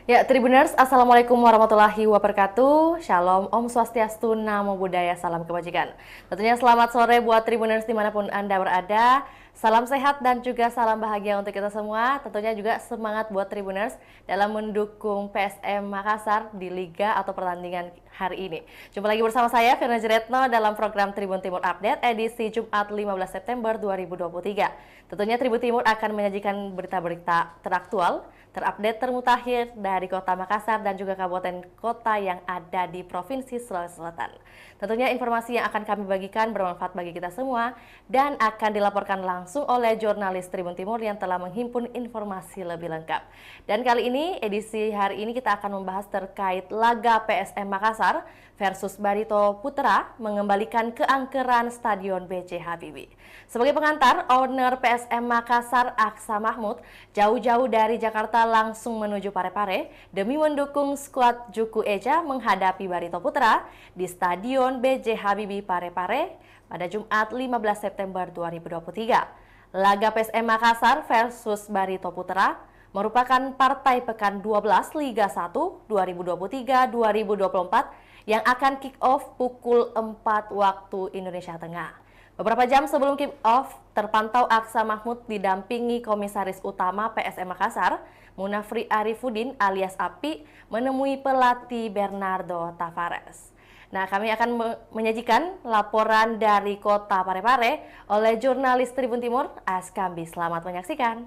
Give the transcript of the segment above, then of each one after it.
Ya, Tribuners, Assalamualaikum warahmatullahi wabarakatuh. Shalom, Om Swastiastu, Namo Buddhaya, salam kebajikan. Tentunya selamat sore buat Tribuners dimanapun Anda berada. Salam sehat dan juga salam bahagia untuk kita semua. Tentunya juga semangat buat Tribuners dalam mendukung PSM Makassar di Liga atau pertandingan hari ini. Jumpa lagi bersama saya, Firna Jeretno, dalam program Tribun Timur Update edisi Jumat 15 September 2023. Tentunya Tribun Timur akan menyajikan berita-berita teraktual, terupdate, termutakhir dari Kota Makassar dan juga kabupaten kota yang ada di Provinsi Sulawesi Selatan. Tentunya informasi yang akan kami bagikan bermanfaat bagi kita semua dan akan dilaporkan langsung oleh jurnalis Tribun Timur yang telah menghimpun informasi lebih lengkap. Dan kali ini, edisi hari ini kita akan membahas terkait laga PSM Makassar versus Barito Putra mengembalikan keangkeran Stadion B.J. Habibie. Sebagai pengantar, owner PSM Makassar Aksa Mahmud jauh-jauh dari Jakarta langsung menuju Parepare demi mendukung skuad Juku Eja menghadapi Barito Putra di Stadion B.J. Habibie Parepare pada Jumat 15 September 2023. Laga PSM Makassar versus Barito Putra merupakan partai pekan 12 Liga 1 2023-2024 yang akan kick-off pukul 4 waktu Indonesia Tengah. Beberapa jam sebelum kick-off, terpantau Aksa Mahmud didampingi Komisaris Utama PSM Makassar, Munafri Arifudin alias Api, menemui pelatih Bernardo Tavares. Nah, kami akan menyajikan laporan dari kota Parepare oleh jurnalis Tribun Timur, Askambi. Selamat menyaksikan.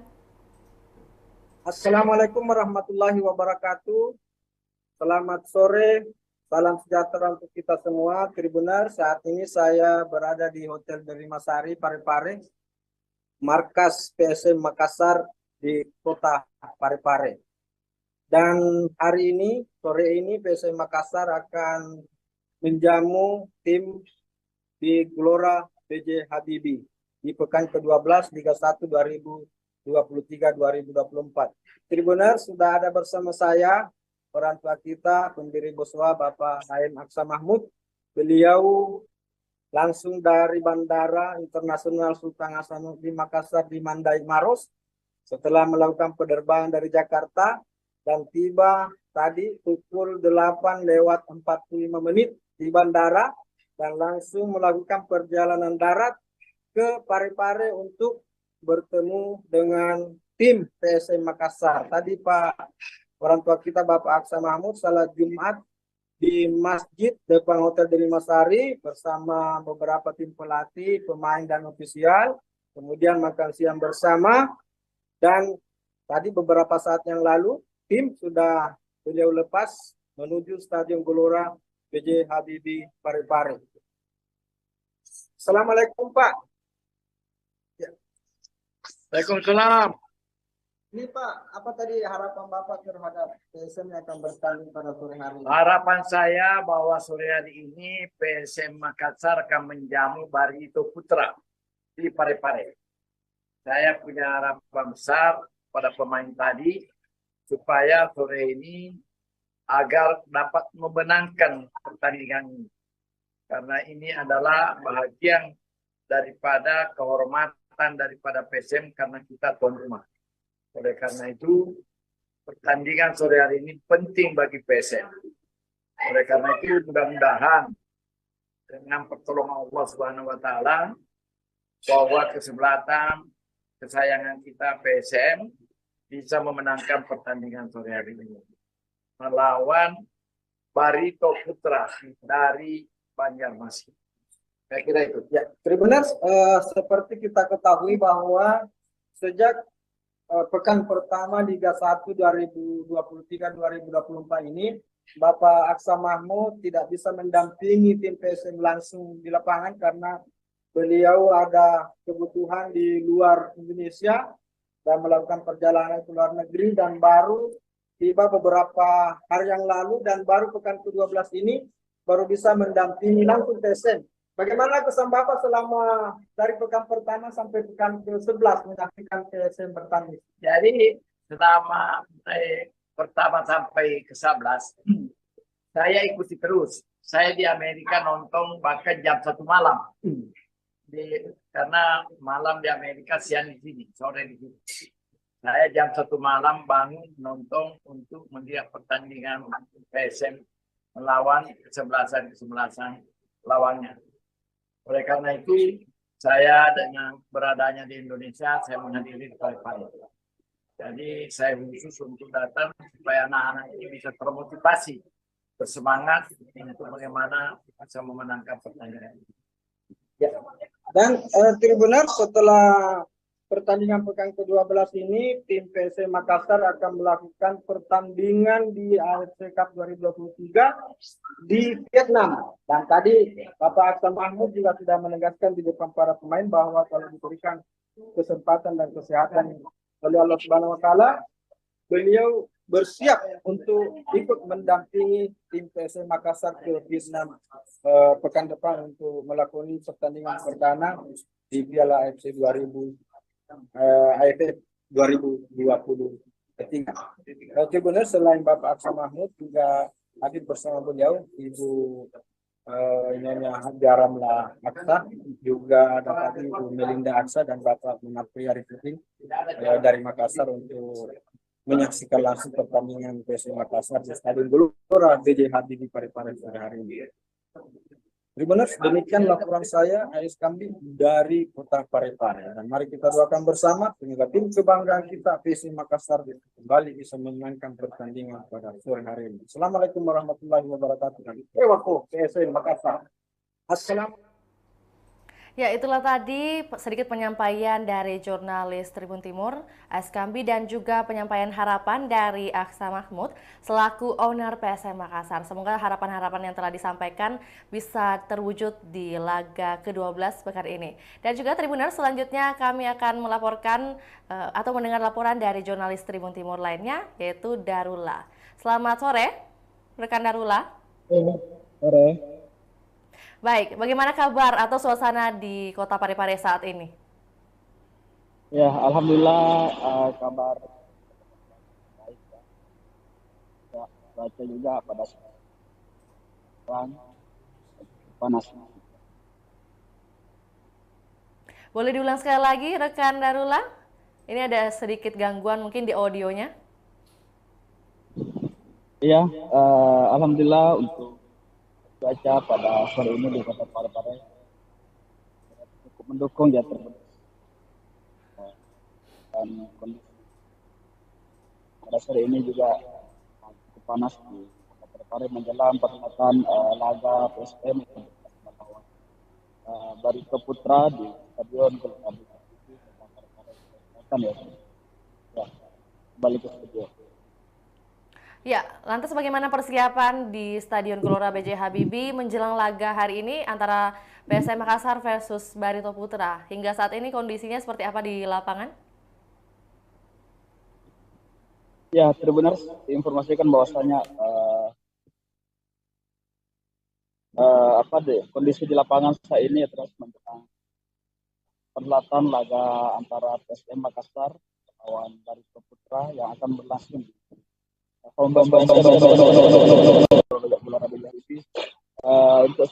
Assalamualaikum warahmatullahi wabarakatuh. Selamat sore, salam sejahtera untuk kita semua. Tribuners, saat ini saya berada di Hotel Derimasari, Parepare, markas PSM Makassar di kota Parepare. Dan hari ini, sore ini PSM Makassar akan menjamu tim di Gelora B.J. Habibie di pekan ke-12 Liga 1 2023-2024. Tribuners, sudah ada bersama saya orang tua kita, pendiri Boswa, Bapak Haim Aksa Mahmud. Beliau langsung dari Bandara Internasional Sultan Hasanuddin Makassar di Mandai Maros setelah melakukan penerbangan dari Jakarta dan tiba tadi pukul 8:45 di bandara dan langsung melakukan perjalanan darat ke Parepare untuk bertemu dengan tim PSM Makassar. Tadi Pak orang tua kita Bapak Aksa Mahmud salat Jumat di masjid depan Hotel Derimasari bersama beberapa tim pelatih, pemain dan ofisial. Kemudian makan siang bersama dan tadi beberapa saat yang lalu tim sudah beliau lepas menuju Stadion Gelora B.J. Habibie Parepare. Assalamualaikum Pak. Waalaikumsalam. Ini Pak, apa tadi harapan Bapak terhadap PSM yang akan bertanding pada sore hari ini? Harapan saya bahwa sore hari ini PSM Makassar akan menjamu Barito Putra di Parepare. Saya punya harapan besar pada pemain tadi supaya sore ini agar dapat memenangkan pertandingan ini. Karena ini adalah bahagian daripada kehormatan daripada PSM karena kita tuan rumah. Oleh karena itu, pertandingan sore hari ini penting bagi PSM. Oleh karena itu, mudah-mudahan dengan pertolongan Allah Subhanahu wa Ta'ala, bahwa kesebelasan, kesayangan kita PSM bisa memenangkan pertandingan sore hari ini melawan Barito Putra dari Banjarmasin. Saya kira itu. Ya, Tribuners, seperti kita ketahui bahwa sejak pekan pertama Liga 1 2023-2024 ini, Bapak Aksa Mahmud tidak bisa mendampingi tim PSM langsung di lapangan karena beliau ada kebutuhan di luar Indonesia dan melakukan perjalanan ke luar negeri dan baru tiba beberapa hari yang lalu dan baru pekan ke-12 ini baru bisa mendampingi langsung PSM. Bagaimana kesan Bapak selama dari pekan pertama sampai pekan ke-11 menyaksikan PSM bertanding? Jadi selama pertama sampai ke-11 saya ikuti terus. Saya di Amerika nonton bahkan jam 1 malam. Karena malam di Amerika, siang di sini, sore di sini. Saya jam 1 malam bangun nonton untuk melihat pertandingan PSM melawan kesebelasan lawannya. Oleh karena itu, saya dengan beradanya di Indonesia, saya menghadiri di Parepare. Jadi saya khusus untuk datang supaya anak-anak ini bisa termotivasi, bersemangat untuk bagaimana bisa memenangkan pertandingan. Ya. Dan Tribuners, setelah pertandingan pekan ke-12 ini, tim PSM Makassar akan melakukan pertandingan di AFC Cup 2023 di Vietnam. Dan tadi Bapak Aksan Mahmud juga sudah menegaskan di depan para pemain bahwa kalau diberikan kesempatan dan kesehatan oleh Allah Subhanahu wa Ta'ala, beliau bersiap untuk ikut mendampingi tim PSM Makassar ke Vietnam pekan depan untuk melakoni pertandingan perdana di Piala AFC 2023. Benar, selain Bapak Aksa Mahmud juga hadir bersama beliau Ibu Nyonya Jaramla Aksa, juga ada Ibu Melinda Aksa dan Bapak Munafri Arifudin dari Makassar untuk menyaksikan langsung pertandingan PSM Makassar di Stadion Gelora B.J. Habibie Parepare pada hari ini. Tribuners, demikian laporan saya, AS Kambi dari Kota Parepare. Dan mari kita doakan bersama semoga tim kebanggaan kita PSM Makassar kembali bisa memenangkan pertandingan pada sore hari ini. Assalamualaikum warahmatullahi wabarakatuh. Ewako PSM Makassar. Assalamualaikum. Ya, itulah tadi sedikit penyampaian dari jurnalis Tribun Timur, AS Kambi, dan juga penyampaian harapan dari Aksa Mahmud selaku owner PSM Makassar. Semoga harapan-harapan yang telah disampaikan bisa terwujud di laga ke-12 pekan ini. Dan juga Tribuners, selanjutnya kami akan melaporkan atau mendengar laporan dari jurnalis Tribun Timur lainnya, yaitu Darula. Selamat sore, rekan Darula. Sore. Baik, bagaimana kabar atau suasana di Kota Parepare saat ini? Ya, alhamdulillah kabar baik ya. Ya, baca juga pada sekarang panas. Boleh diulang sekali lagi, rekan Darula? Ini ada sedikit gangguan mungkin di audionya. Iya, alhamdulillah untuk cuaca pada sore ini di Kota Parepare cukup mendukung ya, dan kondisi pada sore ini juga cukup panas di Kota Parepare menjelang perhelatan laga PSM melawan Barito Putra di Stadion Gelora Bung Karno. Ya, kembali ke studio. Ya, lantas bagaimana persiapan di Stadion Gelora B.J. Habibie menjelang laga hari ini antara PSM Makassar versus Barito Putra? Hingga saat ini kondisinya seperti apa di lapangan? Ya, benar diinformasikan bahwasanya kondisi di lapangan saat ini terus menjelang perhelatan laga antara PSM Makassar melawan Barito Putra yang akan berlangsung di untuk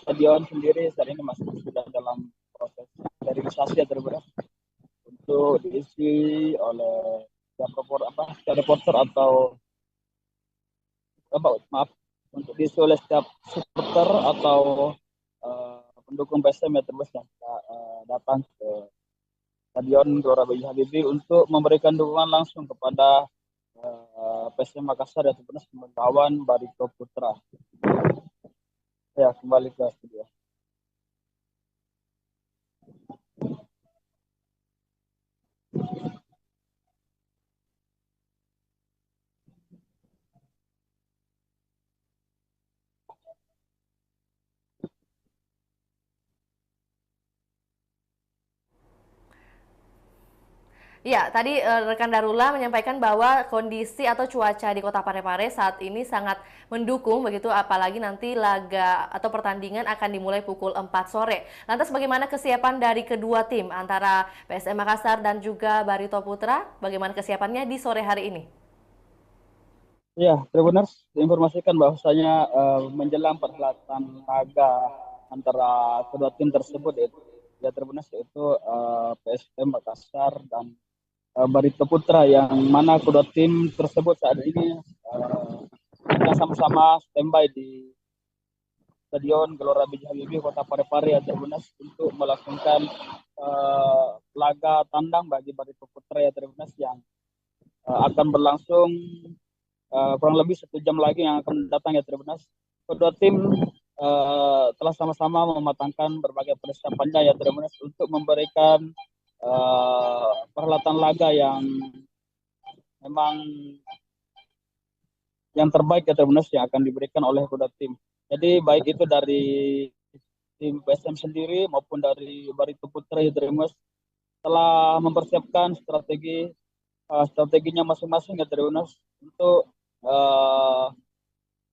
stadion sendiri saat ini masih sudah dalam proses sterilisasi untuk diisi oleh reporter atau untuk diisi oleh setiap supporter atau pendukung PSM yang datang ke Stadion Gelora B.J. Habibie untuk memberikan dukungan langsung kepada PSM Makassar yang sebenarnya melawan Barito Putra. Ya, kembali ke studio. Ya, tadi rekan Darula menyampaikan bahwa kondisi atau cuaca di Kota Parepare saat ini sangat mendukung begitu, apalagi nanti laga atau pertandingan akan dimulai pukul 4 sore. Lantas bagaimana kesiapan dari kedua tim antara PSM Makassar dan juga Barito Putra? Bagaimana kesiapannya di sore hari ini? Ya, Tribuners diinformasikan bahwasanya menjelang perhelatan laga antara kedua tim tersebut yaitu PSM Makassar dan Barito Putra, yang mana kedua tim tersebut saat ini sedang sama-sama standby di Stadion Gelora B.J. Habibie Kota Parepare ya Tribunas untuk melakukan laga tandang bagi Barito Putra ya Tribunas yang akan berlangsung kurang lebih 1 jam lagi yang akan datang ya Tribunas. Kedua tim telah sama-sama mematangkan berbagai persiapannya ya Tribunas untuk memberikan perhelatan laga yang memang yang terbaik ya Tribunas yang akan diberikan oleh kedua tim. Jadi baik itu dari tim PSM sendiri maupun dari Barito Putra ya Tribunas telah mempersiapkan strateginya masing-masing ya Tribunas untuk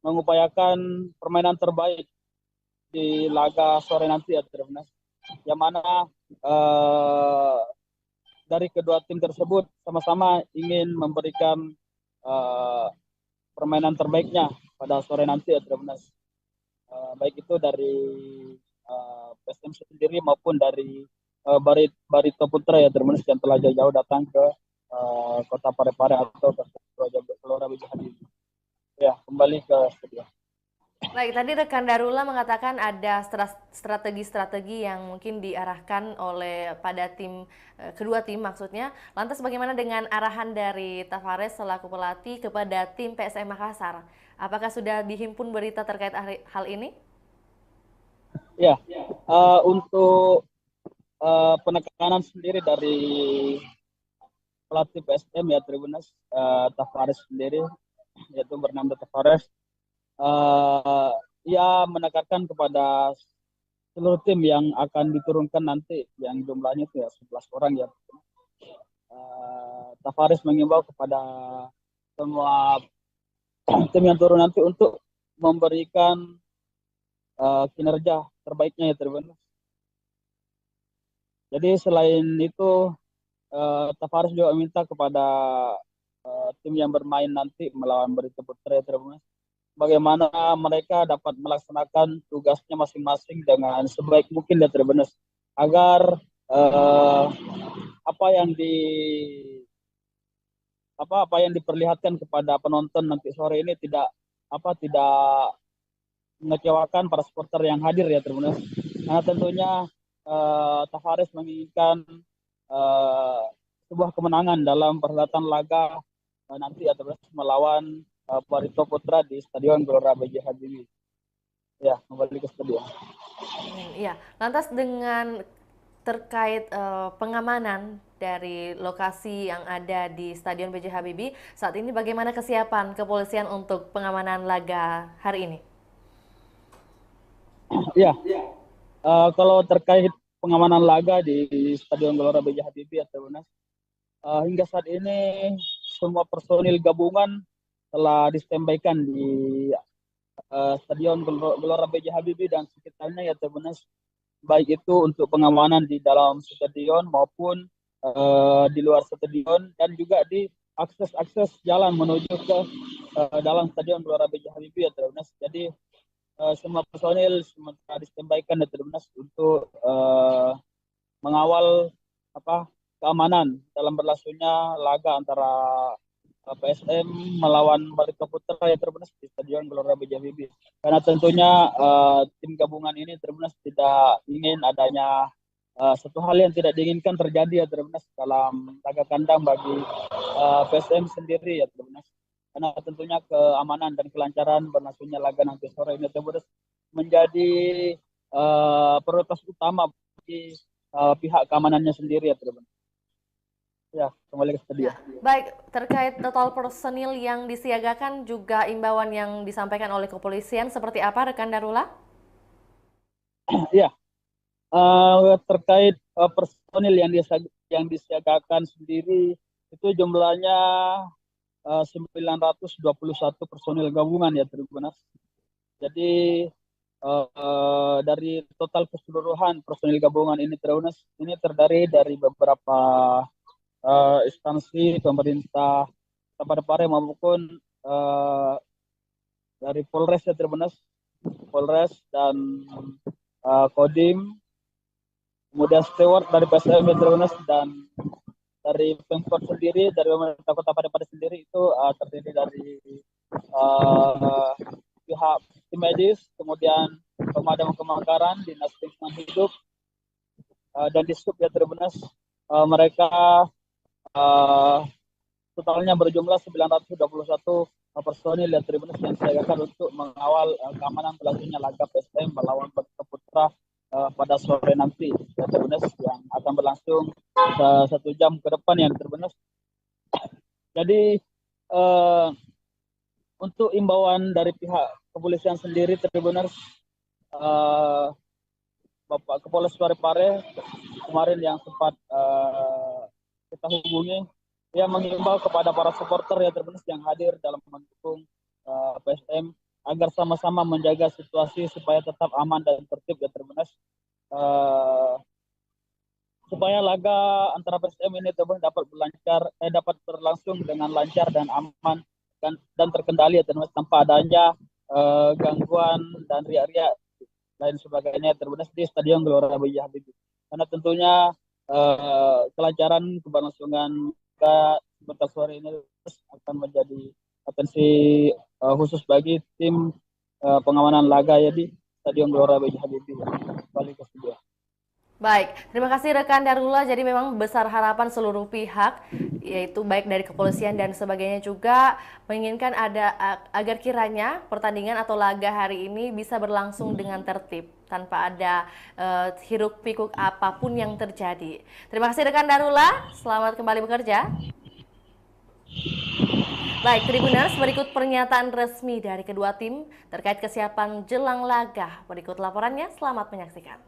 mengupayakan permainan terbaik di laga sore nanti ya Tribunas. Yang mana dari kedua tim tersebut sama-sama ingin memberikan permainan terbaiknya pada sore nanti ya Tribunas. Baik itu dari PSM sendiri maupun dari Barito Putra ya Tribunas yang telah jauh-jauh datang ke Kota Parepare atau ke Gelora B.J. Habibie. Ya, kembali ke studio. Baik, tadi rekan Darula mengatakan ada strategi-strategi yang mungkin diarahkan oleh pada kedua tim maksudnya. Lantas bagaimana dengan arahan dari Tavares selaku pelatih kepada tim PSM Makassar? Apakah sudah dihimpun berita terkait hal ini? Ya, untuk penekanan sendiri dari pelatih PSM ya Tribunas Tavares sendiri, yaitu Bernardo Tavares, ia menekankan kepada seluruh tim yang akan diturunkan nanti, yang jumlahnya itu ya 11 orang ya. Tavares mengimbau kepada semua tim yang turun nanti untuk memberikan kinerja terbaiknya ya Tribunas. Jadi selain itu Tavares juga meminta kepada tim yang bermain nanti melawan Barito Putra ya Tribunas, bagaimana mereka dapat melaksanakan tugasnya masing-masing dengan sebaik mungkin ya Tribunas, agar apa yang diperlihatkan kepada penonton nanti sore ini tidak mengecewakan para supporter yang hadir ya Tribunas. Karena tentunya Tavares menginginkan sebuah kemenangan dalam perhelatan laga nanti ya Tribunas melawan Barito Putra di Stadion Gelora B.J. Habibie. Ya, kembali ke stadion. Iya, lantas dengan terkait pengamanan dari lokasi yang ada di Stadion B.J. Habibie, saat ini bagaimana kesiapan kepolisian untuk pengamanan laga hari ini? Ya, kalau terkait pengamanan laga di Stadion Gelora B.J. Habibie ya Tribunas, hingga saat ini semua personil gabungan telah distembaykan di Stadion Gelora B.J. Habibie dan sekitarnya ya Tribunas, baik itu untuk pengamanan di dalam stadion maupun di luar stadion, dan juga di akses jalan menuju ke dalam Stadion Gelora B.J. Habibie ya Tribunas. Jadi semua personil sementara distembaykan ya Tribunas untuk mengawal keamanan dalam berlangsungnya laga antara PSM melawan Barito Putra ya Tribunas di Stadion Gelora B.J. Habibie. Karena tentunya tim gabungan ini Tribunas tidak ingin adanya satu hal yang tidak diinginkan terjadi ya Tribunas dalam laga kandang bagi PSM sendiri ya Tribunas. Karena tentunya keamanan dan kelancaran berlangsungnya laga nanti sore ini Tribunas menjadi prioritas utama bagi pihak keamanannya sendiri ya Tribunas. Ya, kembali ke stadion. Ya, baik, terkait total personil yang disiagakan juga imbauan yang disampaikan oleh kepolisian seperti apa rekan Darula? Ya, terkait personil yang disiagakan sendiri itu jumlahnya 921 personil gabungan ya Tribunas. Jadi dari total keseluruhan personil gabungan ini Tribunas ini terdiri dari beberapa instansi pemerintah Parepare maupun dari Polres ya Tribunas, Polres dan Kodim, kemudian steward dari PSM ya Tribunas, dan dari Pemkot sendiri, dari pemerintah Kota Parepare sendiri itu terdiri dari uh, pihak tim medis, kemudian pemadam kebakaran, dinas lingkungan hidup, dan Dishub ya Tribunas. Mereka totalnya berjumlah 921 personil ya Tribunas yang disiagakan untuk mengawal keamanan berlangsungnya laga PSM melawan Barito Putra pada sore nanti ya Tribunas, yang akan berlangsung 1 jam ke depan ya Tribunas. Jadi untuk imbauan dari pihak kepolisian sendiri Tribuners, Bapak Kapolres Parepare kemarin yang sempat kita hubungi, dia mengimbau kepada para supporter ya Tribuners yang hadir dalam mendukung PSM agar sama-sama menjaga situasi supaya tetap aman dan tertib ya Tribuners, supaya laga antara PSM ini dapat berlangsung dengan lancar dan aman dan terkendali ya Tribuners, tanpa adanya gangguan dan riak-riak lain sebagainya Tribuners di Stadion Gelora B.J. Habibie. Karena tentunya kelancaran keberlangsungan sebentar sore ini akan menjadi atensi khusus bagi tim pengamanan laga ya di Stadion Gelora B.J. Habibie kali ke-9. Baik, terima kasih rekan Darullah. Jadi memang besar harapan seluruh pihak, yaitu baik dari kepolisian dan sebagainya juga menginginkan ada agar kiranya pertandingan atau laga hari ini bisa berlangsung dengan tertib tanpa ada hiruk pikuk apapun yang terjadi. Terima kasih rekan Darullah. Selamat kembali bekerja. Baik, Tribuners, berikut pernyataan resmi dari kedua tim terkait kesiapan jelang laga. Berikut laporannya, selamat menyaksikan.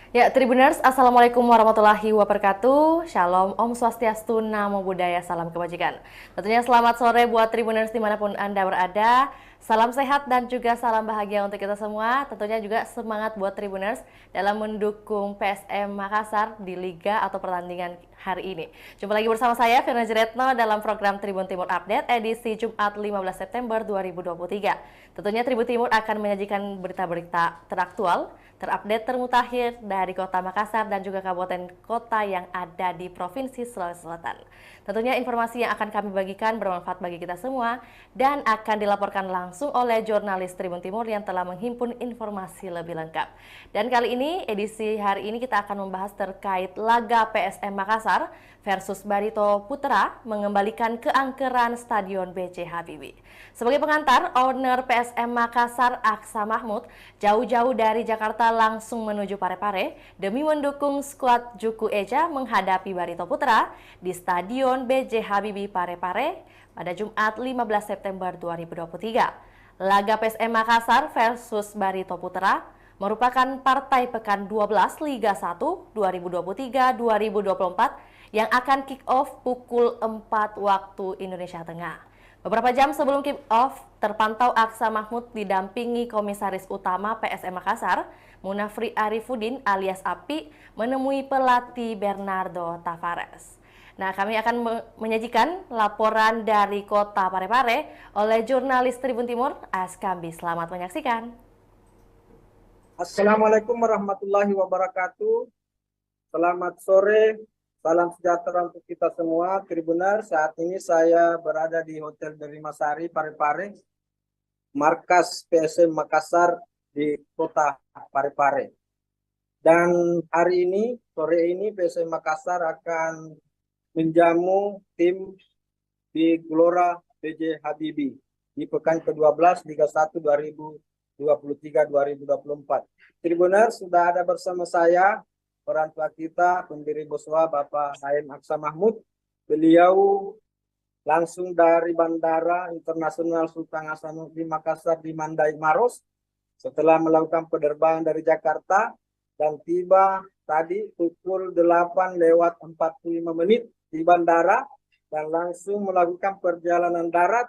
Ya, Tribuners, Assalamualaikum warahmatullahi wabarakatuh. Shalom, Om Swastiastu, Namo Buddhaya, salam kebajikan. Tentunya selamat sore buat Tribuners dimanapun Anda berada. Salam sehat dan juga salam bahagia untuk kita semua. Tentunya juga semangat buat Tribuners dalam mendukung PSM Makassar di Liga atau pertandingan hari ini. Jumpa lagi bersama saya, Firna Jeretno, dalam program Tribun Timur Update edisi Jumat 15 September 2023. Tentunya Tribun Timur akan menyajikan berita-berita teraktual, terupdate, termutakhir dari Kota Makassar dan juga kabupaten kota yang ada di Provinsi Sulawesi Selatan. Tentunya informasi yang akan kami bagikan bermanfaat bagi kita semua dan akan dilaporkan langsung oleh jurnalis Tribun Timur yang telah menghimpun informasi lebih lengkap. Dan kali ini, edisi hari ini kita akan membahas terkait laga PSM Makassar versus Barito Putra mengembalikan keangkeran Stadion B.J. Habibie. Sebagai pengantar, owner PSM Makassar Aksa Mahmud jauh-jauh dari Jakarta langsung menuju Parepare demi mendukung skuad Juku Eja menghadapi Barito Putra di Stadion B.J. Habibie Parepare pada Jumat 15 September 2023. Laga PSM Makassar versus Barito Putra merupakan partai pekan 12 Liga 1 2023-2024 yang akan kick-off pukul 4 waktu Indonesia Tengah. Beberapa jam sebelum kick-off, terpantau Aksa Mahmud didampingi Komisaris Utama PSM Makassar, Munafri Arifudin alias Api, menemui pelatih Bernardo Tavares. Nah, kami akan menyajikan laporan dari Kota Parepare oleh jurnalis Tribun Timur, Askambi. Selamat menyaksikan. Assalamualaikum warahmatullahi wabarakatuh. Selamat sore Salam sejahtera untuk kita semua, Tribuners. Saat ini saya berada di Hotel Delimasari, Parepare, markas PSM Makassar di kota Parepare. Dan hari ini, sore ini, PSM Makassar akan menjamu tim di Gelora B.J. Habibie di pekan ke-12 Liga 1 2023-2024. Tribuners, sudah ada bersama saya orang tua kita, pendiri Boswa, Bapak Haim Aksa Mahmud. Beliau langsung dari Bandara Internasional Sultan Hasanuddin Makassar di Mandai Maros setelah melakukan penerbangan dari Jakarta dan tiba tadi pukul 8:45 di bandara dan langsung melakukan perjalanan darat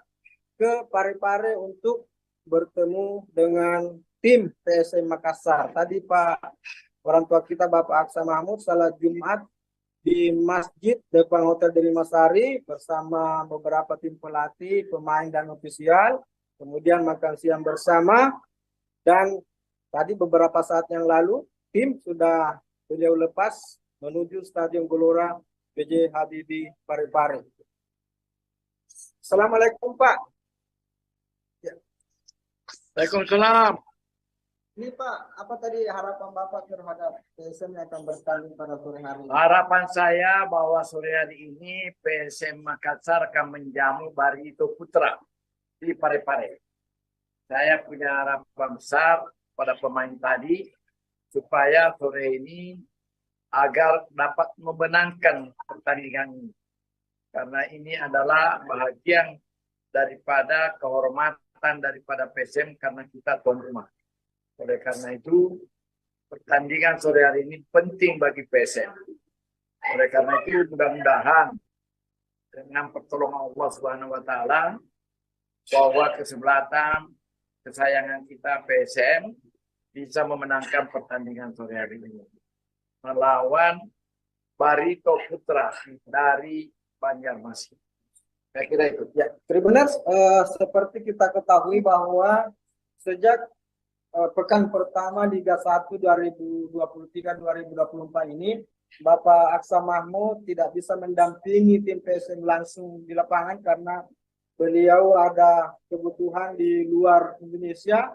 ke Parepare untuk bertemu dengan tim PSM Makassar. Tadi orang tua kita Bapak Aksa Mahmud salat Jumat di masjid depan Hotel Delimasari bersama beberapa tim pelatih, pemain dan ofisial. Kemudian makan siang bersama dan tadi beberapa saat yang lalu tim sudah beliau lepas menuju Stadion Gelora B.J. Habibie Parepare. Assalamualaikum Pak. Waalaikumsalam. Ini Pak, apa tadi harapan Bapak terhadap PSM yang akan bertanding pada sore hari ini? Harapan saya bahwa sore hari ini PSM Makassar akan menjamu Barito Putra di Parepare. Saya punya harapan besar pada pemain tadi supaya sore ini agar dapat memenangkan pertandingan ini. Karena ini adalah bahagian daripada kehormatan daripada PSM karena kita tuan rumah. Oleh karena itu, pertandingan sore hari ini penting bagi PSM. Oleh karena itu, mudah-mudahan dengan pertolongan Allah Subhanahu wa Ta'ala, bahwa kesebelasan kesayangan kita PSM bisa memenangkan pertandingan sore hari ini melawan Barito Putra dari Banjarmasin. Saya kira itu. Ya, Tribuners, seperti kita ketahui bahwa sejak pekan pertama Liga 1 2023-2024 ini, Bapak Aksa Mahmud tidak bisa mendampingi tim PSM langsung di lapangan karena beliau ada kebutuhan di luar Indonesia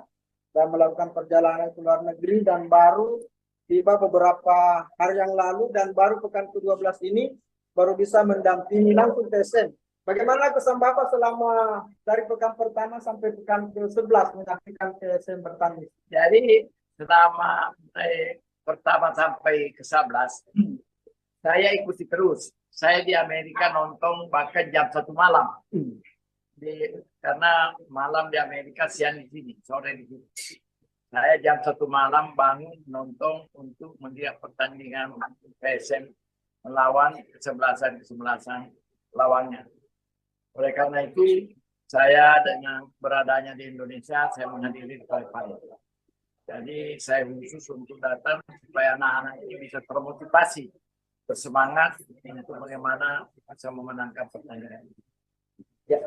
dan melakukan perjalanan ke luar negeri dan baru tiba beberapa hari yang lalu dan baru pekan ke-12 ini baru bisa mendampingi langsung PSM. Bagaimana kesan Bapak selama dari pekan pertama sampai pekan ke-11 menyaksikan PSM bertanding? Jadi selama pertama sampai ke-11 saya ikuti terus. Saya di Amerika nonton bahkan jam 1 malam. Karena malam di Amerika, siang di sini, sore di sini. Saya jam 1 malam bangun nonton untuk melihat pertandingan PSM melawan kesebelasan lawannya. Oleh karena itu, saya dengan beradanya di Indonesia, saya menghadiri di Parepare. Jadi saya khusus untuk datang supaya anak-anak ini bisa termotivasi, bersemangat untuk bagaimana bisa memenangkan pertandingan. Ya.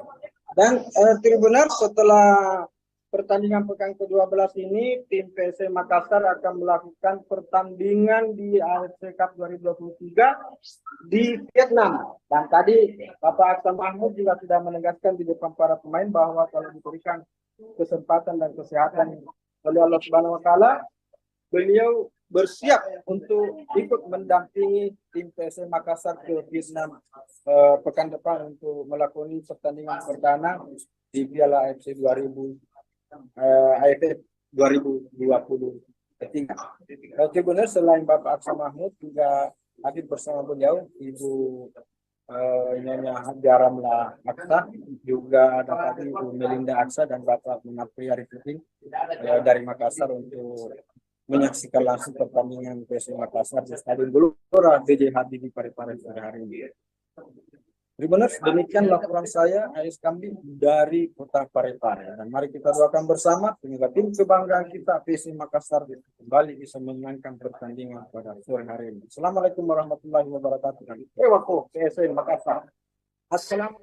Dan Tribuners, setelah pertandingan pekan ke-12 ini, tim PSM Makassar akan melakukan pertandingan di AFC Cup 2023 di Vietnam. Dan tadi Bapak Aksa Mahmud juga sudah menegaskan di depan para pemain bahwa kalau diberikan kesempatan dan kesehatan oleh Allah Subhanahu wa Ta'ala, beliau bersiap untuk ikut mendampingi tim PSM Makassar ke Vietnam pekan depan untuk melakoni pertandingan perdana di Piala AFF 2023. Benar, selain Bapak Aksa Mahmud juga hadir bersama beliau Ibu Nyonya Hajaramla Aksa, juga ada tadi Ibu Melinda Aksa dan Bapak Munafri Arifudin dari Makassar untuk menyaksikan langsung pertandingan PSM Makassar di Stadion Gelora B.J. Habibie Parepare pada hari ini. Tribuners, demikian laporan saya, Ais Kambing dari Kota Parepare. Dan mari kita doakan bersama semoga tim kebanggaan kita PSM Makassar kembali bisa memenangkan pertandingan pada sore hari ini. Assalamualaikum warahmatullahi wabarakatuh. PSM Makassar. Assalamualaikum.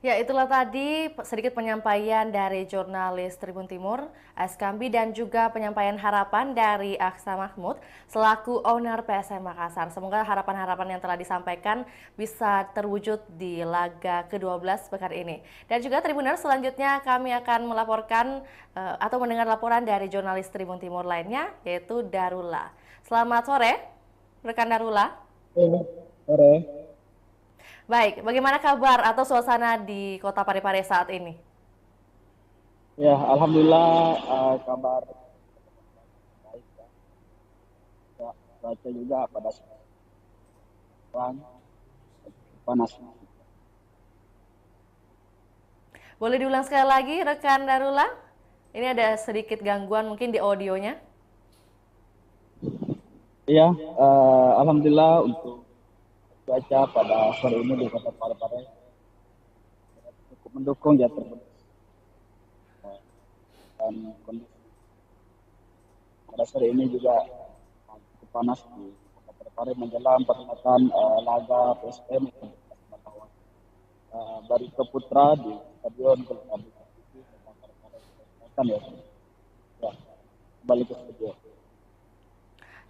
Ya, itulah tadi sedikit penyampaian dari jurnalis Tribun Timur, Askambi, dan juga penyampaian harapan dari Aksa Mahmud selaku owner PSM Makassar. Semoga harapan-harapan yang telah disampaikan bisa terwujud di laga ke-12 pekan ini. Dan juga Tribuners, selanjutnya kami akan melaporkan atau mendengar laporan dari jurnalis Tribun Timur lainnya, yaitu Darula. Selamat sore, rekan Darula. Sore. Baik, bagaimana kabar atau suasana di Kota Parepare saat ini? Ya, alhamdulillah kabar baik ya. Ya, cuaca juga pada sekarang panas. Boleh diulang sekali lagi, rekan Darula? Ini ada sedikit gangguan mungkin di audionya. Iya, alhamdulillah untuk cuaca pada sore ini di Kota Parepare cukup mendukung ya terbukti dan kondisi pada sore ini juga cukup panas di Kota Parepare menjelang perhelatan laga PSM melawan Barito Putra di Stadion Gelora Bung Karno ya. Ya, kembali ke studio.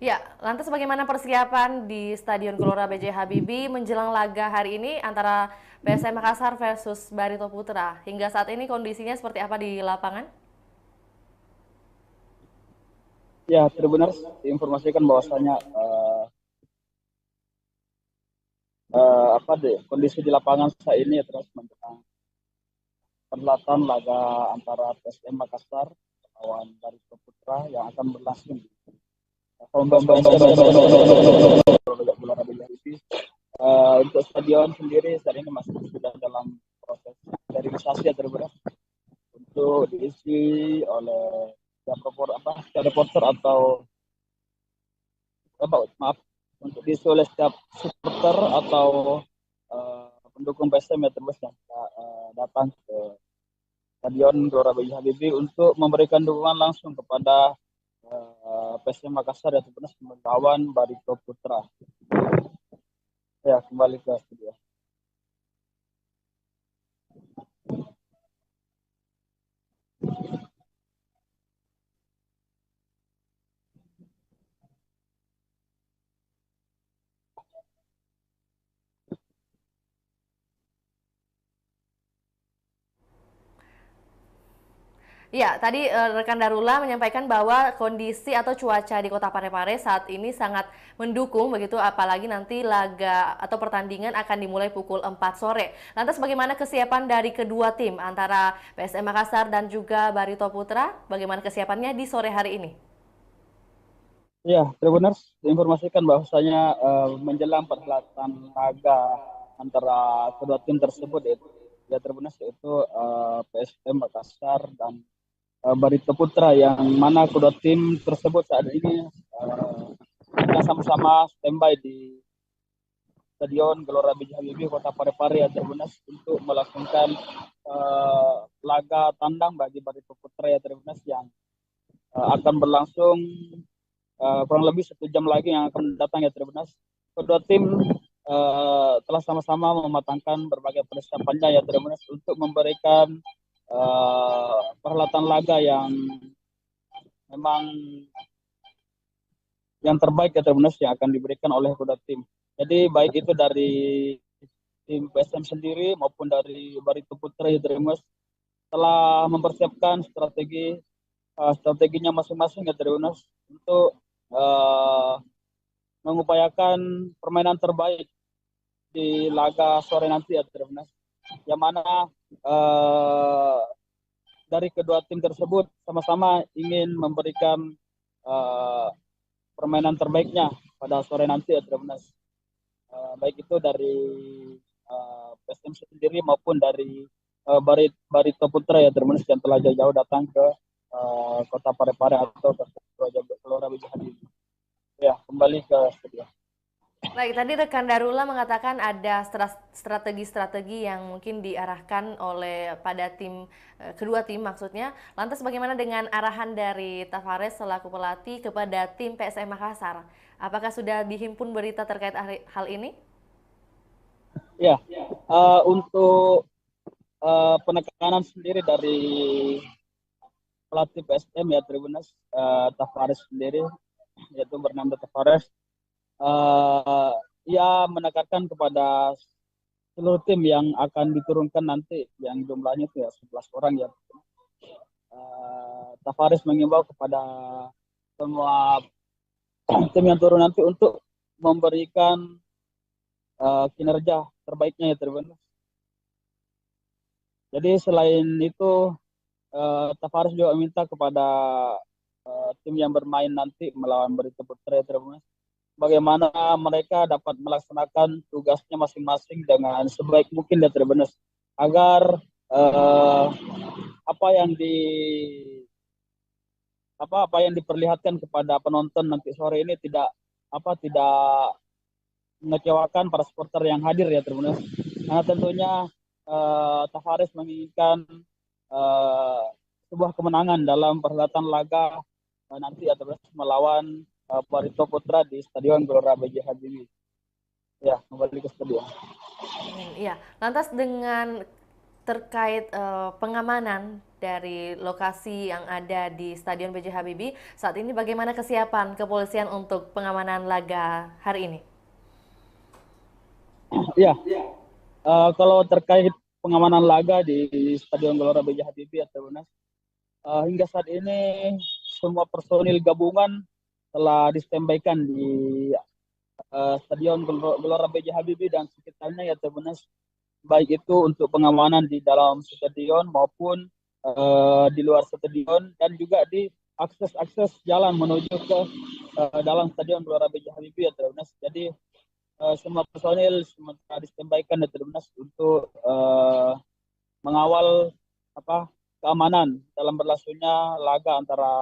Ya, lantas bagaimana persiapan di Stadion Gelora B.J. Habibie menjelang laga hari ini antara PSM Makassar versus Barito Putra? Hingga saat ini kondisinya seperti apa di lapangan? Ya, Tribuners diinformasikan bahwasanya kondisi di lapangan saat ini terus menjelang perhelatan laga antara PSM Makassar melawan Barito Putra yang akan berlangsung di Gelora Bung Karno. Untuk stadion sendiri saat ini masih sudah dalam proses sterilisasi ya Tribuners untuk diisi oleh reporter atau untuk diisi oleh setiap supporter atau pendukung PSM ya terus yang datang ke Stadion Gelora B.J. Habibie untuk memberikan dukungan langsung kepada PSM Makassar yang terus melawan Barito Putra. Ya, kembali ke studio. Ya, tadi rekan Darula menyampaikan bahwa kondisi atau cuaca di Kota Parepare saat ini sangat mendukung begitu, apalagi nanti laga atau pertandingan akan dimulai pukul 4 sore. Lantas bagaimana kesiapan dari kedua tim antara PSM Makassar dan juga Barito Putra? Bagaimana kesiapannya di sore hari ini? Ya, Tribuners diinformasikan bahwasanya menjelang perhelatan laga antara kedua tim tersebut ya Tribuners yaitu PSM Makassar dan Barito Putra yang mana kedua tim tersebut saat ini sama-sama standby di Stadion Gelora B.J. Habibie Kota Parepare ya Tribuners untuk melakukan laga tandang bagi Barito Putra ya Tribuners yang akan berlangsung kurang lebih 1 jam lagi yang akan datang ya Tribuners. Kedua tim telah sama-sama mematangkan berbagai persiapannya ya Tribuners untuk memberikan perhelatan laga yang memang yang terbaik ya Tribuners yang akan diberikan oleh kedua tim. Jadi baik itu dari tim PSM sendiri maupun dari Barito Putra ya Tribuners telah mempersiapkan strateginya masing-masing ya Tribuners untuk mengupayakan permainan terbaik di laga sore nanti ya Tribuners. Yang mana dari kedua tim tersebut sama-sama ingin memberikan permainan terbaiknya pada sore nanti ya Tribuners. Baik itu dari PSM sendiri maupun dari Barito Putra ya Tribuners yang telah jauh-jauh datang ke Kota Parepare atau ke Gelora B.J. Habibie. Ya, kembali ke studio. Baik, tadi rekan Darula mengatakan ada strategi-strategi yang mungkin diarahkan oleh pada tim kedua tim maksudnya. Lantas bagaimana dengan arahan dari Tavares selaku pelatih kepada tim PSM Makassar? Apakah sudah dihimpun berita terkait hal ini? Ya, untuk penekanan sendiri dari pelatih PSM ya Tribunas, Tavares sendiri, yaitu Bernardo Tavares, ia menekankan kepada seluruh tim yang akan diturunkan nanti, yang jumlahnya itu ya 11 orang ya. Tavares mengimbau kepada semua tim yang turun nanti untuk memberikan kinerja terbaiknya ya Tribunas. Jadi selain itu Tavares juga minta kepada tim yang bermain nanti melawan Barito Putra ya Tribunas, bagaimana mereka dapat melaksanakan tugasnya masing-masing dengan sebaik mungkin ya Tribunas, agar apa yang diperlihatkan kepada penonton nanti sore ini tidak mengecewakan para supporter yang hadir ya Tribunas. Karena tentunya Tavares menginginkan sebuah kemenangan dalam perhelatan laga nanti ya Tribunas melawan Barito Putra di Stadion Gelora B.J. Habibie. Ya, kembali ke stadion. Iya, lantas dengan terkait pengamanan dari lokasi yang ada di Stadion B.J. Habibie, saat ini bagaimana kesiapan kepolisian untuk pengamanan laga hari ini? Iya, kalau terkait pengamanan laga di Stadion Gelora B.J. Habibie atau Tribunas, hingga saat ini semua personil gabungan telah distembaykan di Stadion Gelora B.J. Habibie dan sekitarnya ya Tribunas, baik itu untuk pengamanan di dalam stadion maupun di luar stadion, dan juga di akses jalan menuju ke dalam Stadion Gelora B.J. Habibie ya Tribunas. Jadi semua personil sementara distembaykan ya Tribunas untuk mengawal keamanan dalam berlangsungnya laga antara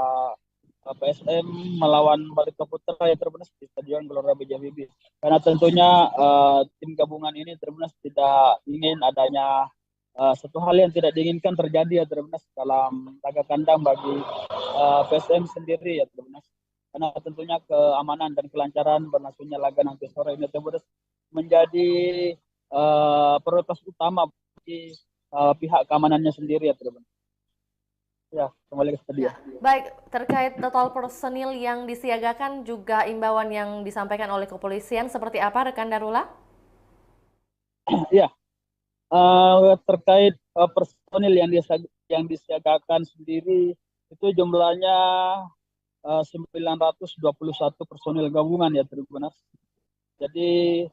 PSM melawan Barito Putra ya Tribunas di Stadion Gelora B.J. Habibie. Karena tentunya tim gabungan ini Tribunas tidak ingin adanya satu hal yang tidak diinginkan terjadi ya Tribunas dalam laga kandang bagi PSM sendiri ya Tribunas. Karena tentunya keamanan dan kelancaran berlangsungnya laga nanti sore ini Tribunas menjadi prioritas utama bagi pihak keamanannya sendiri ya Tribunas. Ya, kembali ke stadion. Ya, baik, terkait total personil yang disiagakan juga imbauan yang disampaikan oleh kepolisian seperti apa rekan Darula? Ya, terkait personil yang disiagakan sendiri itu jumlahnya 921 personil gabungan ya Tribunas. Jadi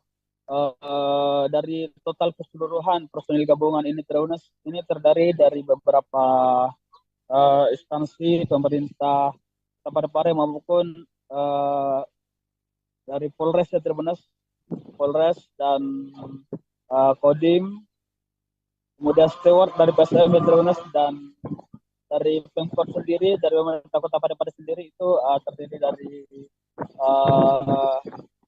dari total keseluruhan personil gabungan ini Tribunas ini terdiri dari beberapa instansi pemerintah Parepare maupun dari Polres ya Tribunas, Polres dan Kodim, kemudian steward dari PSM ya Tribunas, dan dari Pemkot sendiri, dari pemerintah Kota Parepare sendiri itu terdiri dari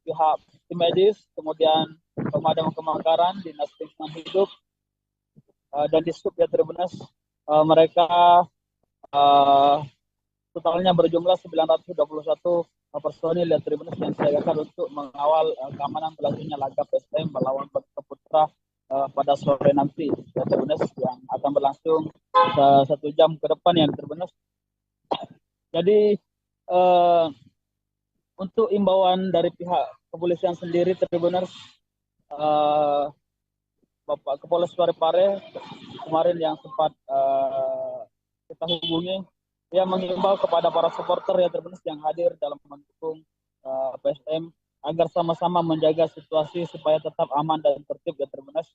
pihak tim medis, kemudian pemadam kebakaran, dinas lingkungan hidup, dan Dishub ya Tribunas. Mereka totalnya berjumlah 921 personil ya Tribunas yang disiagakan untuk mengawal keamanan berlangsungnya laga PSM melawan Barito Putra pada sore nanti ya Tribunas, yang akan berlangsung 1 jam ke depan ya Tribunas. Jadi untuk imbauan dari pihak kepolisian sendiri Tribunas, Bapak Kapolres Parepare kemarin yang sempat kita hubungi, dia mengimbau kepada para supporter ya Tribunas yang hadir dalam mendukung PSM agar sama-sama menjaga situasi supaya tetap aman dan tertib ya Tribunas,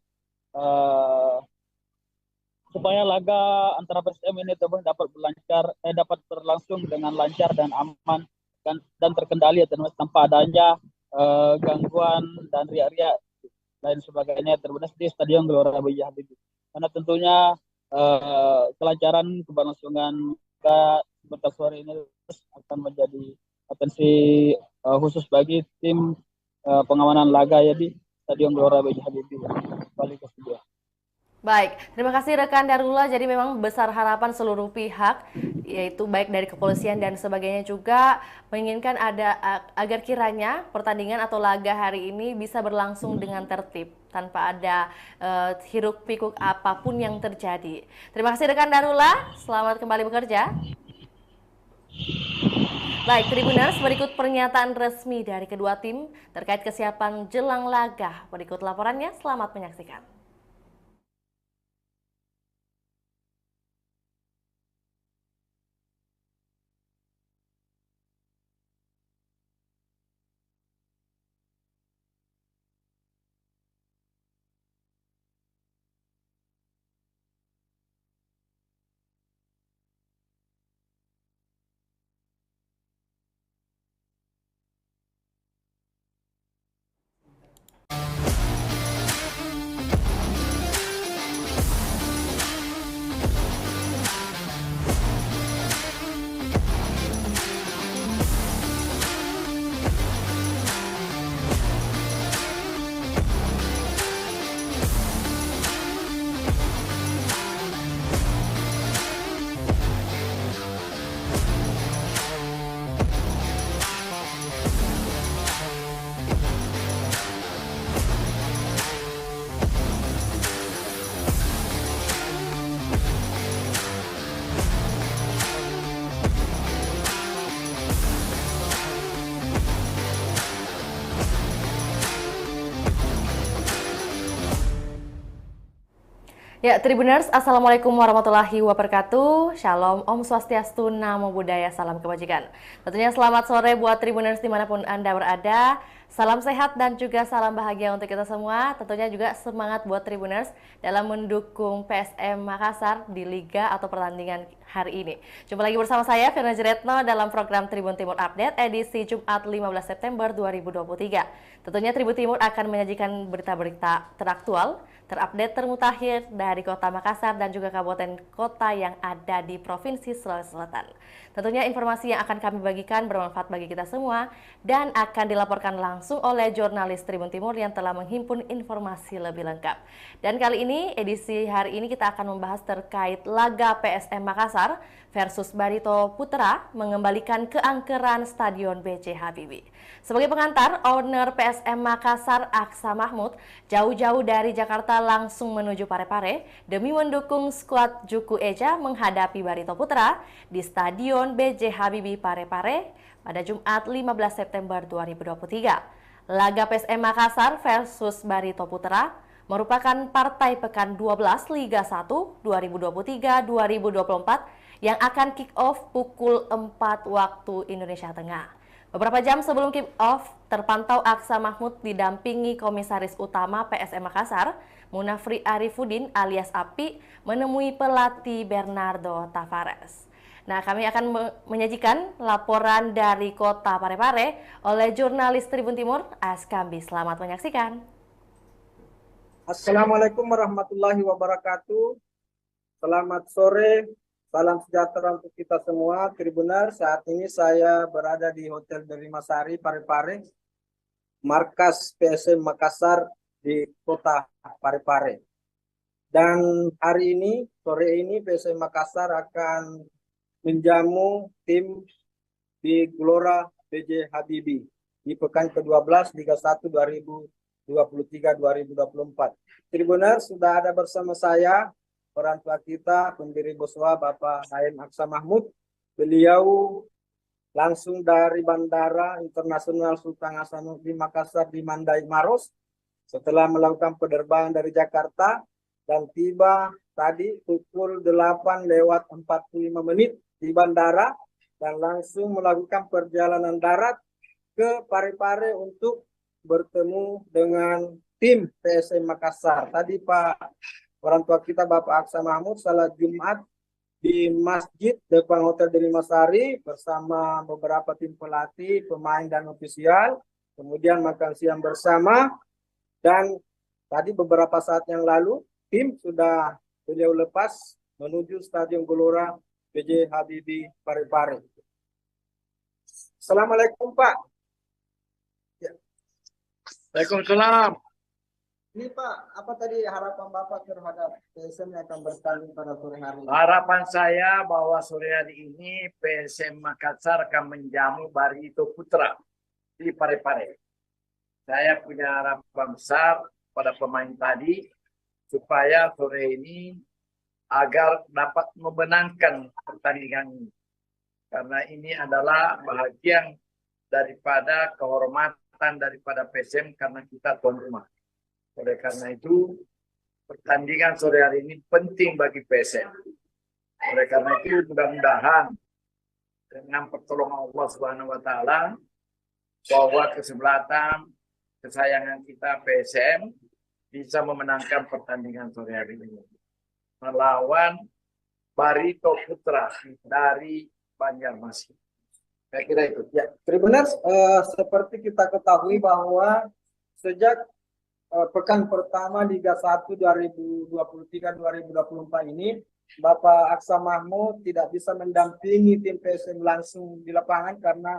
supaya laga antara PSM ini dapat berlangsung dengan lancar dan aman dan terkendali ya Tribunas, tanpa adanya gangguan dan riak-riak lain sebagainya Tribunas di Stadion Gelora B.J. Habibie. Karena tentunya kelancaran keberlangsungan sebentar sore ini akan menjadi atensi khusus bagi tim pengamanan laga ya di Stadion Gelora B.J. Habibie. Balik ke studio. Baik, terima kasih rekan Darullah. Jadi memang besar harapan seluruh pihak, yaitu baik dari kepolisian dan sebagainya juga menginginkan ada agar kiranya pertandingan atau laga hari ini bisa berlangsung dengan tertib tanpa ada hiruk pikuk apapun yang terjadi. Terima kasih rekan Darullah. Selamat kembali bekerja. Baik, Tribuners, berikut pernyataan resmi dari kedua tim terkait kesiapan jelang laga. Berikut laporannya, selamat menyaksikan. Ya, Tribuners, Assalamualaikum warahmatullahi wabarakatuh. Shalom, Om Swastiastu, Namo Buddhaya, salam kebajikan. Tentunya selamat sore buat Tribuners dimanapun Anda berada. Salam sehat dan juga salam bahagia untuk kita semua. Tentunya juga semangat buat Tribuners dalam mendukung PSM Makassar di Liga atau pertandingan hari ini. Jumpa lagi bersama saya, Firna Jeretno, dalam program Tribun Timur Update edisi Jumat 15 September 2023. Tentunya Tribun Timur akan menyajikan berita-berita teraktual, terupdate, termutakhir dari Kota Makassar dan juga kabupaten kota yang ada di Provinsi Sulawesi Selatan. Tentunya informasi yang akan kami bagikan bermanfaat bagi kita semua dan akan dilaporkan langsung oleh jurnalis Tribun Timur yang telah menghimpun informasi lebih lengkap. Dan kali ini, edisi hari ini kita akan membahas terkait laga PSM Makassar versus Barito Putra mengembalikan keangkeran Stadion B.J. Habibie. Sebagai pengantar, owner PSM Makassar Aksa Mahmud jauh-jauh dari Jakarta langsung menuju Parepare demi mendukung skuad Juku Eja menghadapi Barito Putra di Stadion B.J. Habibie Parepare pada Jumat 15 September 2023. Laga PSM Makassar versus Barito Putra merupakan partai pekan 12 Liga 1 2023-2024 yang akan kick-off pukul 4 waktu Indonesia Tengah. Beberapa jam sebelum kick-off, terpantau Aksa Mahmud didampingi Komisaris Utama PSM Makassar, Munafri Arifudin alias Api, menemui pelatih Bernardo Tavares. Nah, kami akan menyajikan laporan dari Kota Parepare oleh jurnalis Tribun Timur, Askambi. Selamat menyaksikan. Assalamualaikum warahmatullahi wabarakatuh. Selamat sore. Salam sejahtera untuk kita semua, Tribuner. Saat ini saya berada di Hotel Delimasari, Parepare, markas PSM Makassar di Kota Parepare. Dan hari ini, sore ini, PSM Makassar akan menjamu tim di Gelora B.J. Habibie di pekan ke-12 Liga 1 2023-2024. Tribuner, sudah ada bersama saya orang tua kita, pendiri Boswa, Bapak Haim Aksa Mahmud. Beliau langsung dari Bandara Internasional Sultan Hasanuddin Makassar di Mandai Maros setelah melakukan penerbangan dari Jakarta dan tiba tadi pukul 8:45 di bandara dan langsung melakukan perjalanan darat ke Parepare untuk bertemu dengan tim PSM Makassar. Tadi orang tua kita Bapak Aksa Mahmud salat Jumat di masjid depan Hotel Delimasari bersama beberapa tim pelatih, pemain dan ofisial. Kemudian makan siang bersama dan tadi beberapa saat yang lalu tim sudah beliau lepas menuju Stadion Gelora B.J. Habibie Parepare. Assalamualaikum Pak. Waalaikumsalam. Ini Pak, apa tadi harapan Bapak terhadap PSM yang akan bertanding pada sore hari ini? Harapan saya bahwa sore hari ini PSM Makassar akan menjamu Barito Putra di Parepare. Saya punya harapan besar pada pemain tadi supaya sore ini agar dapat memenangkan pertandingan ini. Karena ini adalah bahagian daripada kehormatan daripada PSM karena kita tuan rumah. Oleh karena itu, pertandingan sore hari ini penting bagi PSM. Oleh karena itu, mudah-mudahan dengan pertolongan Allah Subhanahu wa taala bahwa kesebelasan kesayangan kita PSM bisa memenangkan pertandingan sore hari ini melawan Barito Putra dari Banjarmasin. Saya kira itu. Ya, Tribuners, seperti kita ketahui bahwa sejak pekan pertama Liga 1 2023-2024 ini, Bapak Aksa Mahmud tidak bisa mendampingi tim PSM langsung di lapangan karena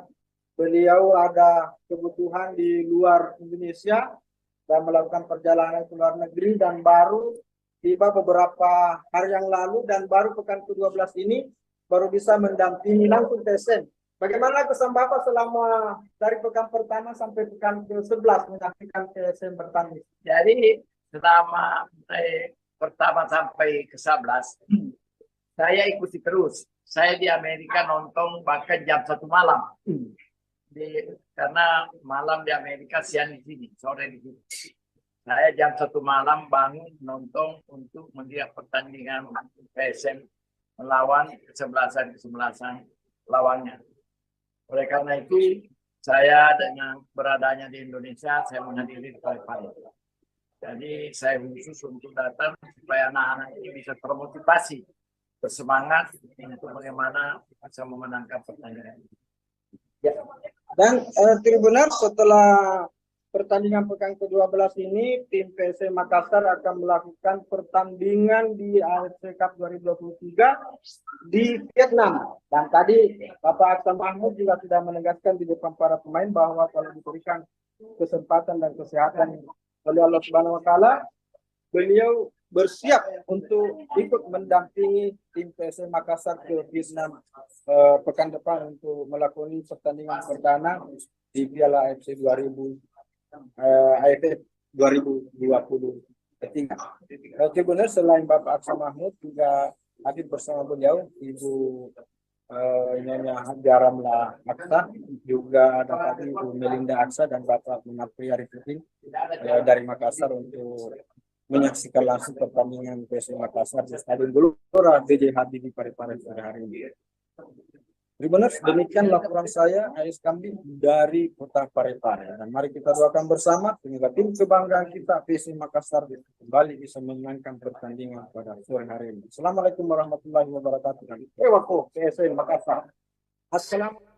beliau ada kebutuhan di luar Indonesia dan melakukan perjalanan ke luar negeri dan baru tiba beberapa hari yang lalu dan baru pekan ke-12 ini baru bisa mendampingi langsung PSM. Bagaimana kesan Bapak selama dari pekan pertama sampai pekan ke-11 menyaksikan PSM bertanding? Jadi selama pertama sampai ke-11 saya ikuti terus. Saya di Amerika nonton bahkan jam 1 malam. Karena malam di Amerika, siang di sini, sore di sini. Saya jam 1 malam bangun nonton untuk melihat pertandingan PSM melawan kesebelasan lawannya. Oleh karena itu, saya dengan beradanya di Indonesia, saya menghadiri Parepare. Jadi saya khusus untuk datang supaya anak-anak ini bisa termotivasi, bersemangat untuk bagaimana bisa memenangkan pertandingan. Ya. Dan Tribuners, setelah pertandingan pekan ke-12 ini, tim PSM Makassar akan melakukan pertandingan di AFC Cup 2023 di Vietnam. Dan tadi Bapak Aksa Mahmud juga sudah menegaskan di depan para pemain bahwa kalau diberikan kesempatan dan kesehatan oleh Allah Subhanahu wa taala, beliau bersiap untuk ikut mendampingi tim PSM Makassar ke Vietnam pekan depan untuk melakukan pertandingan perdana di Piala AFC 2023. Tribuners, selain Bapak Aksa Mahmud juga hadir bersama beliau Ibu Nyonya Hajaramla Aksa, juga ada tadi Ibu Melinda Aksa dan Bapak Munafri Arifudin dari Makassar untuk menyaksikan langsung pertandingan PSM Makassar di Stadion Gelora B.J. Habibie Parepare pada hari ini. Tribuners, demikian laporan saya, Ais Kambi dari Kota Parepare. Dan mari kita doakan bersama sehingga tim kebanggaan kita PSM Makassar kembali bisa memenangkan pertandingan pada sore hari ini. Assalamualaikum warahmatullahi wabarakatuh. Ewako PSM Makassar. Assalamualaikum.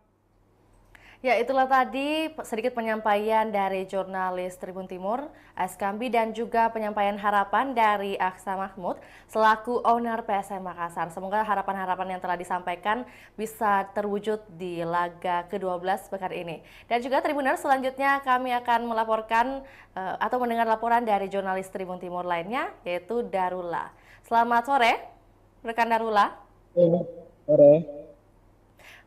Ya, itulah tadi sedikit penyampaian dari jurnalis Tribun Timur, Ais Kambi, dan juga penyampaian harapan dari Aksa Mahmud selaku owner PSM Makassar. Semoga harapan-harapan yang telah disampaikan bisa terwujud di laga ke-12 pekan ini. Dan juga Tribuners, selanjutnya kami akan melaporkan atau mendengar laporan dari jurnalis Tribun Timur lainnya, yaitu Darula. Selamat sore, rekan Darula. Sore.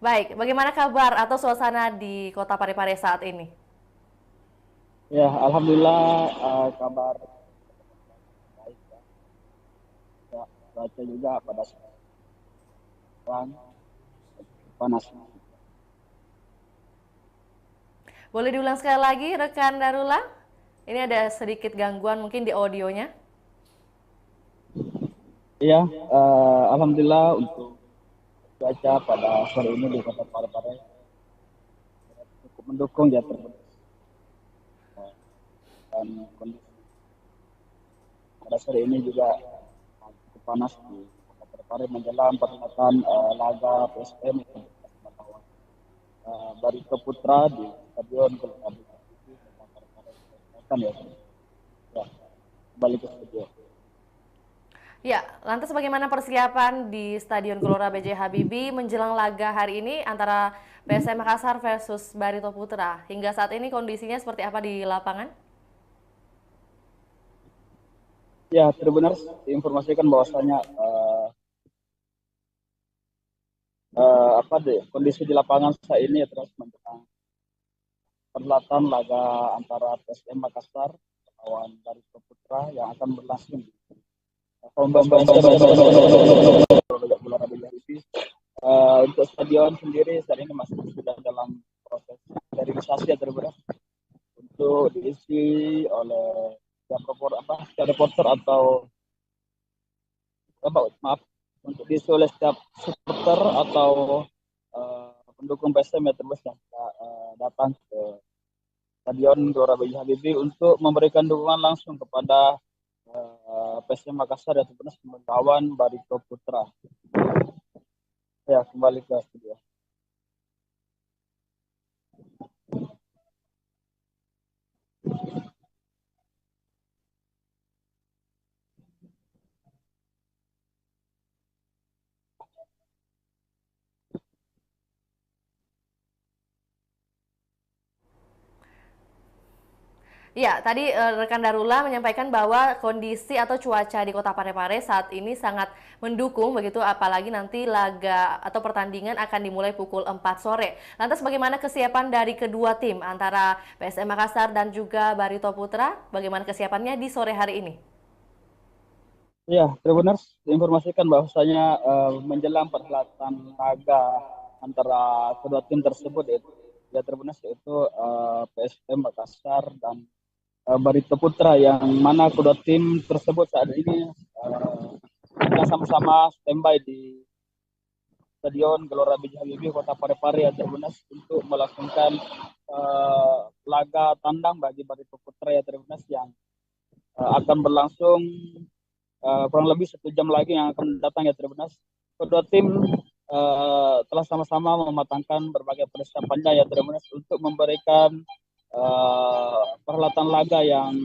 Baik, bagaimana kabar atau suasana di Kota Parepare saat ini? Ya, alhamdulillah kabar baik ya. Ya, cuaca juga pada sekarang panas. Boleh diulang sekali lagi, rekan Darula? Ini ada sedikit gangguan mungkin di audionya. Iya, alhamdulillah untuk cuaca pada sore ini di Kota Parepare cukup mendukung ya tersebut. Dan kondisi pada sore ini juga cukup panas di Kota Parepare menjelang perhelatan laga PSM melawan Barito Putra di Stadion Gelora Parepare. Ya, kembali ke studio. Ya, lantas bagaimana persiapan di Stadion Gelora B.J. Habibie menjelang laga hari ini antara PSM Makassar versus Barito Putra? Hingga saat ini kondisinya seperti apa di lapangan? Ya, Tribuners diinformasikan bahwasanya kondisi di lapangan saat ini terus menjelang perhelatan laga antara PSM Makassar melawan Barito Putra yang akan berlangsung di Home Base untuk stadion sendiri saat ini masih sudah dalam proses sterilisasi ya Tribuners, untuk diisi oleh reporter atau untuk diisi oleh setiap supporter atau pendukung PSM ya terus yang datang ke Stadion Gelora B.J. Habibie untuk memberikan dukungan langsung kepada PSM Makassar yang sebenarnya melawan Barito Putra. Ya, kembali ke studio. Ya, tadi rekan Darula menyampaikan bahwa kondisi atau cuaca di Kota Parepare saat ini sangat mendukung begitu, apalagi nanti laga atau pertandingan akan dimulai pukul 4 sore. Lantas bagaimana kesiapan dari kedua tim antara PSM Makassar dan juga Barito Putra? Bagaimana kesiapannya di sore hari ini? Ya, Tribuners diinformasikan bahwasanya menjelang perhelatan laga antara kedua tim tersebut ya Tribuners, yaitu PSM Makassar dan Barito Putra, yang mana kedua tim tersebut saat ini sama-sama standby di Stadion Gelora B.J. Habibie Kota Parepare ya Tribuners untuk melakukan laga tandang bagi Barito Putra ya Tribuners yang akan berlangsung kurang lebih 1 jam lagi yang akan datang ya Tribuners. Kedua tim telah sama-sama mematangkan berbagai persiapannya ya Tribuners untuk memberikan perhelatan laga yang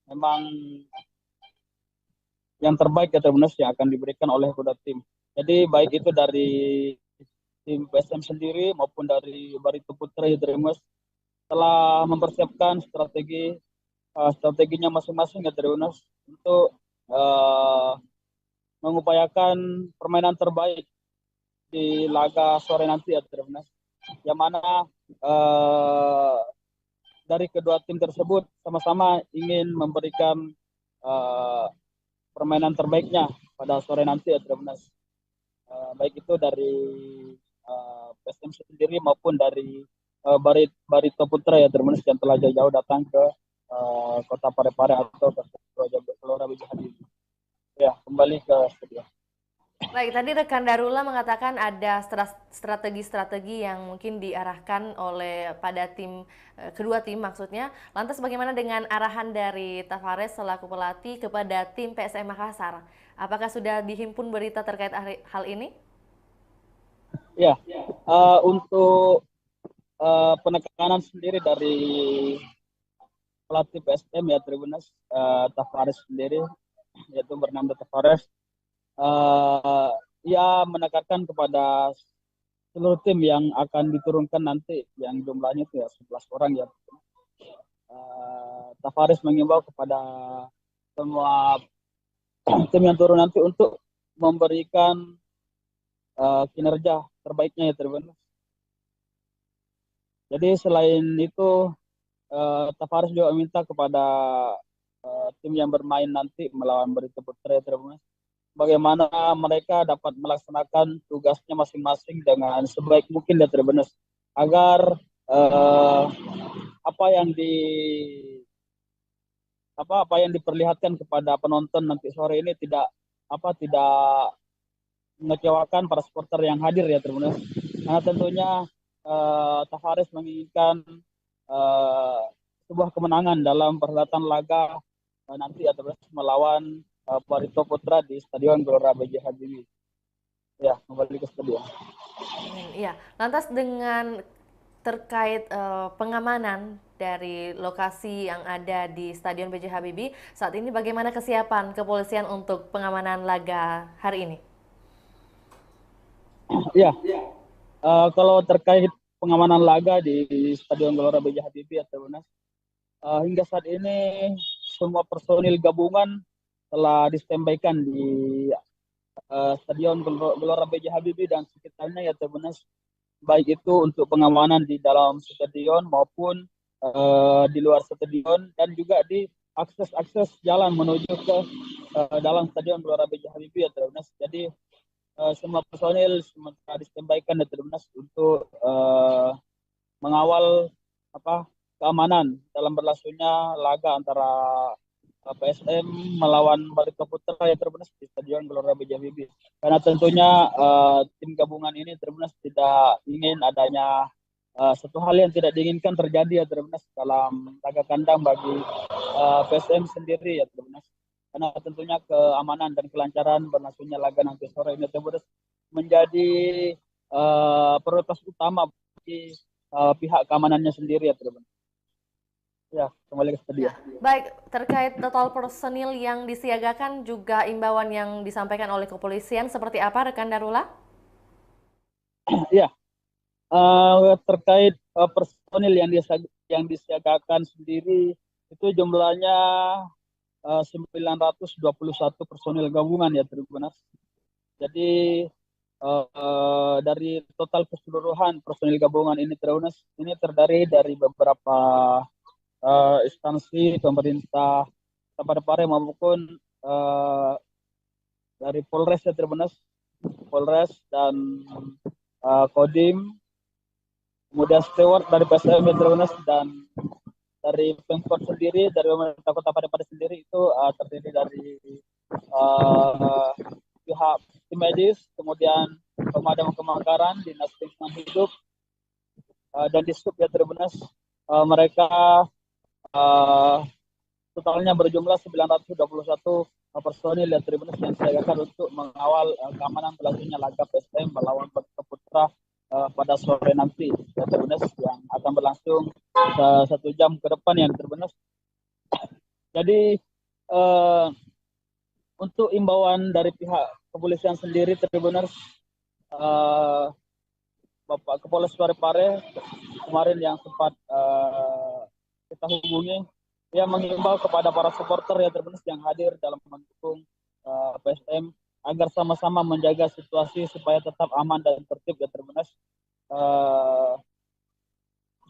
memang yang terbaik ya Tribuners yang akan diberikan oleh kedua tim. Jadi baik itu dari tim PSM sendiri maupun dari Barito Putra ya Tribuners telah mempersiapkan strateginya masing-masing ya Tribuners untuk mengupayakan permainan terbaik di laga sore nanti ya Tribuners, yang mana dari kedua tim tersebut sama-sama ingin memberikan permainan terbaiknya pada sore nanti ya Tribuners, baik itu dari PSM sendiri maupun dari Barito Putra ya Tribuners yang telah jauh-jauh datang ke Kota Parepare atau ke Gelora B.J. Habibie. Ya, kembali ke studio. Baik, tadi rekan Darula mengatakan ada strategi-strategi yang mungkin diarahkan oleh pada tim, kedua tim maksudnya. Lantas bagaimana dengan arahan dari Tavares selaku pelatih kepada tim PSM Makassar? Apakah sudah dihimpun berita terkait hal ini? Ya, untuk penekanan sendiri dari pelatih PSM ya Tribuners, Tavares sendiri, yaitu Bernardo Tavares, ia menekankan kepada seluruh tim yang akan diturunkan nanti, yang jumlahnya itu ya 11 orang ya. Tavares mengimbau kepada semua tim yang turun nanti untuk memberikan kinerja terbaiknya ya Tribuners. Jadi selain itu Tavares juga meminta kepada tim yang bermain nanti melawan Barito Putra ya Tribuners, bagaimana mereka dapat melaksanakan tugasnya masing-masing dengan sebaik mungkin ya Tribuners, agar apa yang diperlihatkan kepada penonton nanti sore ini tidak mengecewakan para supporter yang hadir ya Tribuners. Karena tentunya Tavares menginginkan sebuah kemenangan dalam perhelatan laga nanti ya Tribuners melawan Barito Putra di Stadion Gelora B.J. Habibie. Ya, kembali ke studio. Iya, lantas dengan terkait pengamanan dari lokasi yang ada di Stadion B.J. Habibie, saat ini bagaimana kesiapan kepolisian untuk pengamanan laga hari ini? Ya, kalau terkait pengamanan laga di Stadion Gelora B.J. Habibie ya Tribuners, hingga saat ini semua personil gabungan telah di-standby-kan di Stadion Gelora B.J. Habibie dan sekitarnya ya Tribuners, baik itu untuk pengamanan di dalam stadion maupun di luar stadion, dan juga di akses jalan menuju ke dalam Stadion Gelora B.J. Habibie ya Tribuners. Jadi semua personil sementara di-standby-kan ya Tribuners untuk mengawal keamanan dalam berlangsungnya laga antara PSM melawan Barito Putra ya Tribuners di Stadion Gelora B.J. Habibie. Karena tentunya tim gabungan ini Tribuners tidak ingin adanya satu hal yang tidak diinginkan terjadi ya Tribuners dalam laga kandang bagi PSM sendiri ya Tribuners. Karena tentunya keamanan dan kelancaran berlangsungnya laga nanti sore ini Tribuners menjadi prioritas utama bagi pihak keamanannya sendiri ya Tribuners. Ya, kembali ke studio. Baik, terkait total personil yang disiagakan juga imbauan yang disampaikan oleh kepolisian seperti apa rekan Darula? Ya, terkait personil yang disiagakan sendiri itu jumlahnya 921 personil gabungan ya Tribuners. Jadi dari total keseluruhan personil gabungan ini Tribuners ini terdiri dari beberapa instansi pemerintah Parepare maupun dari Polres ya Tribuners, Polres dan Kodim, kemudian steward dari PSM ya Tribuners, dan dari Pemkot sendiri, dari pemerintah Kota Parepare sendiri itu terdiri dari pihak tim medis, kemudian pemadam kebakaran, dinas lingkungan hidup, dan Dishub ya Tribuners. Mereka totalnya berjumlah 921 personil ya Tribuners yang disiagakan untuk mengawal keamanan berlangsungnya laga PSM melawan Barito Putra pada sore nanti ya Tribuners, yang akan berlangsung 1 jam ke depan ya Tribuners. Jadi untuk imbauan dari pihak kepolisian sendiri Tribuners, Bapak Kapolres Parepare kemarin yang sempat kita hubungi, dia mengimbau kepada para supporter ya Tribuners yang hadir dalam mendukung PSM agar sama-sama menjaga situasi supaya tetap aman dan tertib ya Tribuners,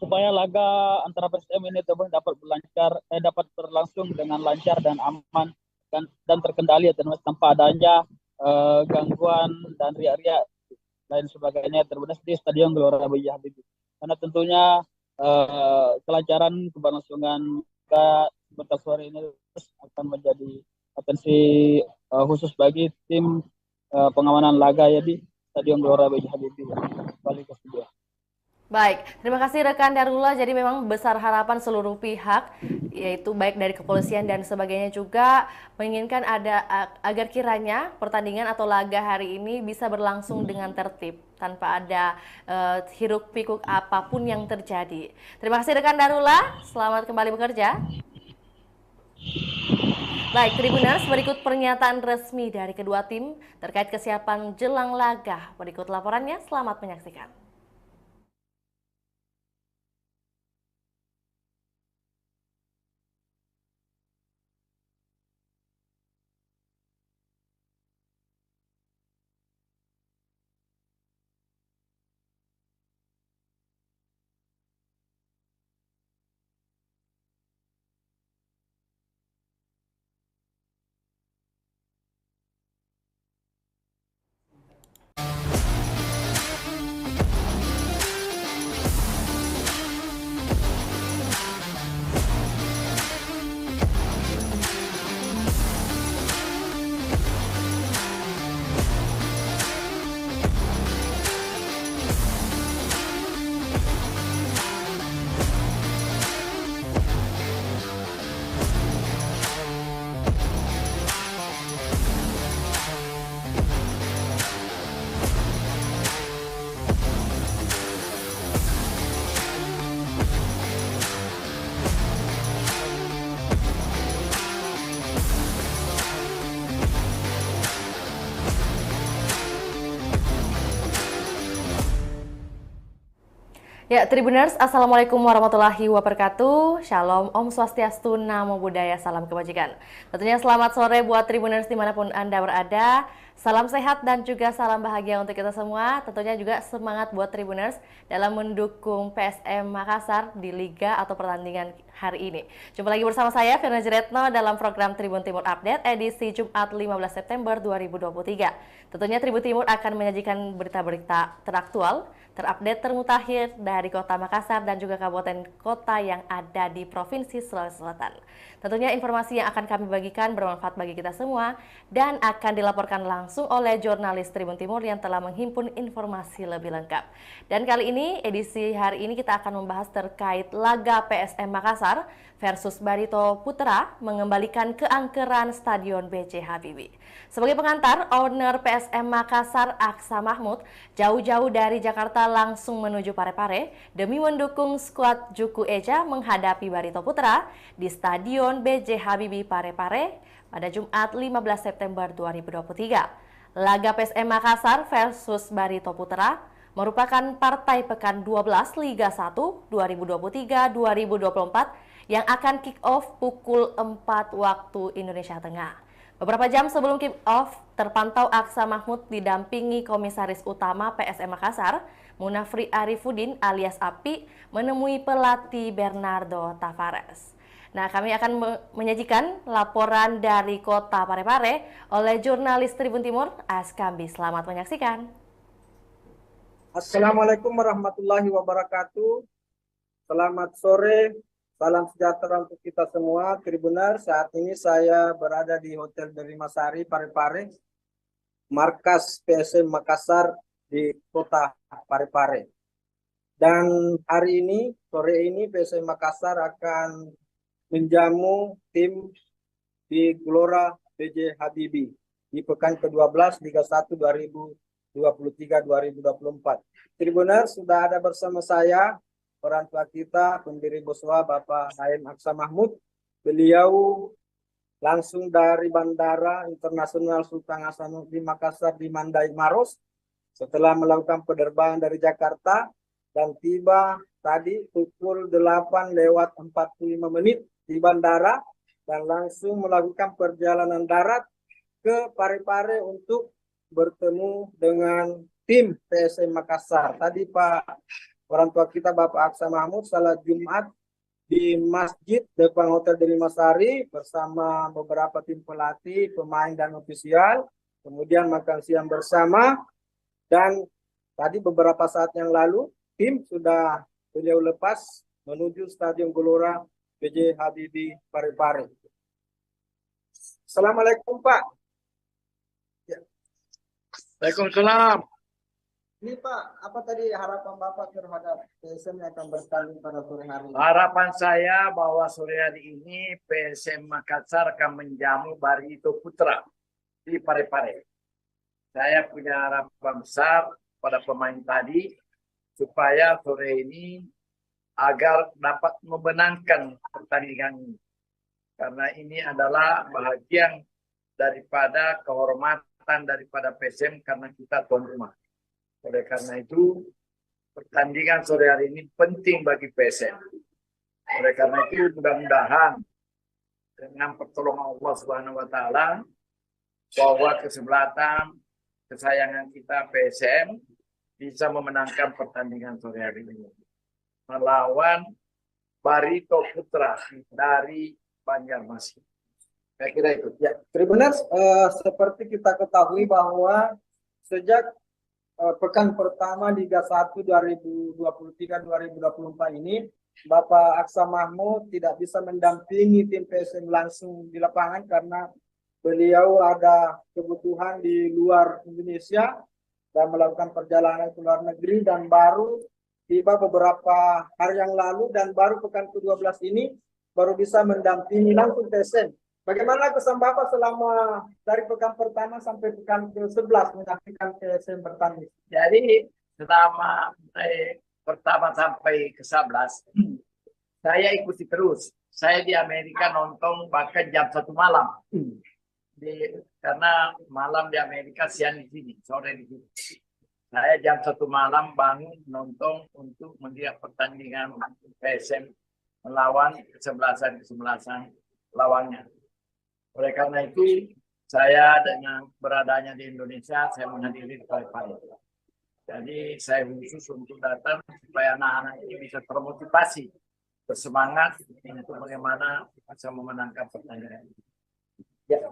supaya laga antara PSM ini dapat berlangsung dengan lancar dan aman dan terkendali ya Tribuners, tanpa adanya gangguan dan riak-riak lain sebagainya Tribuners di Stadion Gelora B.J. Habibie. Karena tentunya kelancaran keberlangsungan laga sore ini akan menjadi atensi khusus bagi tim pengamanan laga ya di Stadion Gelora B.J. Habibie. Balik ke studio. Baik, terima kasih rekan Darula. Jadi memang besar harapan seluruh pihak, yaitu baik dari kepolisian dan sebagainya juga menginginkan ada agar kiranya pertandingan atau laga hari ini bisa berlangsung dengan tertib tanpa ada hiruk pikuk apapun yang terjadi. Terima kasih rekan Darula. Selamat kembali bekerja. Baik, Tribuners, berikut pernyataan resmi dari kedua tim terkait kesiapan jelang laga. Berikut laporannya, selamat menyaksikan. Ya, Tribuners, Assalamualaikum warahmatullahi wabarakatuh. Shalom, Om Swastiastu, Namo Buddhaya, salam kebajikan. Tentunya selamat sore buat Tribuners dimanapun Anda berada. Salam sehat dan juga salam bahagia untuk kita semua. Tentunya juga semangat buat Tribuners dalam mendukung PSM Makassar di Liga atau pertandingan hari ini. Jumpa lagi bersama saya, Firna Jeretno, dalam program Tribun Timur Update edisi Jumat 15 September 2023. Tentunya Tribun Timur akan menyajikan berita-berita teraktual, terupdate, termutakhir dari Kota Makassar dan juga kabupaten kota yang ada di Provinsi Sulawesi Selatan. Tentunya informasi yang akan kami bagikan bermanfaat bagi kita semua dan akan dilaporkan langsung oleh jurnalis Tribun Timur yang telah menghimpun informasi lebih lengkap. Dan kali ini, edisi hari ini kita akan membahas terkait laga PSM Makassar versus Barito Putra mengembalikan keangkeran Stadion B.J. Habibie. Sebagai pengantar, owner PSM Makassar Aksa Mahmud jauh-jauh dari Jakarta langsung menuju Parepare demi mendukung skuad Juku Eja menghadapi Barito Putra di Stadion B.J. Habibie Parepare pada Jumat 15 September 2023. Laga PSM Makassar versus Barito Putra merupakan partai pekan 12 Liga 1 2023-2024 yang akan kick-off pukul 4 waktu Indonesia Tengah. Beberapa jam sebelum kick-off, terpantau Aksa Mahmud didampingi Komisaris Utama PSM Makassar, Munafri Arifudin alias Api, menemui pelatih Bernardo Tavares. Nah, kami akan menyajikan laporan dari Kota Parepare oleh jurnalis Tribun Timur, Askambi. Selamat menyaksikan. Assalamualaikum warahmatullahi wabarakatuh. Selamat sore, salam sejahtera untuk kita semua. Tribuners, saat ini saya berada di Hotel Derimasari Parepare, markas PSM Makassar di Kota Parepare. Dan hari ini, sore ini PSM Makassar akan menjamu tim di Gelora B.J. Habibie di pekan ke-12 Liga 1 2023-2024. Tribuners, sudah ada bersama saya orang tua kita, pendiri Boswa, Bapak Haim Aksa Mahmud. Beliau langsung dari Bandara Internasional Sultan Hasanuddin Makassar di Mandai Maros setelah melakukan penerbangan dari Jakarta dan tiba tadi pukul 8:45 di bandara dan langsung melakukan perjalanan darat ke Parepare untuk bertemu dengan tim PSM Makassar. Tadi orang tua kita Bapak Aksa Mahmud salat Jumat di masjid depan Hotel Derimasari bersama beberapa tim pelatih, pemain dan ofisial. Kemudian makan siang bersama dan tadi beberapa saat yang lalu tim sudah beliau lepas menuju Stadion Gelora B.J. Habibie Parepare. Assalamualaikum Pak. Waalaikumsalam. Ini Pak, apa tadi harapan Bapak terhadap PSM yang akan bertanding pada sore hari ini? Harapan saya bahwa sore hari ini PSM Makassar akan menjamu Barito Putra di Parepare. Saya punya harapan besar pada pemain tadi supaya sore ini agar dapat memenangkan pertandingan ini. Karena ini adalah bahagian daripada kehormatan daripada PSM karena kita tuan rumah. Oleh karena itu, pertandingan sore hari ini penting bagi PSM. Oleh karena itu, mudah-mudahan dengan pertolongan Allah Subhanahu wa Ta'ala, bahwa kesebelasan kesayangan kita PSM bisa memenangkan pertandingan sore hari ini melawan Barito Putra dari Banjarmasin. Saya kira itu. Ya, Tribuners, seperti kita ketahui bahwa sejak pekan pertama Liga 1 2023-2024 ini, Bapak Aksa Mahmud tidak bisa mendampingi tim PSM langsung di lapangan karena beliau ada kebutuhan di luar Indonesia dan melakukan perjalanan ke luar negeri dan baru tiba beberapa hari yang lalu dan baru pekan ke-12 ini baru bisa mendampingi langsung PSM. Bagaimana kesan Bapak selama dari pekan pertama sampai pekan ke-11 menyaksikan PSM bertanding? Jadi selama pertama sampai ke-11 saya ikuti terus. Saya di Amerika nonton bahkan jam 1 malam. Karena malam di Amerika, siang di sini, sore di sini. Saya jam 1 malam bangun nonton untuk melihat pertandingan PSM melawan kesebelasan lawannya. Oleh karena itu, saya dengan beradanya di Indonesia, saya menghadiri di Parepare. Jadi saya khusus untuk datang supaya anak-anak ini bisa termotivasi, bersemangat untuk bagaimana bisa memenangkan pertandingan. Ya.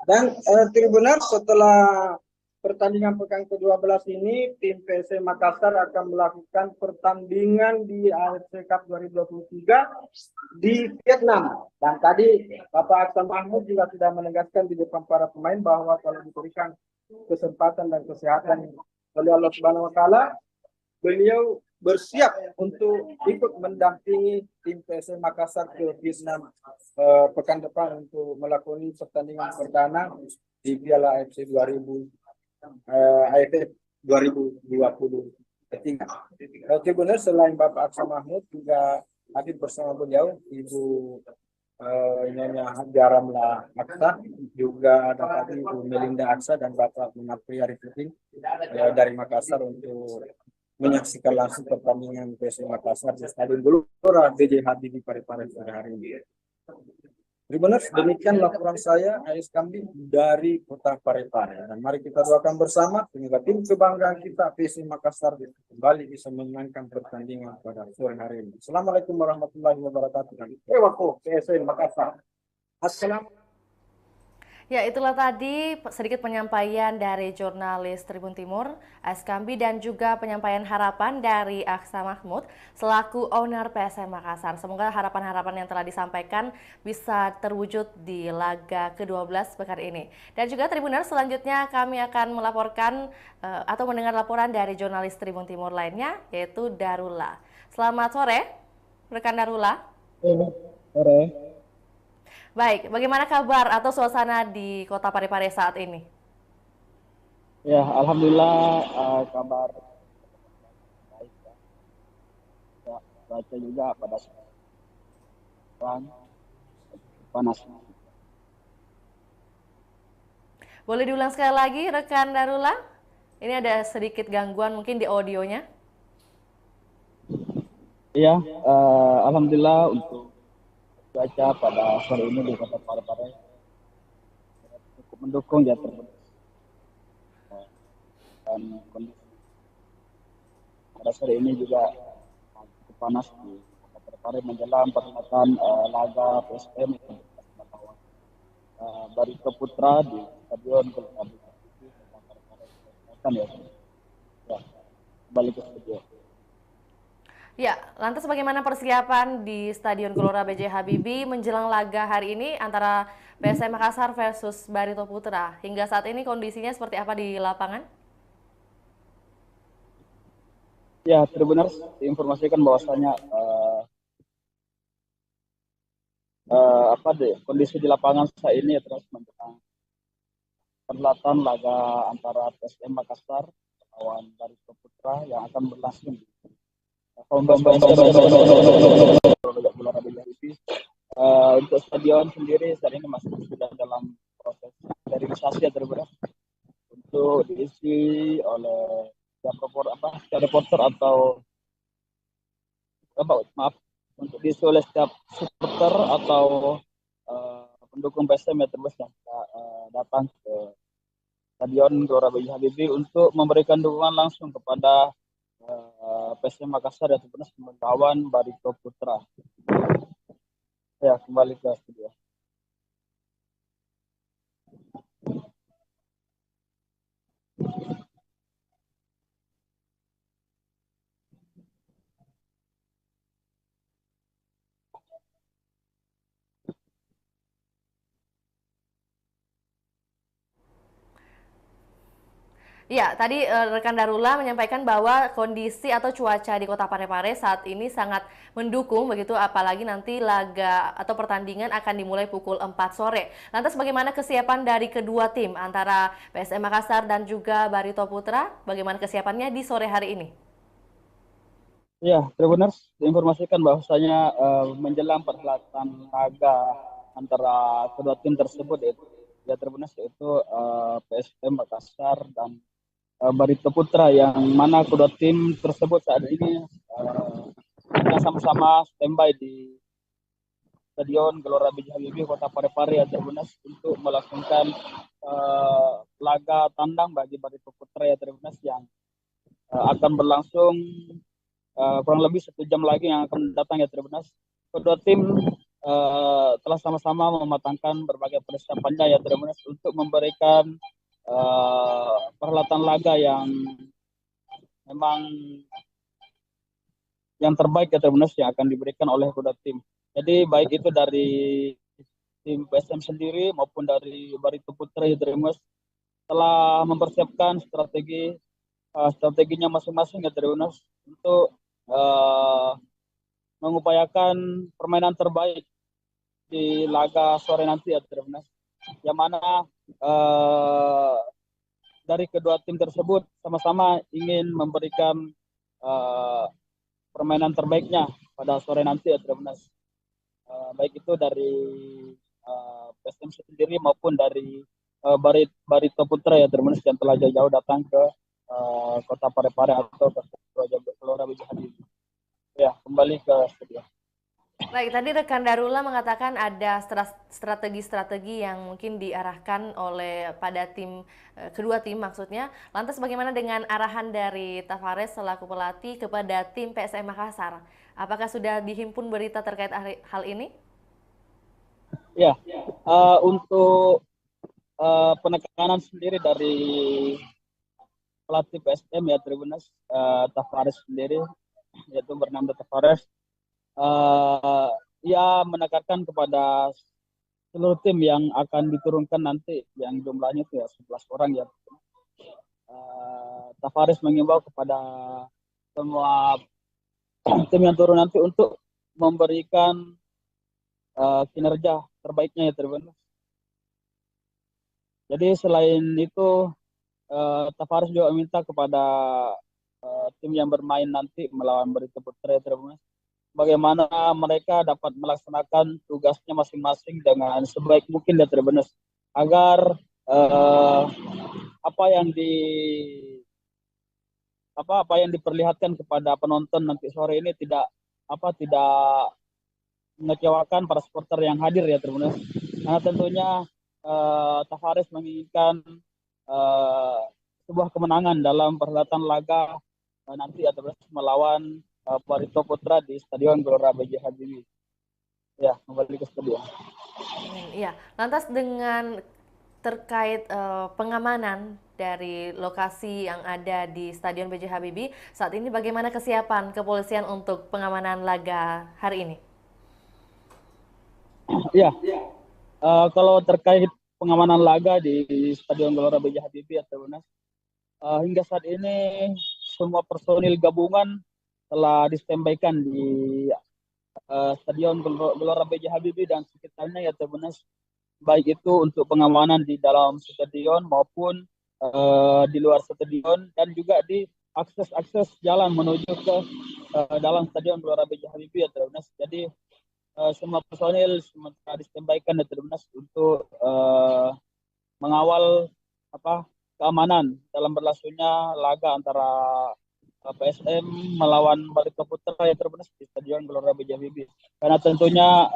Dan Tribuners, setelah pertandingan pekan ke-12 ini, tim PSM Makassar akan melakukan pertandingan di AFC Cup 2023 di Vietnam. Dan tadi Bapak Aksan Mahmud juga sudah menegaskan di depan para pemain bahwa kalau diberikan kesempatan dan kesehatan oleh Allah Subhanahu wa Ta'ala, beliau bersiap untuk ikut mendampingi tim PSM Makassar ke Vietnam pekan depan untuk melakoni pertandingan perdana di Piala AFC 2023. Benar, selain Bapak Aksa Mahmud juga hadir bersama beliau Ibu Nyonya Jaramla Aksa, juga ada tadi Ibu Melinda Aksa dan Bapak Munafri Arifudin dari Makassar untuk menyaksikan langsung pertandingan PSM Makassar di Stadion Gelora B.J. Habibie Parepare pada hari ini. Tribuners, demikian laporan saya, AS Kambi dari Kota Parepare. Dan mari kita doakan bersama semoga tim kebanggaan kita PSM Makassar kembali bisa memenangkan pertandingan pada sore hari ini. Assalamualaikum warahmatullahi wabarakatuh. Ewako PSM Makassar. Assalamualaikum. Ya, itulah tadi sedikit penyampaian dari jurnalis Tribun Timur, AS Kambi, dan juga penyampaian harapan dari Aksa Mahmud selaku owner PSM Makassar. Semoga harapan-harapan yang telah disampaikan bisa terwujud di laga ke-12 pekan ini. Dan juga Tribuners, selanjutnya kami akan melaporkan atau mendengar laporan dari jurnalis Tribun Timur lainnya, yaitu Darula. Selamat sore, rekan Darula. Sore. Baik, bagaimana kabar atau suasana di Kota Parepare saat ini? Ya, alhamdulillah kabar baik ya. Ya, cuaca juga pada sekarang panas. Boleh diulang sekali lagi, rekan Darula? Ini ada sedikit gangguan mungkin di audionya. Iya, alhamdulillah untuk cuaca pada sore ini di Kota Parepare cukup mendukung ya, dan kondisi pada sore ini juga cukup panas di Kota Parepare menjelang perhelatan laga PSM melawan Barito Putra di Stadion Gelora Bung ya. Ya, kembali ke studio. Ya, lantas bagaimana persiapan di Stadion Gelora B.J. Habibie menjelang laga hari ini antara PSM Makassar versus Barito Putra? Hingga saat ini kondisinya seperti apa di lapangan? Ya, Tribuners, diinformasikan bahwasanya kondisi di lapangan saat ini terus menjelang perhelatan laga antara PSM Makassar melawan Barito Putra yang akan berlangsung di untuk stadion sendiri saat ini masih sudah dalam proses sterilisasi ya, terberat untuk diisi oleh reporter atau untuk diisi oleh setiap supporter atau pendukung PSM ya, terus yang datang ke Stadion Gelora B.J. Habibie untuk memberikan dukungan langsung kepada PSM Makassar yang sebenarnya melawan Barito Putra. Ya, kembali ke studio. Ya, tadi rekan Darula menyampaikan bahwa kondisi atau cuaca di Kota Parepare saat ini sangat mendukung begitu, apalagi nanti laga atau pertandingan akan dimulai pukul 4 sore. Lantas bagaimana kesiapan dari kedua tim antara PSM Makassar dan juga Barito Putra? Bagaimana kesiapannya di sore hari ini? Ya, Tribuners, diinformasikan bahwasanya menjelang perhelatan laga antara kedua tim tersebut yaitu PSM Makassar dan Barito Putra, yang mana kedua tim tersebut saat ini sama-sama standby di Stadion Gelora B.J. Habibie Kota Parepare ya Tribunas untuk melangsungkan laga tandang bagi Barito Putra ya Tribunas yang akan berlangsung kurang lebih 1 jam lagi yang akan datang ya Tribunas. Kedua tim telah sama-sama mematangkan berbagai persiapannya ya Tribunas untuk memberikan perhelatan laga yang memang yang terbaik ya Tribunas yang akan diberikan oleh kedua tim. Jadi baik itu dari tim PSM sendiri maupun dari Barito Putra ya Tribunas telah mempersiapkan strateginya masing-masing ya Tribunas untuk mengupayakan permainan terbaik di laga sore nanti ya Tribunas. Yang mana dari kedua tim tersebut sama-sama ingin memberikan permainan terbaiknya pada sore nanti ya Tribunas. Baik itu dari PSM sendiri maupun dari Barito Putra ya Tribunas yang telah jauh-jauh datang ke Kota Parepare atau ke Gelora B.J. Habibie. Ya, kembali ke studio. Baik, tadi rekan Darula mengatakan ada strategi-strategi yang mungkin diarahkan oleh pada tim, kedua tim maksudnya. Lantas bagaimana dengan arahan dari Tavares selaku pelatih kepada tim PSM Makassar? Apakah sudah dihimpun berita terkait hal ini? Ya, untuk penekanan sendiri dari pelatih PSM ya Tribunas, Tavares sendiri, yaitu Bernardo Tavares, ia menekankan kepada seluruh tim yang akan diturunkan nanti yang jumlahnya itu ya 11 orang ya. Tavares mengimbau kepada semua tim yang turun nanti untuk memberikan kinerja terbaiknya ya Tribunas. Jadi selain itu Tavares juga meminta kepada tim yang bermain nanti melawan Barito Putra ya Tribunas, bagaimana mereka dapat melaksanakan tugasnya masing-masing dengan sebaik mungkin ya Tribunas, agar apa yang diperlihatkan kepada penonton nanti sore ini tidak mengecewakan para supporter yang hadir ya Tribunas. Karena tentunya Tavares menginginkan sebuah kemenangan dalam perhelatan laga nanti ya Tribunas melawan Barito Putra di Stadion Gelora B.J. Habibie. Ya, kembali ke studio. Iya, lantas dengan terkait pengamanan dari lokasi yang ada di Stadion B.J. Habibie, saat ini bagaimana kesiapan kepolisian untuk pengamanan laga hari ini? Ya, kalau terkait pengamanan laga di Stadion Gelora B.J. Habibie ya Tribunas, hingga saat ini semua personil gabungan telah distembaykan di Stadion Gelora B.J. Habibie dan sekitarnya ya Tribunas, baik itu untuk pengamanan di dalam stadion maupun di luar stadion dan juga di akses jalan menuju ke dalam Stadion Gelora B.J. Habibie ya Tribunas. Jadi semua personil sementara distembaykan ya Tribunas untuk mengawal keamanan dalam berlangsungnya laga antara PSM melawan Barito Putra ya Tribunas di Stadion Gelora B.J. Habibie. Karena tentunya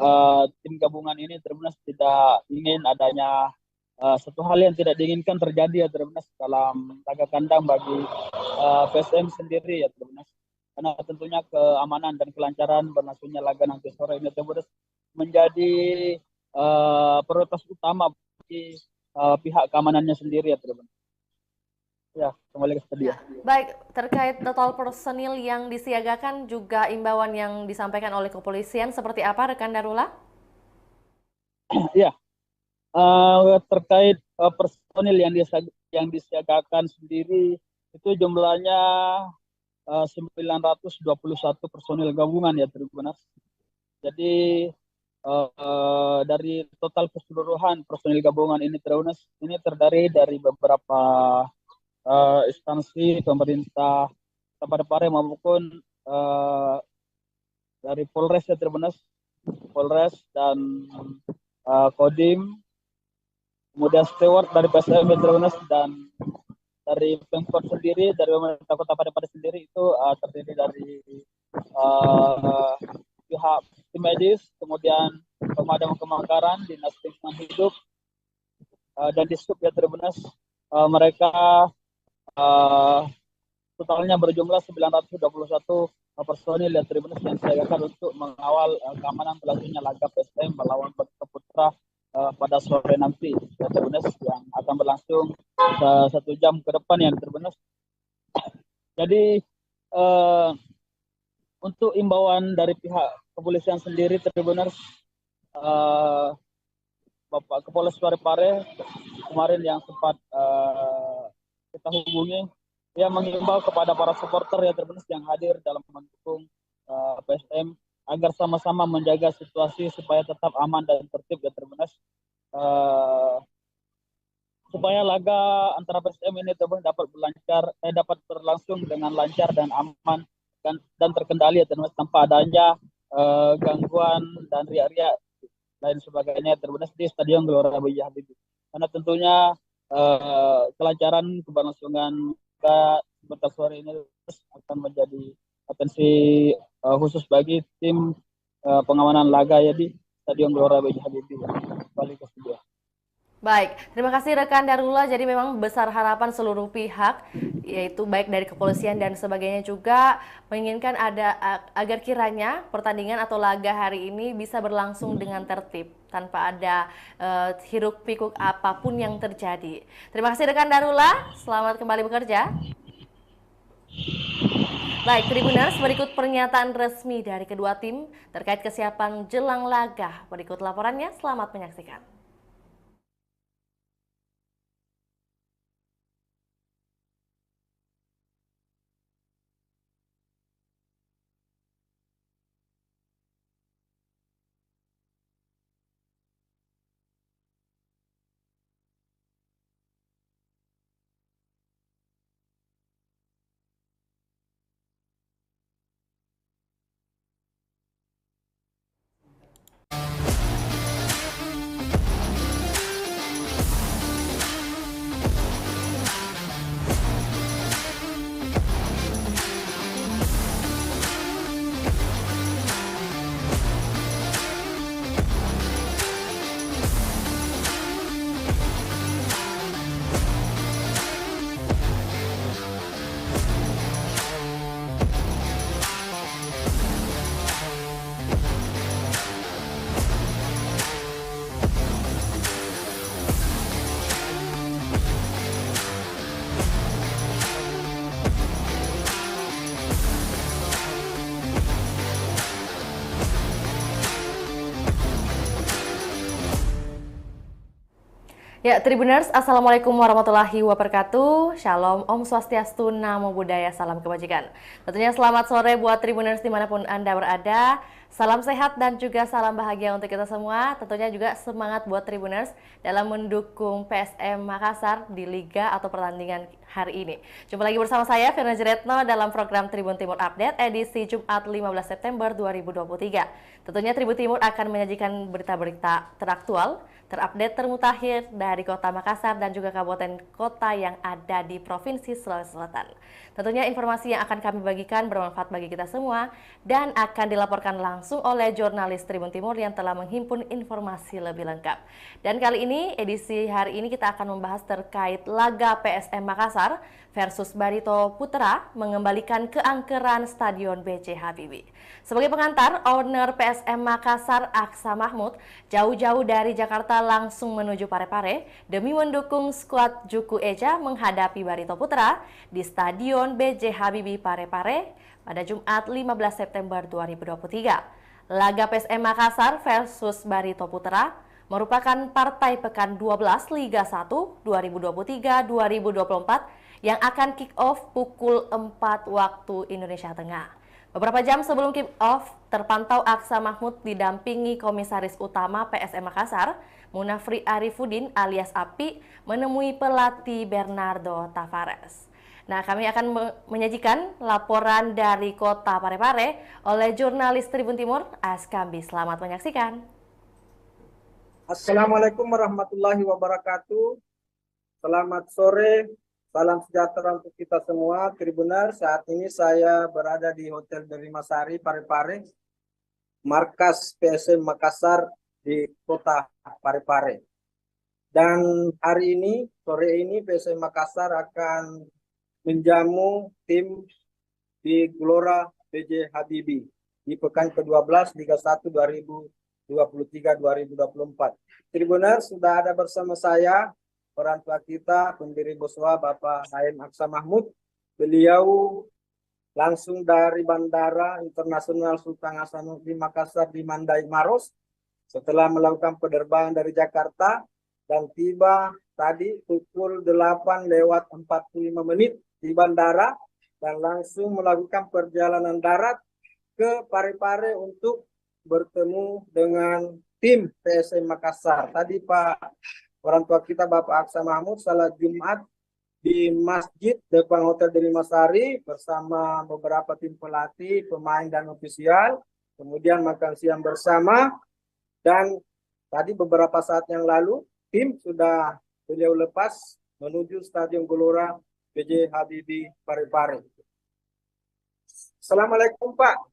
tim gabungan ini Tribunas tidak ingin adanya satu hal yang tidak diinginkan terjadi ya Tribunas dalam laga kandang bagi PSM sendiri ya Tribunas. Karena tentunya keamanan dan kelancaran berlangsungnya laga nanti sore ini Tribunas menjadi prioritas utama bagi pihak keamanannya sendiri ya Tribunas. Ya, kembali ke studio. Ya, baik, terkait total personil yang disiagakan juga imbauan yang disampaikan oleh kepolisian seperti apa rekan Darula? Ya, terkait personil yang disiagakan sendiri itu jumlahnya 921 personil gabungan ya Tribunas. Jadi dari total keseluruhan personil gabungan ini Tribunas ini terdiri dari beberapa instansi pemerintah Parepare maupun dari Polres ya Tribunas, Polres dan Kodim, kemudian steward dari PSM ya Tribunas dan dari Pemkot sendiri, dari pemerintah Kota Parepare sendiri itu terdiri dari pihak tim medis, kemudian pemadam kebakaran, dinas lingkungan hidup, dan Dishub ya Tribunas. Mereka totalnya berjumlah 921 personil ya Tribunas yang disiagakan untuk mengawal keamanan berlangsungnya laga PSM melawan Barito Putra pada sore nanti ya Tribunas, yang akan berlangsung 1 jam ke depan ya Tribunas. Jadi untuk imbauan dari pihak kepolisian sendiri Tribuners, Bapak Kapolres Parepare kemarin yang sempat kita hubungi, ia mengimbau kepada para supporter ya Tribuners yang hadir dalam mendukung PSM agar sama-sama menjaga situasi supaya tetap aman dan tertib ya Tribuners, supaya laga antara PSM ini dapat berlangsung dengan lancar dan aman dan terkendali ya Tribuners, tanpa adanya gangguan dan riak-riak lain sebagainya Tribuners di Stadion Gelora B.J. Habibie. Karena tentunya kelancaran keberlangsungan sebentar sore ini akan menjadi atensi khusus bagi tim pengamanan laga ya di Stadion Gelora B.J. Habibie. Kembali ke studio. Baik, terima kasih rekan Darullah. Jadi memang besar harapan seluruh pihak, yaitu baik dari kepolisian dan sebagainya juga menginginkan ada agar kiranya pertandingan atau laga hari ini bisa berlangsung dengan tertib tanpa ada hiruk pikuk apapun yang terjadi. Terima kasih rekan Darullah. Selamat kembali bekerja. Baik, Tribuners, berikut pernyataan resmi dari kedua tim terkait kesiapan jelang laga. Berikut laporannya, selamat menyaksikan. Ya, Tribuners, Assalamualaikum warahmatullahi wabarakatuh. Shalom, Om Swastiastu, Namo Buddhaya, salam kebajikan. Tentunya selamat sore buat Tribuners dimanapun Anda berada. Salam sehat dan juga salam bahagia untuk kita semua. Tentunya juga semangat buat Tribuners dalam mendukung PSM Makassar di Liga atau pertandingan hari ini. Jumpa lagi bersama saya, Firna Jeretno, dalam program Tribun Timur Update edisi Jumat 15 September 2023. Tentunya Tribun Timur akan menyajikan berita-berita teraktual, terupdate, termutakhir dari Kota Makassar dan juga kabupaten kota yang ada di Provinsi Sulawesi Selatan. Tentunya informasi yang akan kami bagikan bermanfaat bagi kita semua dan akan dilaporkan langsung oleh jurnalis Tribun Timur yang telah menghimpun informasi lebih lengkap. Dan kali ini, edisi hari ini kita akan membahas terkait laga PSM Makassar versus Barito Putra mengembalikan keangkeran Stadion B.J. Habibie. Sebagai pengantar, owner PSM Makassar Aksa Mahmud jauh-jauh dari Jakarta langsung menuju Parepare demi mendukung skuad Juku Eja menghadapi Barito Putra di Stadion B.J. Habibie Parepare pada Jumat 15 September 2023. Laga PSM Makassar versus Barito Putra merupakan partai pekan 12 Liga 1 2023-2024 yang akan kick-off pukul 4 waktu Indonesia Tengah. Beberapa jam sebelum kick-off, terpantau Aksa Mahmud didampingi Komisaris Utama PSM Makassar, Munafri Arifuddin alias Api, menemui pelatih Bernardo Tavares. Nah, kami akan menyajikan laporan dari Kota Parepare oleh jurnalis Tribun Timur, Askambi. Selamat menyaksikan. Assalamualaikum warahmatullahi wabarakatuh. Selamat sore Salam sejahtera untuk kita semua, Tribuners. Saat ini saya berada di Hotel Derimasari, Parepare, markas PSM Makassar di kota Parepare. Dan hari ini, sore ini, PSM Makassar akan menjamu tim di Gelora B.J. Habibie di pekan ke-12 Liga 1 2023-2024. Tribuners, sudah ada bersama saya orang tua kita, pendiri Boswa, Bapak Haim Aksa Mahmud. Beliau langsung dari Bandara Internasional Sultan Hasanuddin Makassar di Mandai Maros setelah melakukan penerbangan dari Jakarta dan tiba tadi pukul 8:45 di bandara dan langsung melakukan perjalanan darat ke Parepare untuk bertemu dengan tim PSM Makassar. Tadi orang tua kita Bapak Aksa Mahmud salat Jumat di masjid depan Hotel Derimasari bersama beberapa tim pelatih, pemain dan ofisial. Kemudian makan siang bersama dan tadi beberapa saat yang lalu tim sudah beliau lepas menuju Stadion Gelora B.J. Habibie Parepare. Assalamualaikum Pak.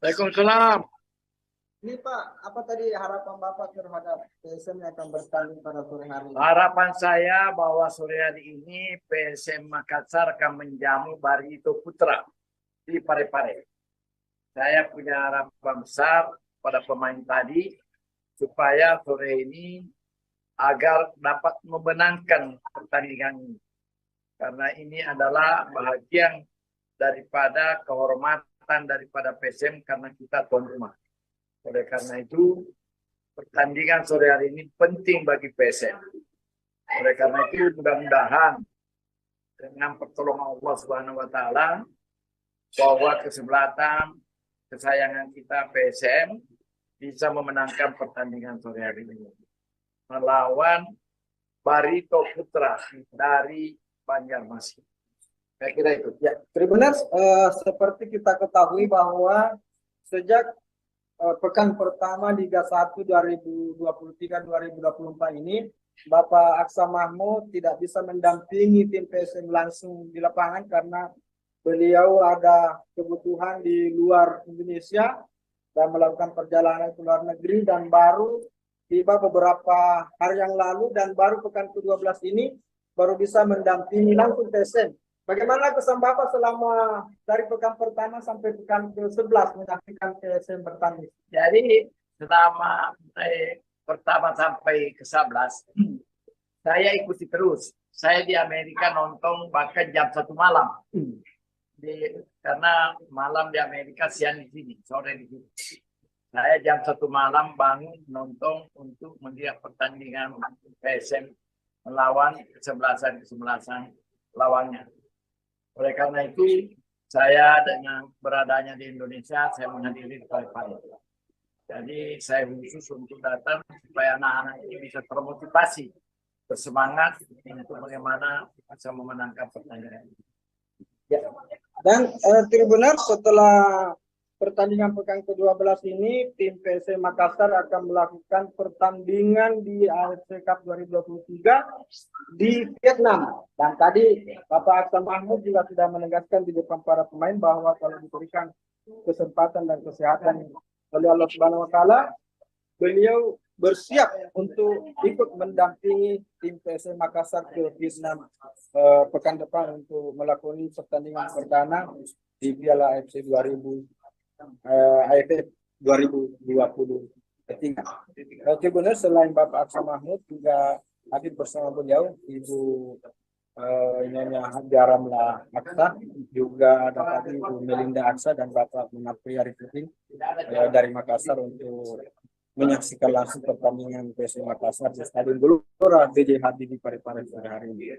Waalaikumsalam. Ini Pak, apa tadi harapan Bapak terhadap PSM yang akan bertanding pada sore hari ini? Harapan saya bahwa sore hari ini PSM Makassar akan menjamu Barito Putra di Parepare. Saya punya harapan besar pada pemain tadi supaya sore ini agar dapat memenangkan pertandingan ini. Karena ini adalah bahagian daripada kehormatan daripada PSM karena kita tuan rumah. Oleh karena itu, pertandingan sore hari ini penting bagi PSM. Oleh karena itu, mudah-mudahan dengan pertolongan Allah Subhanahu wa Ta'ala bahwa kesebelasan kesayangan kita PSM bisa memenangkan pertandingan sore hari ini melawan Barito Putra dari Banjarmasin. Saya kira itu. Ya, Tribuners, seperti kita ketahui bahwa sejak pekan pertama Liga 1 2023-2024 ini, Bapak Aksa Mahmud tidak bisa mendampingi tim PSM langsung di lapangan karena beliau ada kebutuhan di luar Indonesia dan melakukan perjalanan ke luar negeri dan baru tiba beberapa hari yang lalu dan baru pekan ke-12 ini baru bisa mendampingi langsung PSM. Bagaimana kesan Bapak selama dari pekan pertama sampai pekan ke-11 menyaksikan PSM bertanding? Jadi selama pertama sampai ke-11 saya ikuti terus. Saya di Amerika nonton bahkan jam 1 malam. Karena malam di Amerika, siang di sini, sore di sini. Saya jam 1 malam bangun nonton untuk melihat pertandingan PSM melawan kesebelasan lawannya. Oleh karena itu, saya dengan beradanya di Indonesia, saya menghadiri Parepare. Jadi saya khusus untuk datang supaya anak-anak ini bisa termotivasi, bersemangat untuk bagaimana bisa memenangkan pertandingan. Ya. Dan Tribuners, setelah pertandingan pekan ke-12 ini, tim PSM Makassar akan melakukan pertandingan di AFC Cup 2023 di Vietnam. Dan tadi Bapak Aksa Mahmud juga sudah menegaskan di depan para pemain bahwa kalau diberikan kesempatan dan kesehatan oleh Allah Subhanahu wa Ta'ala, beliau bersiap untuk ikut mendampingi tim PSM Makassar ke Vietnam pekan depan untuk melakukan pertandingan perdana di Piala AFC 2023. Tribuners, selain Bapak Aksa Mahmud juga hadir bersama beliau Ibu Nyonya Hajara Mla Aksa, juga ada tadi Ibu Melinda Aksa dan Bapak Menapri Arifudin dari Makassar untuk menyaksikan langsung pertandingan PSM Makassar di Stadion Gelora B.J. Habibie Parepare pada hari ini.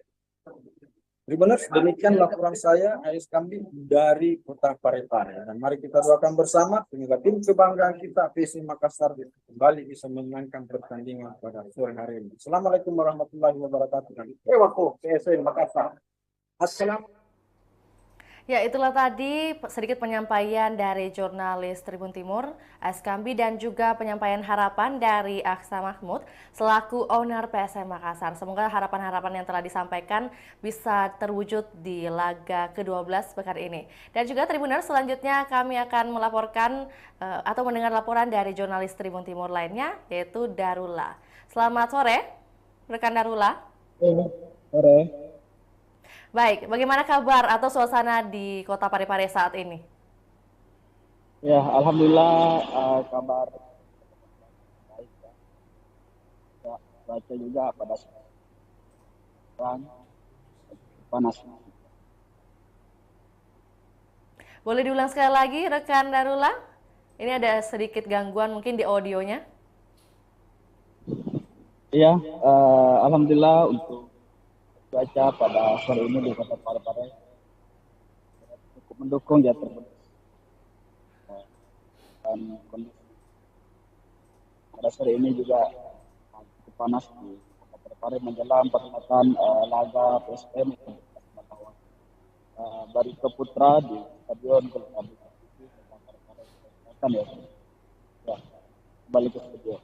Tribuners, demikian laporan saya, Ais Kambi dari kota Parepare. Dan mari kita doakan bersama sehingga tim kebanggaan kita PSM Makassar kembali bisa memenangkan pertandingan pada sore hari ini. Assalamualaikum warahmatullahi wabarakatuh. PSM Makassar. Assalamualaikum. Ya, itulah tadi sedikit penyampaian dari jurnalis Tribun Timur, Askambi, dan juga penyampaian harapan dari Aksa Mahmud selaku owner PSM Makassar. Semoga harapan-harapan yang telah disampaikan bisa terwujud di laga ke-12 pekan ini. Dan juga Tribuners, selanjutnya kami akan melaporkan atau mendengar laporan dari jurnalis Tribun Timur lainnya, yaitu Darula. Selamat sore, rekan Darula. Sore. Baik, bagaimana kabar atau suasana di Kota Parepare saat ini? Ya, alhamdulillah kabar baik ya. Ya, baca juga pada sekarang panas. Boleh diulang sekali lagi, rekan Darula? Ini ada sedikit gangguan mungkin di audionya. Iya, alhamdulillah untuk cuaca pada sore ini di Kota Parepare cukup mendukung ya terbit dan kondisi pada sore ini juga cukup panas di Kota Parepare menjelang perhelatan laga PSM melawan Barito Putra di Stadion Gelora Bung Karno ya. Ya, kembali ke studio.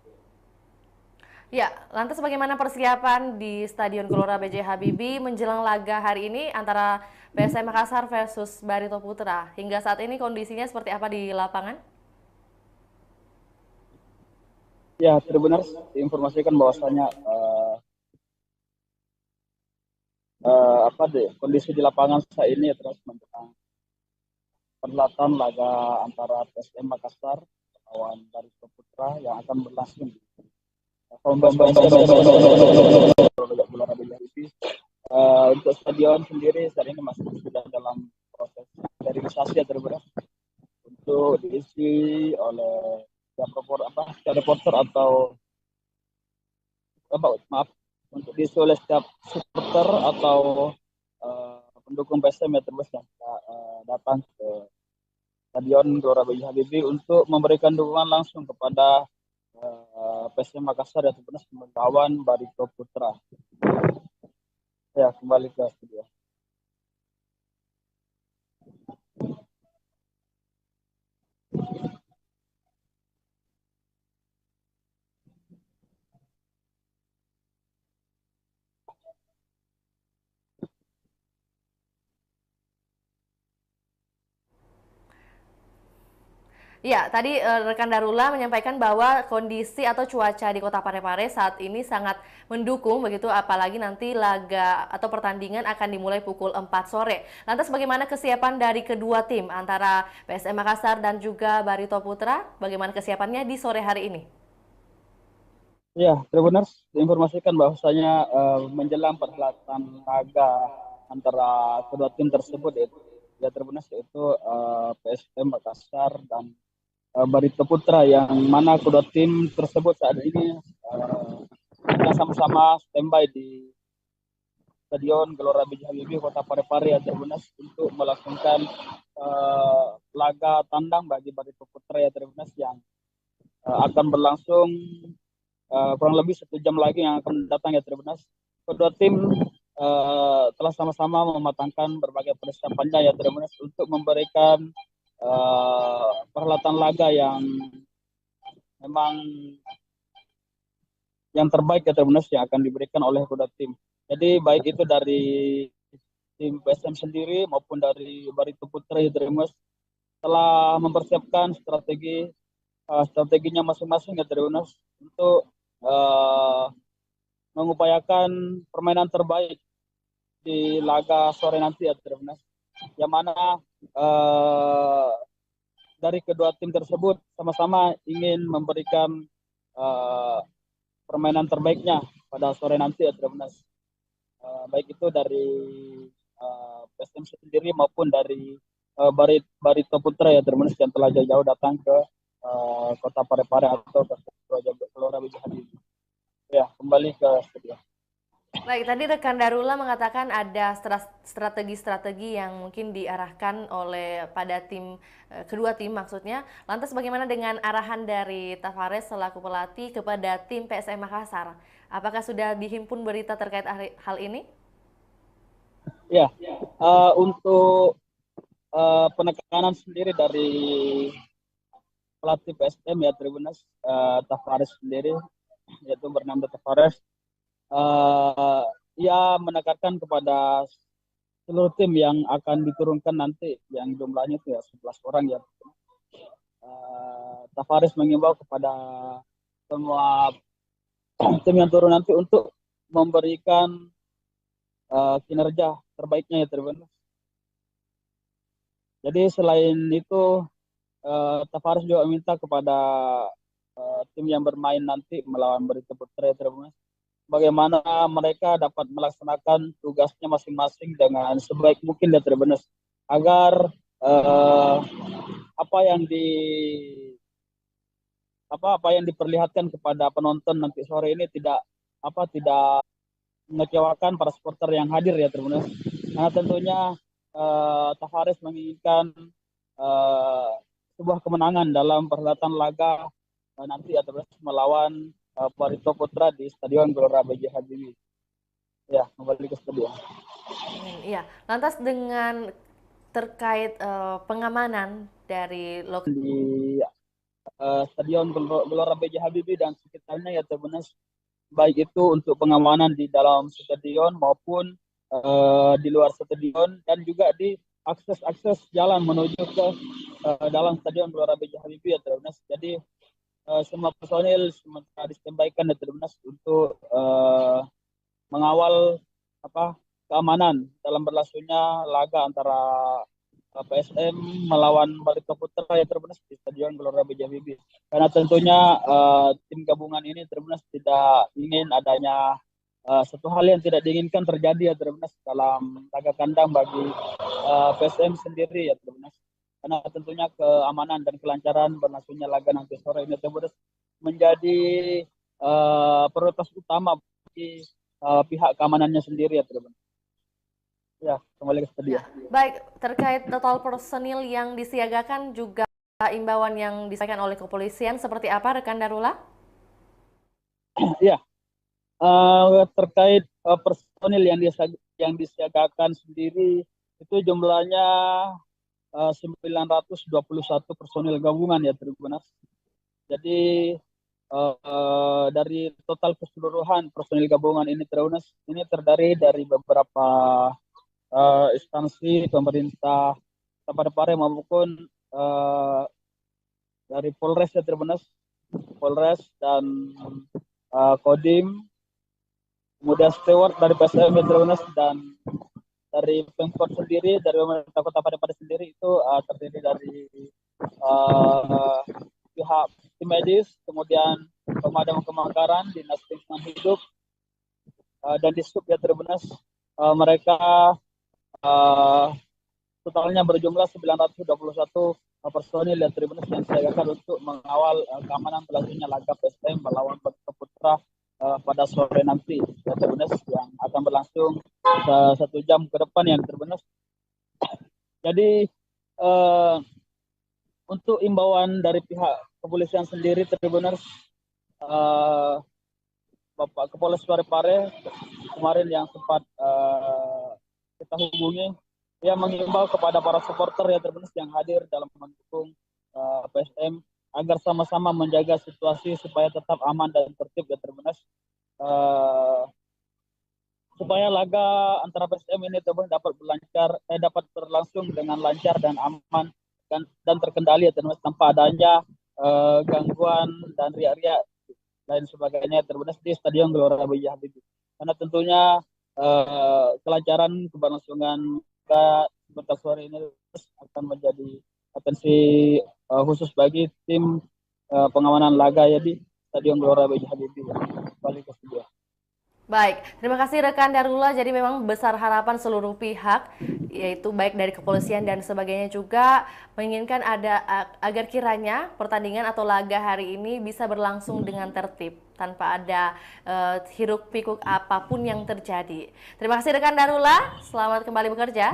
Ya, lantas bagaimana persiapan di Stadion Gelora B.J. Habibie menjelang laga hari ini antara PSM Makassar versus Barito Putra? Hingga saat ini kondisinya seperti apa di lapangan? Ya, benar diinformasikan bahwasanya kondisi di lapangan saat ini terus menjelang perhelatan laga antara PSM Makassar melawan Barito Putra yang akan berlangsung di Gelora Bung Karno. Untuk stadion sendiri saat ini masih sudah dalam proses sterilisasi ya terberas untuk diisi oleh reporter atau untuk diisi oleh setiap supporter atau pendukung PSM ya terus yang datang ke Stadion Gelora B.J. Habibie untuk memberikan dukungan langsung kepada PSM Makassar yang sebenarnya melawan Barito Putra. Ya, kembali ke studio. Ya, tadi rekan Darula menyampaikan bahwa kondisi atau cuaca di Kota Parepare saat ini sangat mendukung begitu, apalagi nanti laga atau pertandingan akan dimulai pukul 4 sore. Lantas bagaimana kesiapan dari kedua tim antara PSM Makassar dan juga Barito Putra? Bagaimana kesiapannya di sore hari ini? Ya, benar diinformasikan bahwasanya menjelang perhelatan laga antara kedua tim tersebut yaitu PSM Makassar dan Barito Putra yang mana kedua tim tersebut saat ini sama-sama standby di Stadion Gelora B.J. Habibie Kota Parepare ya Terbunas untuk melakukan laga tandang bagi Barito Putra ya Terbunas yang akan berlangsung kurang lebih 1 jam lagi yang akan datang ya Terbunas. Kedua tim telah sama-sama mematangkan berbagai persiapannya ya Terbunas untuk memberikan perhelatan laga yang memang yang terbaik ya Terbunas yang akan diberikan oleh kedua tim. Jadi baik itu dari tim PSM sendiri maupun dari Barito Putra ya Terbunas telah mempersiapkan strateginya masing-masing ya Terbunas untuk mengupayakan permainan terbaik di laga sore nanti ya Terbunas. Yang mana dari kedua tim tersebut sama-sama ingin memberikan permainan terbaiknya pada sore nanti ya Terbunas. Baik itu dari PSM sendiri maupun dari Barito Putra ya Terbunas yang telah jauh-jauh datang ke Kota Parepare atau ke Gelora B.J. Habibie. Ya, kembali ke studio. Baik, tadi rekan Darula mengatakan ada strategi-strategi yang mungkin diarahkan oleh pada tim kedua tim maksudnya. Lantas bagaimana dengan arahan dari Tavares selaku pelatih kepada tim PSM Makassar? Apakah sudah dihimpun berita terkait hal ini? Ya, untuk penekanan sendiri dari pelatih PSM ya Tribunas, Tavares sendiri, yaitu Bernardo Tavares. Ia menekankan kepada seluruh tim yang akan diturunkan nanti, yang jumlahnya itu ya 11 orang ya. Tavares mengimbau kepada semua tim yang turun nanti untuk memberikan kinerja terbaiknya ya Tribunas. Jadi selain itu Tavares juga minta kepada tim yang bermain nanti melawan Barito Putra ya Tribunas, bagaimana mereka dapat melaksanakan tugasnya masing-masing dengan sebaik mungkin ya Tribunas, agar apa yang diperlihatkan kepada penonton nanti sore ini tidak mengecewakan para supporter yang hadir ya Tribunas. Karena tentunya Tavares menginginkan sebuah kemenangan dalam perhelatan laga nanti ya Tribunas melawan Barito Putra di Stadion Gelora B.J. Habibie. Ya, kembali ke stadion. Iya, lantas dengan terkait pengamanan dari di Stadion Gelora B.J. Habibie dan sekitarnya ya Tribunas, baik itu untuk pengamanan di dalam stadion maupun di luar stadion, dan juga di akses jalan menuju ke dalam Stadion Gelora B.J. Habibie ya Tribunas. Jadi semua personil sementara ditembaikan ya Tribunas untuk mengawal keamanan dalam berlangsungnya laga antara PSM melawan Barito Putra ya Tribunas di Stadion Gelora B.J. Habibie. Karena tentunya tim gabungan ini Tribunas tidak ingin adanya satu hal yang tidak diinginkan terjadi ya Tribunas dalam laga kandang bagi PSM sendiri ya Tribunas. Karena tentunya keamanan dan kelancaran berlangsungnya laga nanti sore ini Tribunas menjadi prioritas utama bagi pihak keamanannya sendiri ya Tribunas. Ya, kembali ke stadion. Ya, baik, terkait total personil yang disiagakan juga imbauan yang disampaikan oleh kepolisian seperti apa rekan Darula? Ya, terkait personil yang disiagakan sendiri itu jumlahnya 921 personil gabungan ya Tribunas. Jadi dari total keseluruhan personil gabungan ini Tribunas ini terdiri dari beberapa instansi pemerintah Parepare maupun dari Polres ya Tribunas, Polres dan Kodim, kemudian steward dari PSM ya Tribunas, dan dari Pemkot sendiri, dari pemerintah Kota Parepare sendiri itu terdiri dari pihak tim medis, kemudian pemadam kebakaran, dinas lingkungan hidup, dan Dishub ya Tribunas. Mereka totalnya berjumlah 921 personil ya Tribunas yang disiagakan untuk mengawal keamanan berlangsungnya laga PSM melawan Barito Putra pada sore nanti ya Tribunas, yang akan berlangsung 1 jam ke depan ya Tribunas. Jadi untuk imbauan dari pihak kepolisian sendiri Tribunas, Bapak Kapolres Parepare kemarin yang sempat kita hubungi, dia mengimbau kepada para supporter ya Tribunas yang hadir dalam mendukung PSM agar sama-sama menjaga situasi supaya tetap aman dan tertib ya Tribunas, supaya laga antara PSM ini dapat berlangsung dengan lancar dan aman dan terkendali ya Tribunas, tanpa adanya gangguan dan riak-riak lain sebagainya Tribunas di Stadion Gelora B.J. Habibie. Karena tentunya kelancaran keberlangsungan sebentar sore ini akan menjadi atensi khusus bagi tim pengamanan laga ya di Stadion Gelora B.J. Habibie. Balik ke studio. Baik, terima kasih rekan Darula. Jadi memang besar harapan seluruh pihak, yaitu baik dari kepolisian dan sebagainya juga menginginkan ada agar kiranya pertandingan atau laga hari ini bisa berlangsung dengan tertib tanpa ada hiruk pikuk apapun yang terjadi. Terima kasih rekan Darula. Selamat kembali bekerja.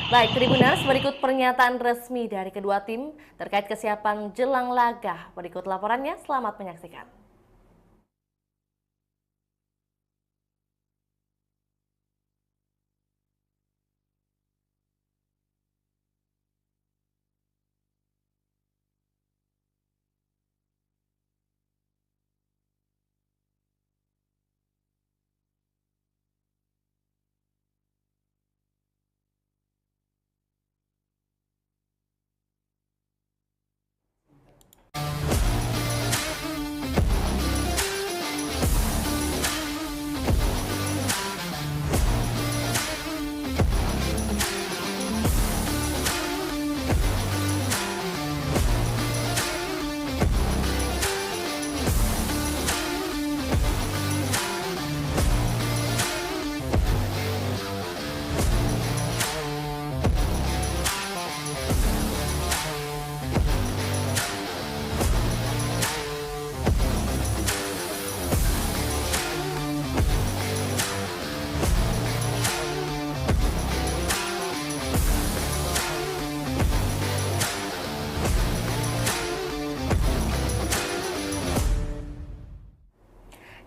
Baik, Tribuners, berikut pernyataan resmi dari kedua tim terkait kesiapan jelang laga. Berikut laporannya, selamat menyaksikan.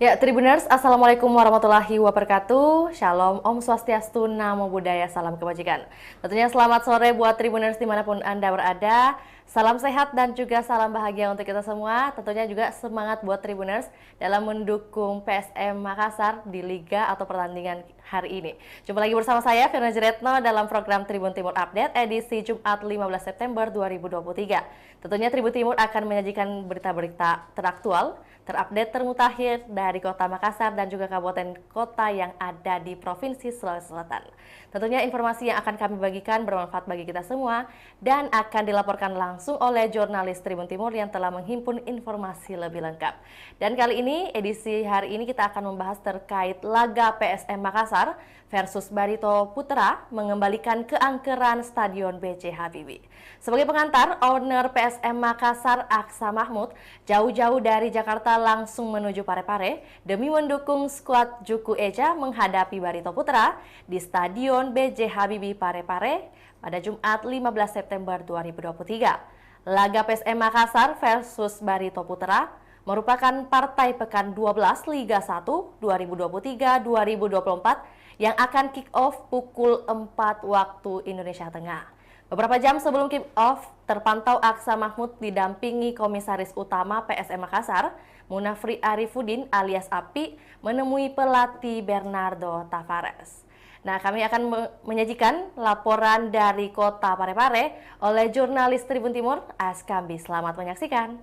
Ya, Tribuners, Assalamualaikum warahmatullahi wabarakatuh. Shalom, Om Swastiastu, Namo Buddhaya, salam kebajikan. Tentunya selamat sore buat Tribuners dimanapun Anda berada. Salam sehat dan juga salam bahagia untuk kita semua. Tentunya juga semangat buat Tribuners dalam mendukung PSM Makassar di Liga atau pertandingan hari ini. Jumpa lagi bersama saya, Firna Jeretno, dalam program Tribun Timur Update edisi Jumat 15 September 2023. Tentunya Tribun Timur akan menyajikan berita-berita teraktual, terupdate, termutakhir dari Kota Makassar dan juga kabupaten kota yang ada di Provinsi Sulawesi Selatan. Tentunya informasi yang akan kami bagikan bermanfaat bagi kita semua dan akan dilaporkan langsung oleh jurnalis Tribun Timur yang telah menghimpun informasi lebih lengkap. Dan kali ini, edisi hari ini kita akan membahas terkait laga PSM Makassar versus Barito Putra mengembalikan keangkeran Stadion B.J. Habibie. Sebagai pengantar, owner PSM Makassar Aksa Mahmud jauh-jauh dari Jakarta langsung menuju Parepare demi mendukung skuad Juku Eja menghadapi Barito Putra di Stadion B.J. Habibie Parepare pada Jumat 15 September 2023. Laga PSM Makassar versus Barito Putra merupakan partai pekan 12 Liga 1 2023-2024 yang akan kick-off pukul 4 waktu Indonesia Tengah. Beberapa jam sebelum kick-off, terpantau Aksa Mahmud didampingi Komisaris Utama PSM Makassar, Munafri Arifudin alias Api, menemui pelatih Bernardo Tavares. Nah, kami akan menyajikan laporan dari Kota Parepare oleh jurnalis Tribun Timur, Askambi. Selamat menyaksikan.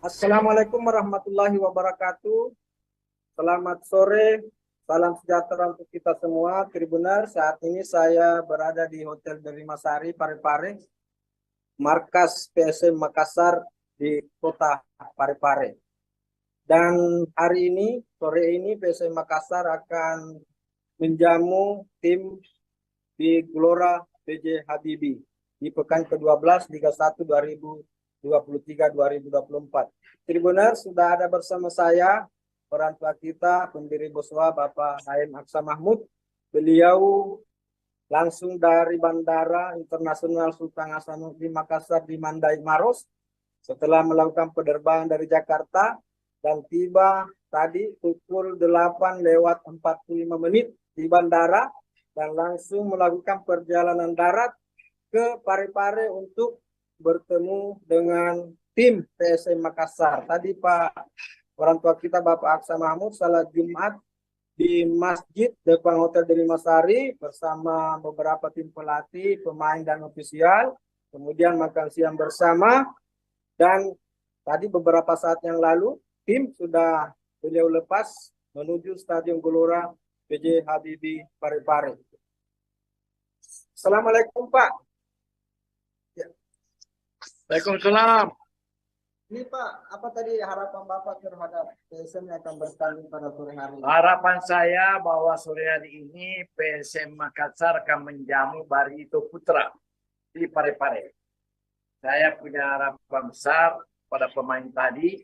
Assalamualaikum warahmatullahi wabarakatuh. Selamat sore, salam sejahtera untuk kita semua. Tribuners, saat ini saya berada di Hotel Delimasari Parepare, markas PSM Makassar di Kota Parepare. Dan hari ini, sore ini PSM Makassar akan menjamu tim di Gelora B.J. Habibie di pekan ke-12 Liga 1 2023-2024. Tribuners, sudah ada bersama saya orang tua kita, pendiri Boswa, Bapak Haim Aksa Mahmud. Beliau langsung dari Bandara Internasional Sultan Hasanuddin Makassar di Mandai Maros setelah melakukan penerbangan dari Jakarta dan tiba tadi pukul 8:45 di bandara dan langsung melakukan perjalanan darat ke Parepare untuk bertemu dengan tim PSM Makassar. Tadi Pak orang tua kita Bapak Aksa Mahmud salat Jumat di masjid depan Hotel Delimasari bersama beberapa tim pelatih, pemain dan ofisial. Kemudian makan siang bersama dan tadi beberapa saat yang lalu tim sudah beliau lepas menuju Stadion Gelora B.J. Habibie Parepare. Assalamualaikum Pak. Waalaikumsalam. Ini Pak, apa tadi harapan Bapak terhadap PSM yang akan bertanding pada sore hari ini? Harapan saya bahwa sore hari ini PSM Makassar akan menjamu Barito Putra di Parepare. Saya punya harapan besar pada pemain tadi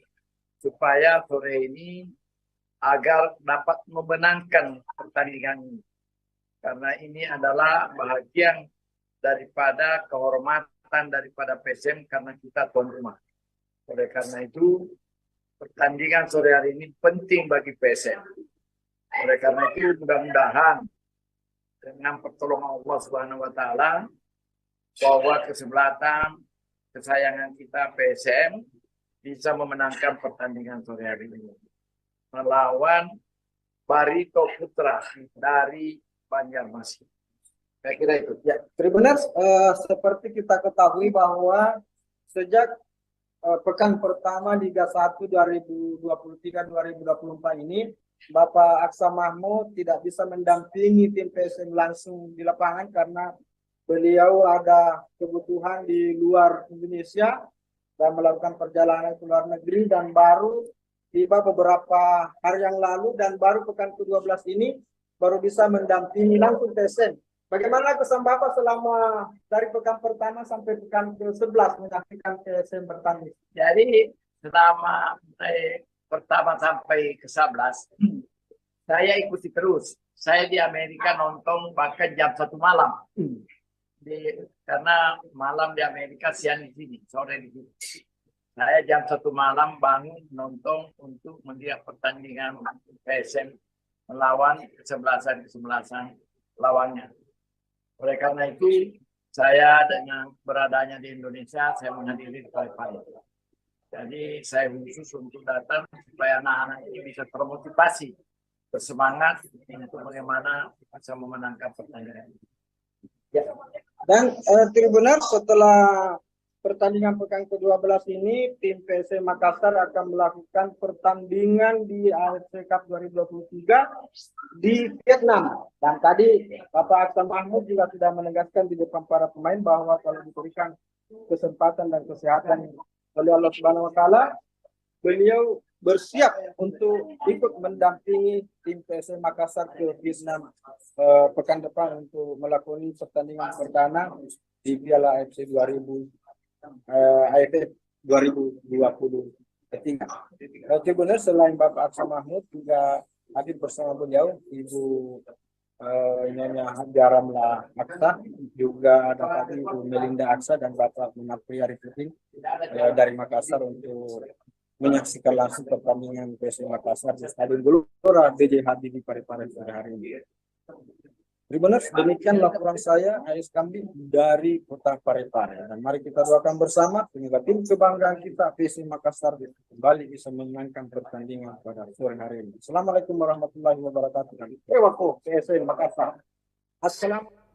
supaya sore ini agar dapat memenangkan pertandingan ini. Karena ini adalah bahagian daripada kehormatan daripada PSM karena kita tuan rumah. Oleh karena itu, pertandingan sore hari ini penting bagi PSM. Oleh karena itu, mudah-mudahan dengan pertolongan Allah Subhanahu wa taala bahwa kesebelasan kesayangan kita PSM bisa memenangkan pertandingan sore hari ini melawan Barito Putra dari Banjarmasin. Saya kira itu. Ya, Tribuners, seperti kita ketahui bahwa sejak pekan pertama Liga 1 2023-2024 ini, Bapak Aksa Mahmud tidak bisa mendampingi tim PSM langsung di lapangan karena beliau ada kebutuhan di luar Indonesia dan melakukan perjalanan ke luar negeri dan baru tiba beberapa hari yang lalu dan baru pekan ke-12 ini baru bisa mendampingi langsung PSM. Bagaimana kesan Bapak selama dari pekan pertama sampai pekan ke-11 menyaksikan PSM bertanding? Jadi selama pertama sampai ke-11 saya ikuti terus. Saya di Amerika nonton bahkan jam 1 malam. Karena malam di Amerika, siang di sini, sore di sini. Saya jam 1 malam bangun nonton untuk melihat pertandingan PSM melawan kesebelasan lawannya. Oleh karena itu, saya dengan beradanya di Indonesia, saya menghadiri Parepare. Jadi saya khusus untuk datang supaya anak-anak ini bisa termotivasi, bersemangat untuk bagaimana bisa memenangkan pertandingan. Ya. Dan Tribuners, setelah pertandingan pekan ke-12 ini, tim PSM Makassar akan melakukan pertandingan di AFC Cup 2023 di Vietnam. Dan tadi Bapak Aksan Mahmud juga sudah menegaskan di depan para pemain bahwa kalau diberikan kesempatan dan kesehatan oleh Allah Subhanahu wa Ta'ala, beliau bersiap untuk ikut mendampingi tim PSM Makassar ke Vietnam pekan depan untuk melakoni pertandingan perdana di Piala AFC 2023. Tribuners, selain Bapak Aksa Mahmud juga hadir bersama beliau Ibu Nyonya Hajaramla Aksa, juga ada tadi Ibu Melinda Aksa dan Bapak Munafri Arifudin dari Makassar untuk menyaksikan langsung pertandingan PSM Makassar di Stadion Gelora B.J. Habibie Parepare pada hari ini. Tribuners, demikian laporan saya, AS Kambi dari Kota Parepare. Dan mari kita doakan bersama semoga tim kebanggaan kita PSM Makassar kembali bisa memenangkan pertandingan pada sore hari ini. Assalamualaikum warahmatullahi wabarakatuh. Ewako PSM Makassar. Assalamualaikum.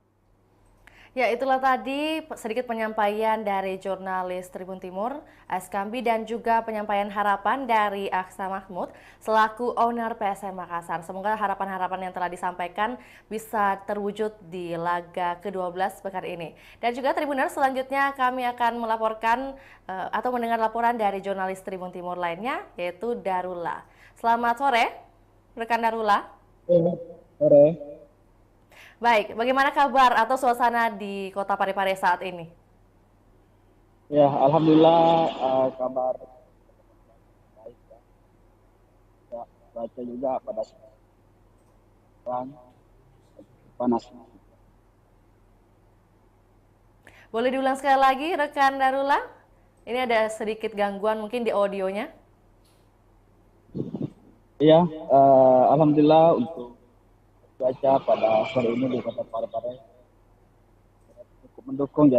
Ya, itulah tadi sedikit penyampaian dari jurnalis Tribun Timur, AS Kambi, dan juga penyampaian harapan dari Aksa Mahmud selaku owner PSM Makassar. Semoga harapan-harapan yang telah disampaikan bisa terwujud di laga ke-12 pekan ini. Dan juga Tribuners, selanjutnya kami akan melaporkan atau mendengar laporan dari jurnalis Tribun Timur lainnya, yaitu Darula. Selamat sore, rekan Darula. Sore. Baik, bagaimana kabar atau suasana di Kota Parepare saat ini? Ya, alhamdulillah kabar baik ya. Ya, baca juga pada sekarang panas. Boleh diulang sekali lagi, rekan Darula? Ini ada sedikit gangguan mungkin di audionya. Iya, alhamdulillah untuk cuaca pada sore ini di Kota Parepare cukup mendukung ya,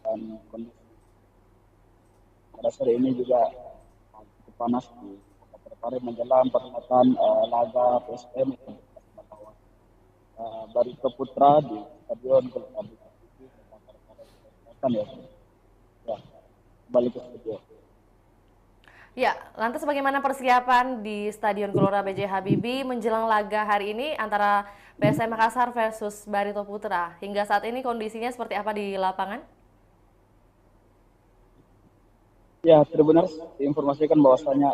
dan kondisi pada sore ini juga cukup panas di Kota Parepare menjelang perhelatan laga PSM melawan Barito Putra di Stadion Gelora Bung ya. Ya, kembali ke studio. Ya, lantas bagaimana persiapan di Stadion Gelora B.J. Habibie menjelang laga hari ini antara PSM Makassar versus Barito Putra? Hingga saat ini kondisinya seperti apa di lapangan? Ya, benar diinformasikan bahwasanya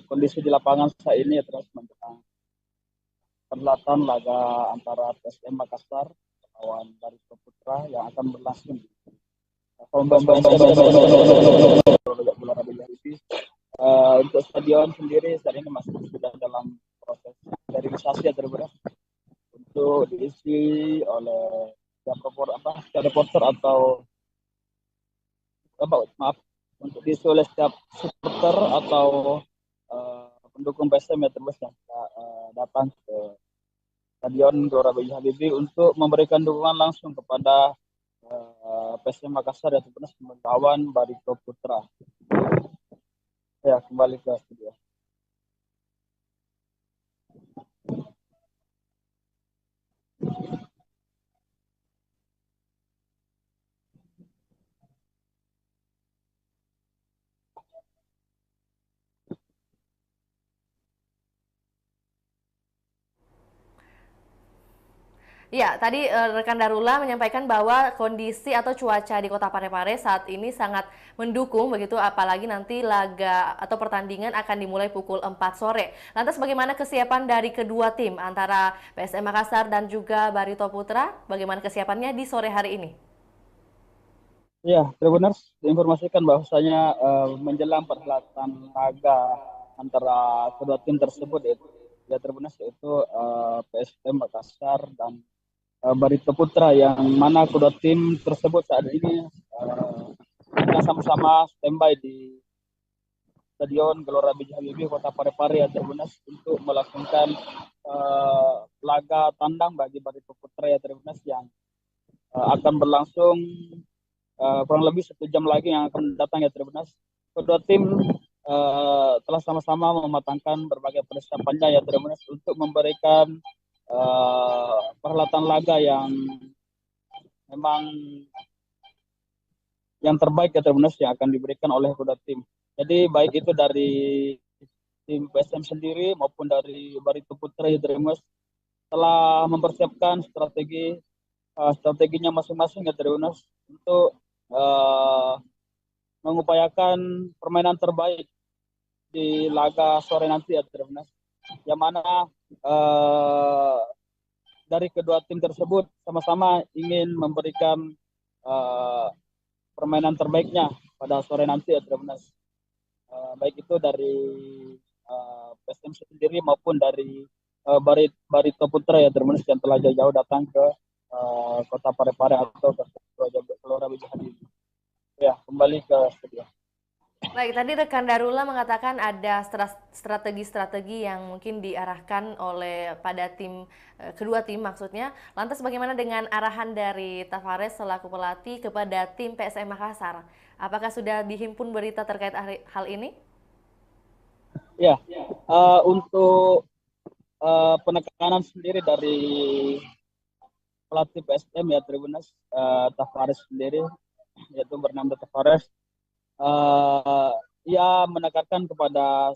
kondisi di lapangan saat ini terus menjelang perhelatan laga antara PSM Makassar melawan Barito Putra yang akan berlangsung di untuk stadion sendiri saat ini masih sudah dalam proses sterilisasi ya, untuk diisi oleh reporter atau untuk diisi oleh setiap supporter atau pendukung PSM ya yang datang ke Stadion Gelora B.J. Habibie untuk memberikan dukungan langsung kepada PSM Makassar yang pernah melawan Barito Putra. Ya, kembali ke studio. Ya, tadi rekan Darula menyampaikan bahwa kondisi atau cuaca di Kota Parepare saat ini sangat mendukung begitu, apalagi nanti laga atau pertandingan akan dimulai pukul 4 sore. Lantas bagaimana kesiapan dari kedua tim antara PSM Makassar dan juga Barito Putra? Bagaimana kesiapannya di sore hari ini? Ya, benar diinformasikan bahwasanya menjelang perhelatan laga antara kedua tim tersebut yaitu PSM Makassar dan Barito Putra, yang mana kedua tim tersebut saat ini sedang sama-sama standby di Stadion Gelora B.J. Habibie Kota Parepare Aceh Bunas untuk melakukan laga tandang bagi Barito Putra ya Tribunas, yang akan berlangsung kurang lebih 1 jam lagi yang akan datang ya Tribunas. Kedua tim telah sama-sama mematangkan berbagai persiapannya ya Tribunas untuk memberikan perhelatan laga yang memang yang terbaik ya Tribunas yang akan diberikan oleh kedua tim. Jadi baik itu dari tim PSM sendiri maupun dari Barito Putra ya Tribunas telah mempersiapkan strateginya masing-masing ya Tribunas untuk mengupayakan permainan terbaik di laga sore nanti ya Tribunas. Yang mana dari kedua tim tersebut sama-sama ingin memberikan permainan terbaiknya pada sore nanti ya Tribunas. Baik itu dari PSM sendiri maupun dari Barito Putra ya Tribunas yang telah jauh-jauh datang ke Kota Parepare atau ke Gelora B.J. Habibie. Ya, kembali ke studio. Baik, tadi rekan Darula mengatakan ada strategi-strategi yang mungkin diarahkan oleh pada kedua tim maksudnya. Lantas bagaimana dengan arahan dari Tavares selaku pelatih kepada tim PSM Makassar? Apakah sudah dihimpun berita terkait hal ini? Ya, untuk penekanan sendiri dari pelatih PSM ya Tribunas, Tavares sendiri, yaitu Bernardo Tavares, ia menekankan kepada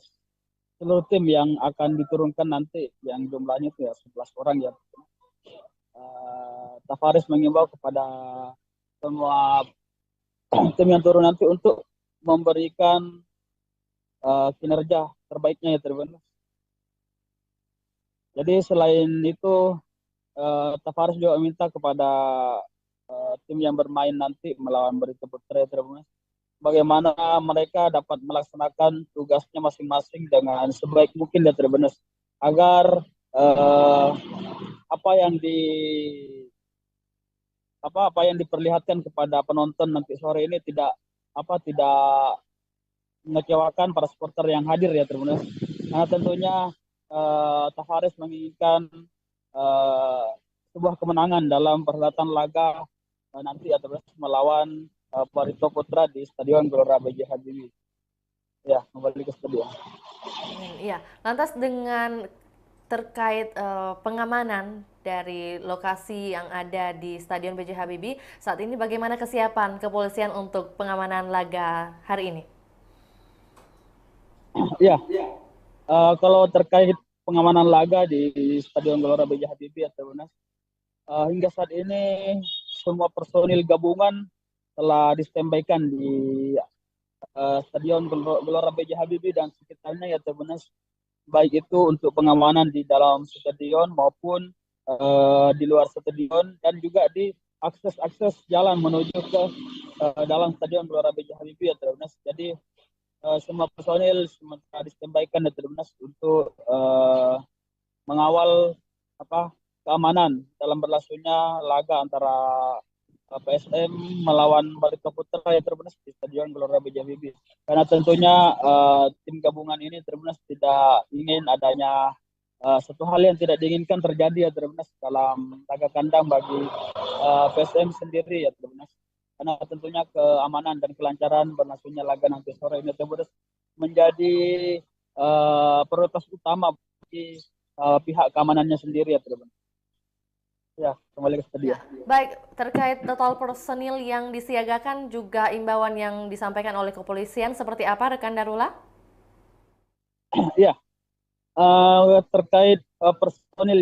seluruh tim yang akan diturunkan nanti, yang jumlahnya itu ya 11 orang ya. Tavares mengimbau kepada semua tim yang turun nanti untuk memberikan kinerja terbaiknya ya Tribunas. Jadi selain itu Tavares juga minta kepada tim yang bermain nanti melawan Barito Putra ya Tribunas, bagaimana mereka dapat melaksanakan tugasnya masing-masing dengan sebaik mungkin ya Tribunas, agar apa yang diperlihatkan kepada penonton nanti sore ini tidak mengecewakan para supporter yang hadir ya Tribunas. Karena tentunya Tavares menginginkan sebuah kemenangan dalam perhelatan laga nanti ya Tribunas melawan Barito Putra di Stadion Gelora B.J. Habibie. Ya, kembali ke stadion. Iya, lantas dengan terkait pengamanan dari lokasi yang ada di Stadion B.J. Habibie, saat ini bagaimana kesiapan kepolisian untuk pengamanan laga hari ini? Ya, kalau terkait pengamanan laga di Stadion Gelora B.J. Habibie ya Tribunas, hingga saat ini semua personil gabungan telah distandbykan di Stadion Gelora B.J. Habibie dan sekitarnya ya Tribunas, baik itu untuk pengamanan di dalam stadion maupun di luar stadion, dan juga di akses jalan menuju ke dalam Stadion Gelora B.J. Habibie ya Tribunas. Jadi semua personil sementara distandbykan ya Tribunas untuk mengawal keamanan dalam berlangsungnya laga antara PSM melawan Barito Putra ya Tribunas di Stadion Gelora B.J. Habibie. Karena tentunya tim gabungan ini Tribunas tidak ingin adanya satu hal yang tidak diinginkan terjadi ya Tribunas dalam laga kandang bagi PSM sendiri ya Tribunas. Karena tentunya keamanan dan kelancaran berlangsungnya laga nanti sore ini Tribunas menjadi prioritas utama bagi pihak keamanannya sendiri ya Tribunas. Ya, kembali ke stadion. Ya, baik, terkait total personil yang disiagakan juga imbauan yang disampaikan oleh kepolisian seperti apa rekan Darula? Ya, terkait personil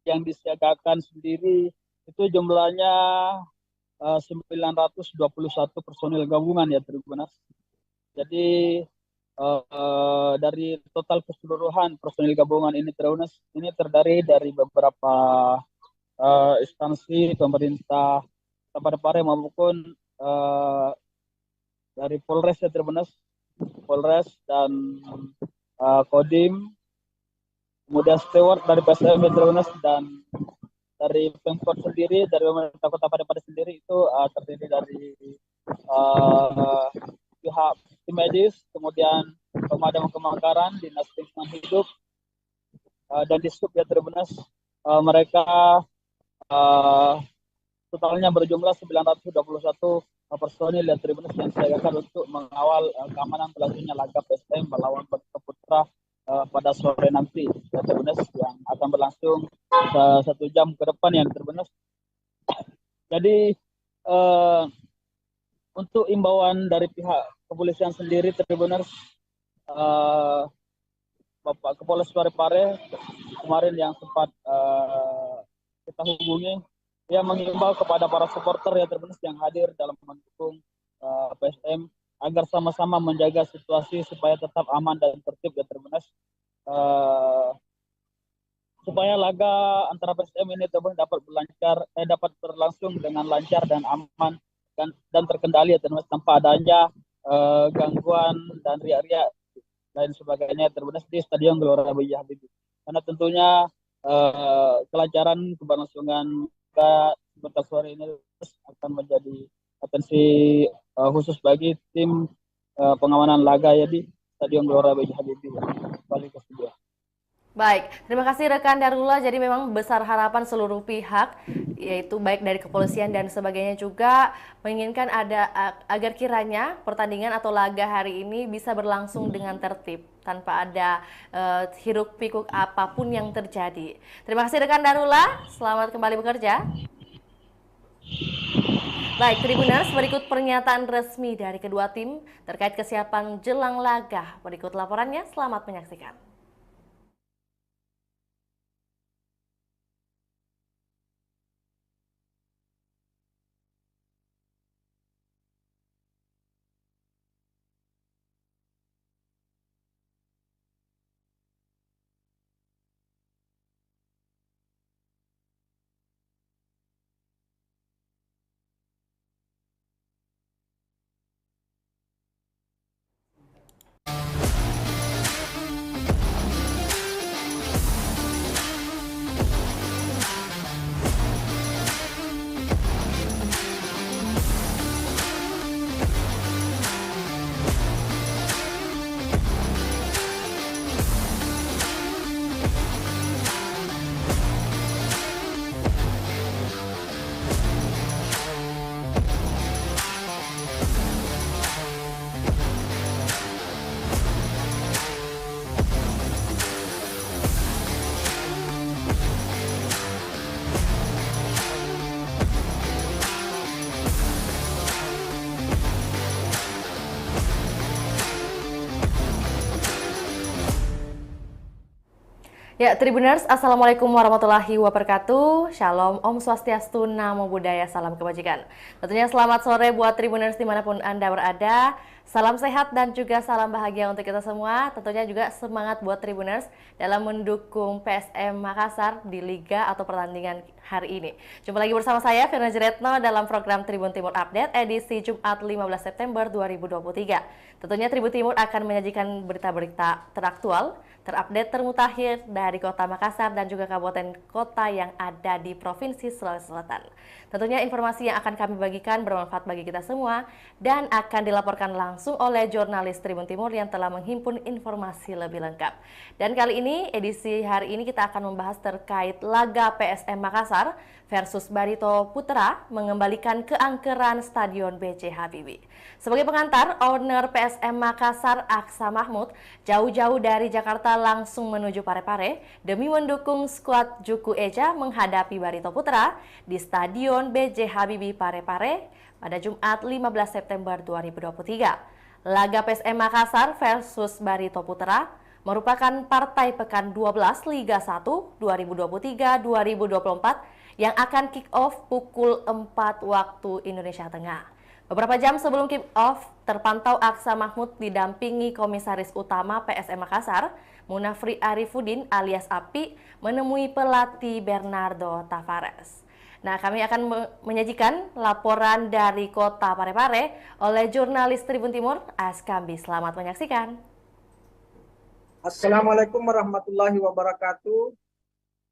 yang disiagakan sendiri itu jumlahnya 921 personil gabungan ya Tribunas. Jadi dari total keseluruhan personil gabungan ini Tribunas ini terdiri dari beberapa instansi pemerintah Parepare maupun dari Polres ya Tribunas, Polres dan Kodim, kemudian steward dari PSM Tribunas dan dari Pemkot sendiri, dari pemerintah Kota Parepare sendiri itu terdiri dari pihak tim medis, kemudian pemadam kebakaran, dinas lingkungan hidup, dan Dishub ya Tribunas. Mereka totalnya berjumlah 921 personil ya Tribunas yang disiagakan untuk mengawal keamanan berlangsungnya laga PSM melawan Barito Putra pada sore nanti ya Tribunas, yang akan berlangsung 1 jam ke depan ya Tribunas. Jadi untuk imbauan dari pihak kepolisian sendiri Tribuners, Bapak Kapolres Parepare kemarin yang sempat kita hubungi, dia mengimbau kepada para supporter ya Tribuners yang hadir dalam mendukung PSM agar sama-sama menjaga situasi supaya tetap aman dan tertib ya Tribuners, supaya laga antara PSM ini dapat berlangsung dengan lancar dan aman dan terkendali ya Tribuners, tanpa adanya gangguan dan riak-riak lain sebagainya Tribuners di Stadion Gelora B.J. Habibie. Karena tentunya kelancaran keberlangsungan sebentar sore ini akan menjadi atensi khusus bagi tim pengamanan laga ya di Stadion Gelora B.J. Habibie kali ke-9. Baik, terima kasih rekan Darullah. Jadi memang besar harapan seluruh pihak, yaitu baik dari kepolisian dan sebagainya juga menginginkan ada agar kiranya pertandingan atau laga hari ini bisa berlangsung dengan tertib tanpa ada hiruk pikuk apapun yang terjadi. Terima kasih rekan Darullah. Selamat kembali bekerja. Baik, Tribuners, berikut pernyataan resmi dari kedua tim terkait kesiapan jelang laga. Berikut laporannya, selamat menyaksikan. Ya, Tribuners, Assalamualaikum warahmatullahi wabarakatuh. Shalom, Om Swastiastu, Namo Buddhaya, salam kebajikan. Tentunya selamat sore buat Tribuners dimanapun Anda berada. Salam sehat dan juga salam bahagia untuk kita semua. Tentunya juga semangat buat Tribuners dalam mendukung PSM Makassar di Liga atau pertandingan hari ini. Jumpa lagi bersama saya, Firna Jeretno, dalam program Tribun Timur Update edisi Jumat 15 September 2023. Tentunya Tribun Timur akan menyajikan berita-berita teraktual, terupdate, termutakhir dari Kota Makassar dan juga kabupaten kota yang ada di Provinsi Sulawesi Selatan. Tentunya informasi yang akan kami bagikan bermanfaat bagi kita semua dan akan dilaporkan langsung oleh jurnalis Tribun Timur yang telah menghimpun informasi lebih lengkap. Dan kali ini, edisi hari ini kita akan membahas terkait laga PSM Makassar versus Barito Putra mengembalikan keangkeran Stadion B.J. Habibie. Sebagai pengantar, owner PSM Makassar Aksa Mahmud jauh-jauh dari Jakarta langsung menuju Parepare demi mendukung skuad Juku Eja menghadapi Barito Putra di Stadion B.J. Habibie Parepare pada Jumat 15 September 2023. Laga PSM Makassar versus Barito Putra merupakan partai pekan 12 Liga 1 2023-2024 yang akan kick-off pukul 4 waktu Indonesia Tengah. Beberapa jam sebelum kick-off, terpantau Aksa Mahmud didampingi Komisaris Utama PSM Makassar, Munafri Arifudin alias Api, menemui pelatih Bernardo Tavares. Nah, kami akan menyajikan laporan dari Kota Parepare oleh jurnalis Tribun Timur, Askambi. Selamat menyaksikan. Assalamualaikum warahmatullahi wabarakatuh.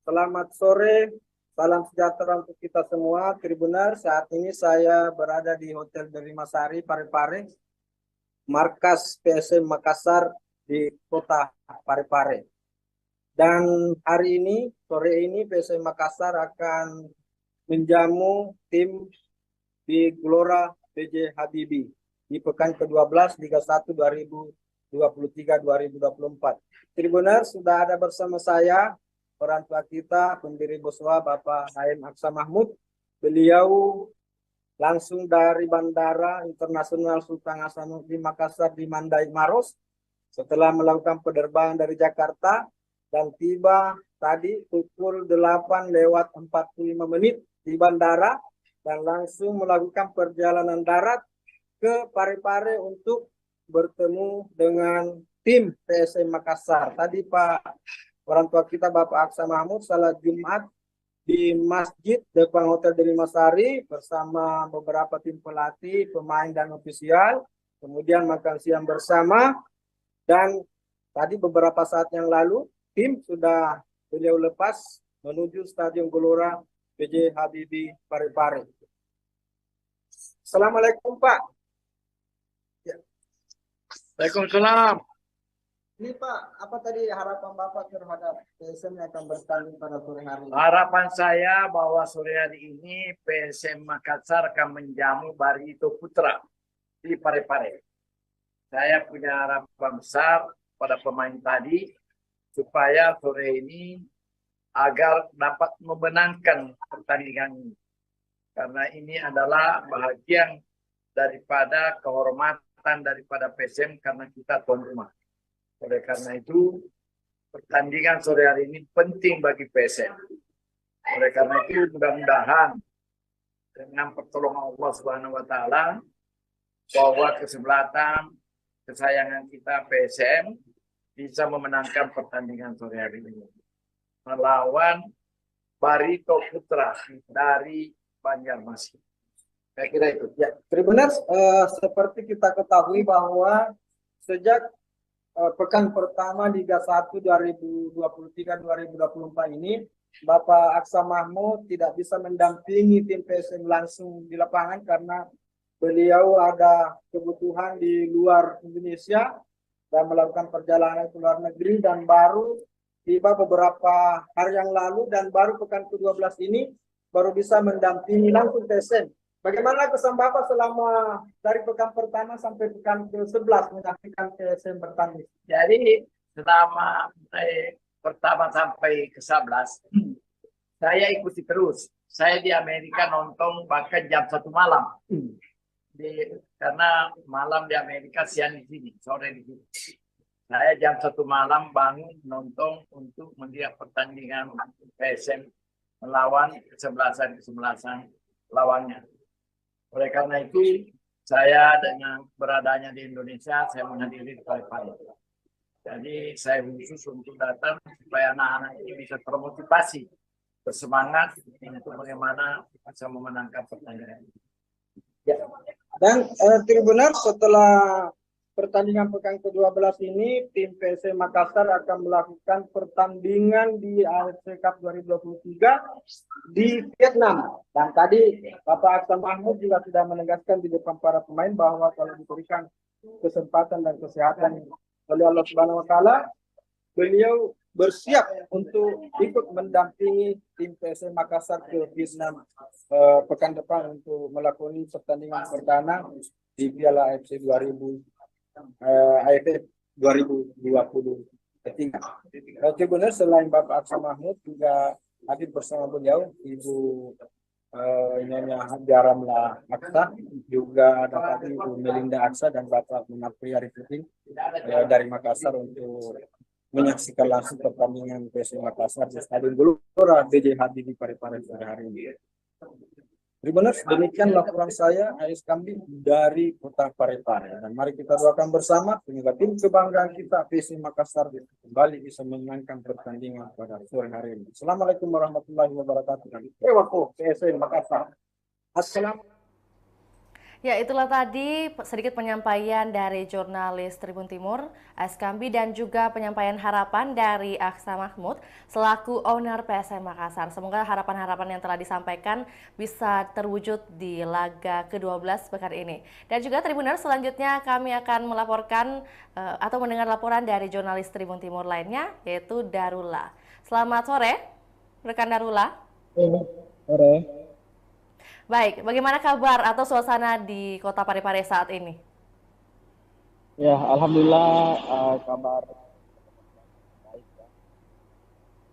Selamat sore Salam sejahtera untuk kita semua, Tribuners. Saat ini saya berada di Hotel Delimasari, Parepare, markas PSM Makassar di kota Parepare. Dan hari ini, sore ini, PSM Makassar akan menjamu tim di Gelora B.J. Habibie di pekan ke-12 Liga 1 2023-2024. Tribuners, sudah ada bersama saya orang tua kita, pendiri Boswa, Bapak Haim Aksa Mahmud. Beliau langsung dari Bandara Internasional Sultan Hasanuddin Makassar di Mandai Maros setelah melakukan penerbangan dari Jakarta dan tiba tadi pukul 8:45 di bandara dan langsung melakukan perjalanan darat ke Parepare untuk bertemu dengan tim PSM Makassar. Tadi Pak orang tua kita Bapak Aksa Mahmud salat Jumat di masjid depan Hotel Delimasari bersama beberapa tim pelatih, pemain dan ofisial. Kemudian makan siang bersama dan tadi beberapa saat yang lalu tim sudah beliau lepas menuju Stadion Gelora B.J. Habibie Parepare. Assalamualaikum Pak. Waalaikumsalam. Ini Pak, apa tadi harapan Bapak terhadap PSM yang akan bertanding pada sore hari ini? Harapan saya bahwa sore hari ini PSM Makassar akan menjamu Barito Putra di Parepare. Saya punya harapan besar pada pemain tadi supaya sore ini agar dapat memenangkan pertandingan ini. Karena ini adalah bahagian daripada kehormatan daripada PSM karena kita tuan rumah. Oleh karena itu, pertandingan sore hari ini penting bagi PSM. Oleh karena itu, mudah-mudahan dengan pertolongan Allah Subhanahu wa Ta'ala, bahwa kesebelasan kesayangan kita PSM bisa memenangkan pertandingan sore hari ini melawan Barito Putra dari Banjarmasin. Saya kira itu. Ya, Tribuners, seperti kita ketahui bahwa sejak pekan pertama Liga 1 2023-2024 ini, Bapak Aksa Mahmud tidak bisa mendampingi tim PSM langsung di lapangan karena beliau ada kebutuhan di luar Indonesia dan melakukan perjalanan ke luar negeri dan baru tiba beberapa hari yang lalu dan baru pekan ke-12 ini baru bisa mendampingi langsung PSM. Bagaimana kesan Bapak selama dari pekan pertama sampai pekan ke-11 menyaksikan PSM bertanding? Jadi selama pertama sampai ke-11 saya ikuti terus. Saya di Amerika nonton bahkan jam 1 malam. Karena malam di Amerika, siang di sini, sore di sini. Saya jam 1 malam bangun nonton untuk melihat pertandingan PSM melawan kesebelasan lawannya. Oleh karena itu, saya dengan beradanya di Indonesia, saya menghadiri Parepare. Jadi saya khusus untuk datang supaya anak-anak ini bisa termotivasi, bersemangat untuk bagaimana bisa memenangkan pertandingan. Ya. Dan Tribuners, setelah pertandingan pekan ke-12 ini, tim PSM Makassar akan melakukan pertandingan di AFC Cup 2023 di Vietnam. Dan tadi Bapak Aksa Mahmud juga sudah menegaskan di depan para pemain bahwa kalau diberikan kesempatan dan kesehatan oleh Allah Subhanahu wa Ta'ala, beliau bersiap untuk ikut mendampingi tim PSM Makassar ke Vietnam pekan depan untuk melakukan pertandingan perdana di Piala AFC 2023. Tribuners, selain Bapak Aksa Mahmud juga hadir bersama beliau Ibu Nyonya Hajaramla Aksa, juga ada tadi Ibu Melinda Aksa dan Bapak Munafri Arifuddin dari Makassar untuk menyaksikan langsung pertandingan PSM Makassar di Stadion Gelora B.J. Habibie Parepare pada hari ini. Tribuners, demikian laporan saya, AS Kambing dari kota Parepare. Dan mari kita doakan bersama semoga tim kebanggaan kita PSM Makassar kembali bisa memenangkan pertandingan pada sore hari ini. Assalamualaikum warahmatullahi wabarakatuh. PSM Makassar. Assalamualaikum. Ya, itulah tadi sedikit penyampaian dari jurnalis Tribun Timur, Askambi, dan juga penyampaian harapan dari Aksa Mahmud selaku owner PSM Makassar. Semoga harapan-harapan yang telah disampaikan bisa terwujud di laga ke-12 pekan ini. Dan juga Tribuners, selanjutnya kami akan melaporkan atau mendengar laporan dari jurnalis Tribun Timur lainnya, yaitu Darula. Selamat sore, rekan Darula. Sore. Baik, bagaimana kabar atau suasana di Kota Parepare saat ini? Ya, alhamdulillah kabar baik ya.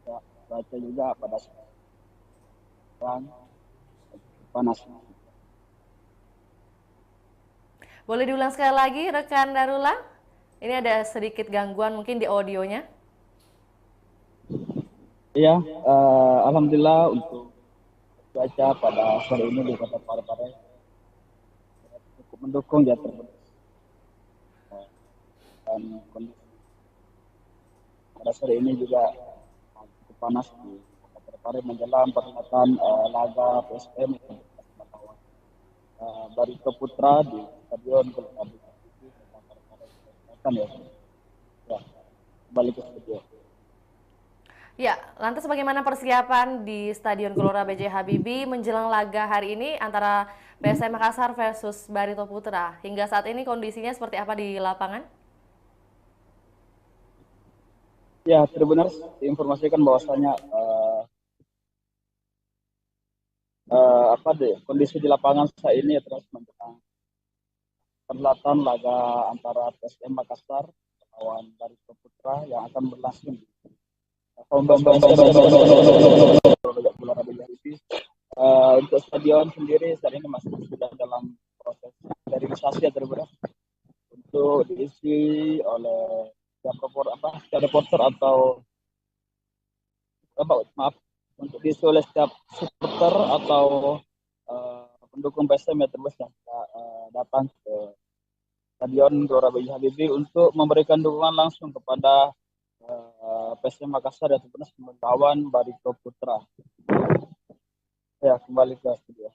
Ya, baca juga pada sekarang panas. Boleh diulang sekali lagi, rekan Darula? Ini ada sedikit gangguan mungkin di audionya. Iya, alhamdulillah untuk cuaca pada sore ini di Kota Parepare cukup mendukung ya teman. Dan kondisi pada sore ini juga cukup panas di Kota Parepare menjelang perhelatan laga PSM melawan Barito Putra di Stadion Gelora Bung Karno ya. Ya, kembali ke studio. Ya, lantas bagaimana persiapan di Stadion Gelora B.J. Habibie menjelang laga hari ini antara PSM Makassar versus Barito Putra? Hingga saat ini kondisinya seperti apa di lapangan? Ya, benar diinformasikan bahwasanya kondisi di lapangan saat ini terus menjelang perhelatan laga antara PSM Makassar melawan Barito Putra yang akan berlangsung di untuk stadion sendiri saat ini masih sudah dalam proses sterilisasi ya terberas untuk diisi oleh setiap reporter atau untuk diisi oleh setiap supporter atau pendukung PSM ya terberas yang datang ke Stadion Gelora B.J. Habibie untuk memberikan dukungan langsung kepada PSM Makassar yang terbentuk melawan Barito Putra. Ya, kembali ke studio.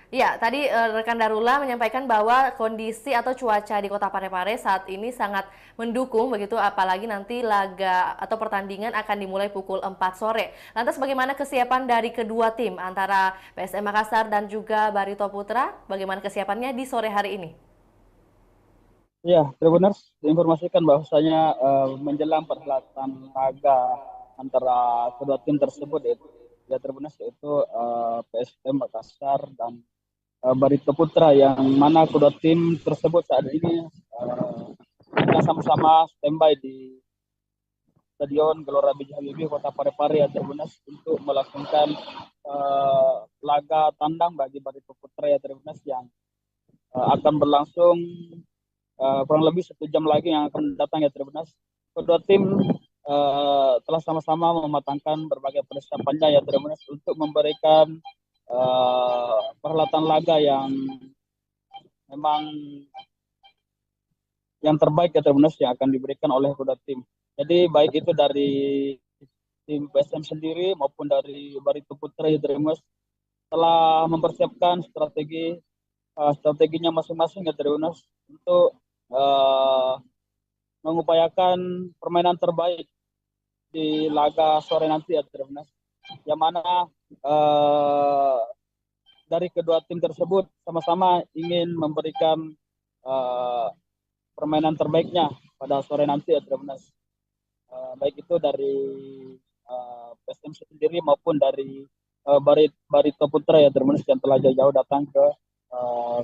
Ya, tadi rekan Darula menyampaikan bahwa kondisi atau cuaca di Kota Parepare saat ini sangat mendukung begitu, apalagi nanti laga atau pertandingan akan dimulai pukul 4 sore. Lantas bagaimana kesiapan dari kedua tim antara PSM Makassar dan juga Barito Putra? Bagaimana kesiapannya di sore hari ini? Ya, benar diinformasikan bahwasanya menjelang perhelatan laga antara kedua tim tersebut yaitu PSM Makassar dan Barito Putra yang mana kedua tim tersebut saat ini sama-sama standby di Stadion Gelora B.J. Habibie Kota Parepare ya Tribunas untuk melakukan laga tandang bagi Barito Putra ya Tribunas yang akan berlangsung kurang lebih 1 jam lagi yang akan datang ya Tribunas. Kedua tim telah sama-sama mematangkan berbagai persiapannya ya Tribunas untuk memberikan perhelatan laga yang memang yang terbaik ya Tribunas yang akan diberikan oleh kedua tim. Jadi baik itu dari tim PSM sendiri maupun dari Barito Putra ya Tribunas telah mempersiapkan strateginya masing-masing ya Tribunas untuk mengupayakan permainan terbaik di laga sore nanti ya Tribunas. Yang mana dari kedua tim tersebut sama-sama ingin memberikan permainan terbaiknya pada sore nanti ya Tribunas. Baik itu dari PSM sendiri maupun dari Barito Putra ya Tribunas yang telah jauh-jauh datang ke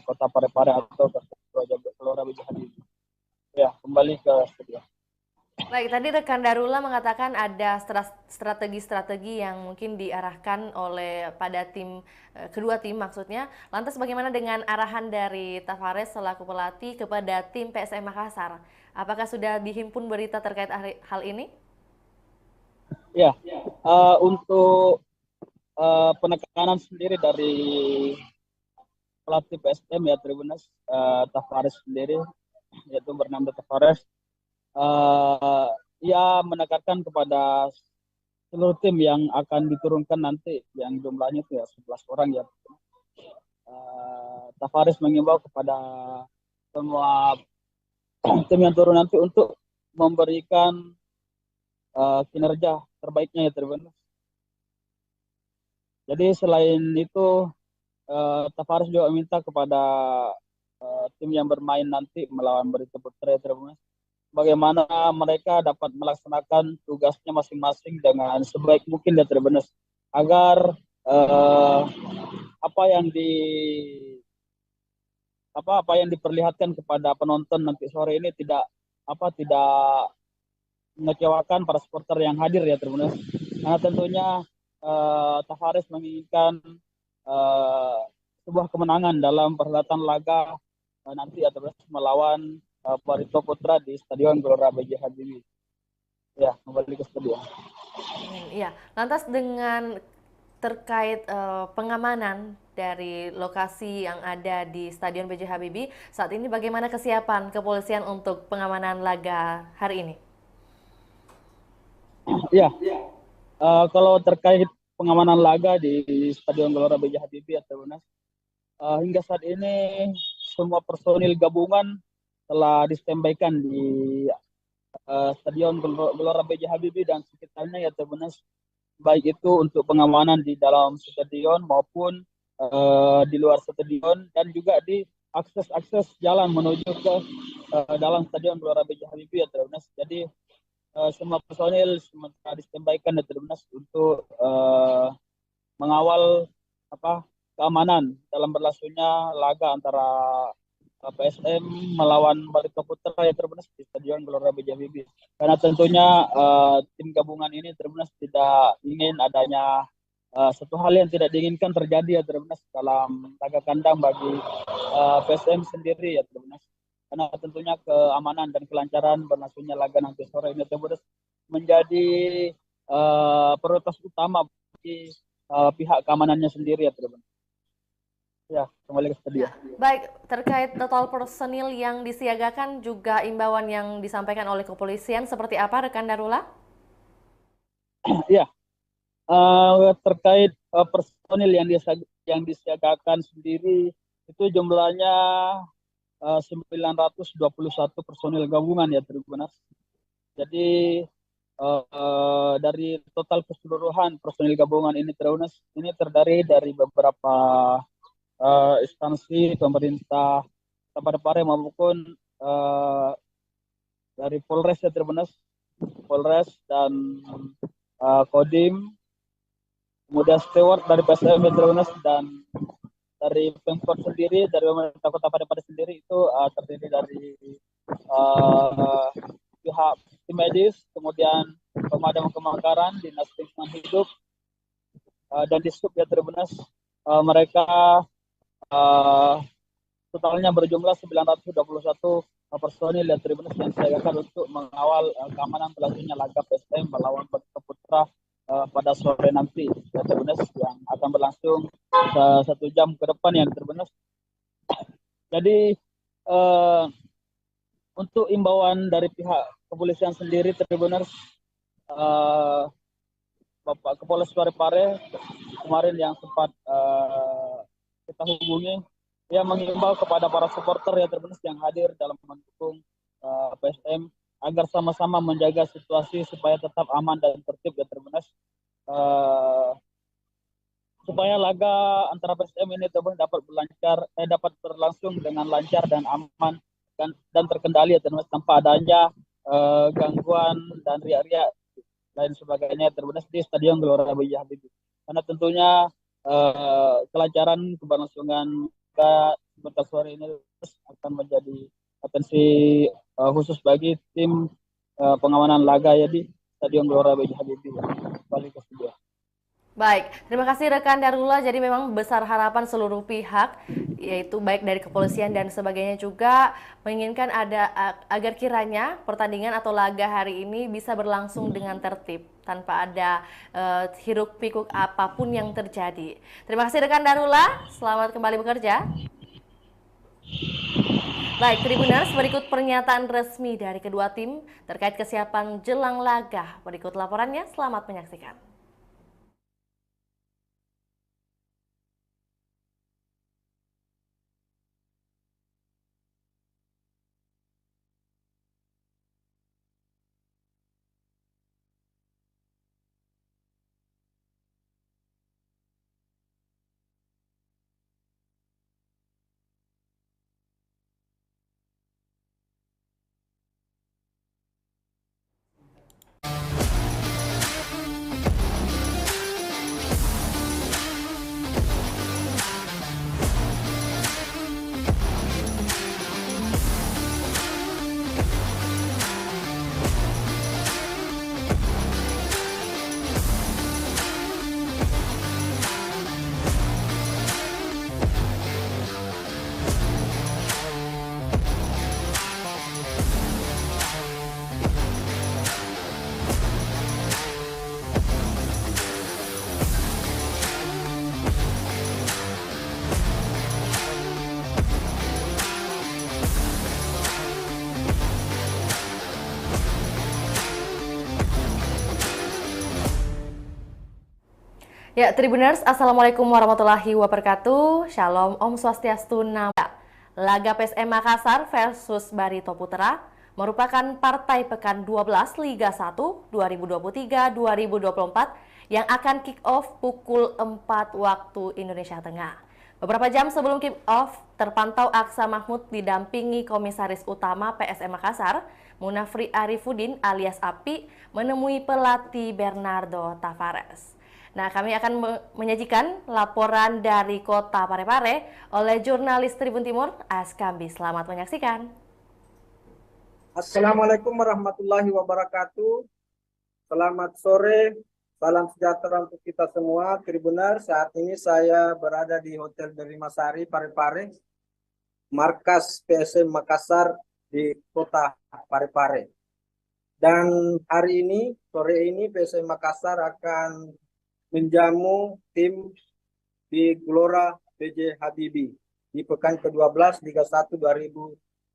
Kota Parepare atau ke Gelora B.J. Habibie. Ya, kembali ke studio. Baik, tadi rekan Darula mengatakan ada strategi-strategi yang mungkin diarahkan oleh pada kedua tim maksudnya. Lantas bagaimana dengan arahan dari Tavares selaku pelatih kepada tim PSM Makassar? Apakah sudah dihimpun berita terkait hal ini? Ya, untuk penekanan sendiri dari pelatih PSM ya Tribunas, Tavares sendiri, yaitu Bernardo Tavares. Ia menekankan kepada seluruh tim yang akan diturunkan nanti, yang jumlahnya itu ya 11 orang ya. Tavares mengimbau kepada semua tim yang turun nanti untuk memberikan kinerja terbaiknya ya Tribunas. Jadi selain itu Tavares juga minta kepada tim yang bermain nanti melawan Barito Putra ya Tribunas, bagaimana mereka dapat melaksanakan tugasnya masing-masing dengan sebaik mungkin ya Tribunas, agar apa yang diperlihatkan kepada penonton nanti sore ini tidak mengecewakan para supporter yang hadir ya Tribunas. Karena tentunya Tavares menginginkan sebuah kemenangan dalam perhelatan laga nanti ya Tribunas melawan Barito Putra di Stadion Gelora B.J. Habibie. Ya, kembali ke stadion. Iya, lantas dengan terkait pengamanan dari lokasi yang ada di Stadion B.J. Habibie, saat ini bagaimana kesiapan kepolisian untuk pengamanan laga hari ini? Ya, kalau terkait pengamanan laga di Stadion Gelora B.J. Habibie ya Tribunas, hingga saat ini semua personil gabungan telah di-standby-kan di Stadion Gelora B.J. Habibie dan sekitarnya ya Tribunas, baik itu untuk pengamanan di dalam stadion maupun di luar stadion, dan juga di akses jalan menuju ke dalam Stadion Gelora B.J. Habibie ya Tribunas. Jadi semua personil sementara di-standby-kan ya Tribunas untuk mengawal keamanan dalam berlangsungnya laga antara PSM melawan Barito Putra ya Tribunas di Stadion Gelora B.J. Habibie. Karena tentunya tim gabungan ini Tribunas tidak ingin adanya satu hal yang tidak diinginkan terjadi ya Tribunas dalam laga kandang bagi PSM sendiri ya Tribunas. Karena tentunya keamanan dan kelancaran berlangsungnya laga nanti sore ini Tribunas menjadi prioritas utama bagi pihak keamanannya sendiri ya Tribunas. Ya, kembali ke stadion. Ya, baik, terkait total personil yang disiagakan juga imbauan yang disampaikan oleh kepolisian seperti apa rekan Darula? Ya, terkait personil yang disiagakan sendiri itu jumlahnya 921 personil gabungan ya Tribunas. Jadi dari total keseluruhan personil gabungan ini Tribunas ini terdiri dari beberapa instansi pemerintah Parepare maupun dari Polres ya Tribunas, Polres dan Kodim, kemudian steward dari PSM Tribunas, dan dari Pemkot sendiri, dari pemerintah Kota Parepare sendiri itu terdiri dari pihak tim medis, kemudian pemadam kebakaran, dinas lingkungan hidup, dan Dishub ya Tribunas. Mereka totalnya berjumlah 921 personil ya Tribunas yang disiagakan untuk mengawal keamanan berlangsungnya laga PSM melawan Barito Putra pada sore nanti ya Tribunas, yang akan berlangsung 1 jam ke depan ya Tribunas. Jadi untuk imbauan dari pihak kepolisian sendiri Tribunas, Bapak Kapolres Parepare kemarin yang sempat kita hubungi, dia mengimbau kepada para supporter ya Tribunas yang hadir dalam mendukung PSM agar sama-sama menjaga situasi supaya tetap aman dan tertib ya Tribunas, supaya laga antara PSM ini dapat berlangsung dengan lancar dan aman dan terkendali ya Tribunas, tanpa adanya gangguan dan riak-riak lain sebagainya Tribunas di Stadion Gelora B.J. Habibie. Karena tentunya kelancaran keberlangsungan laga sore ini akan menjadi atensi khusus bagi tim pengamanan laga ya di Stadion Gelora B.J. Habibie. Balik ke studio. Baik, terima kasih rekan Darula. Jadi memang besar harapan seluruh pihak, yaitu baik dari kepolisian dan sebagainya juga menginginkan ada agar kiranya pertandingan atau laga hari ini bisa berlangsung dengan tertib. tanpa ada hiruk pikuk apapun yang terjadi. Terima kasih rekan Darula, selamat kembali bekerja. Baik, Tribuners, berikut pernyataan resmi dari kedua tim terkait kesiapan jelang laga. Berikut laporannya, selamat menyaksikan. Ya, Tribuners, Assalamualaikum warahmatullahi wabarakatuh. Shalom, Om Swastiastu, Namo. Laga PSM Makassar versus Barito Putra merupakan partai pekan 12 Liga 1 2023-2024 yang akan kick off pukul 4 waktu Indonesia Tengah. Beberapa jam sebelum kick off, terpantau Aksa Mahmud didampingi Komisaris Utama PSM Makassar, Munafri Arifudin alias Api, menemui pelatih Bernardo Tavares. Nah, kami akan menyajikan laporan dari Kota Parepare oleh jurnalis Tribun Timur, Askambi. Selamat menyaksikan. Assalamualaikum warahmatullahi wabarakatuh. Selamat sore, salam sejahtera untuk kita semua, Tribuner. Saat ini saya berada di Hotel Derimasari Parepare, markas PSM Makassar di Kota Parepare. Dan hari ini, sore ini PSM Makassar akan menjamu tim di Gelora B.J. Habibie di pekan ke-12 Liga 1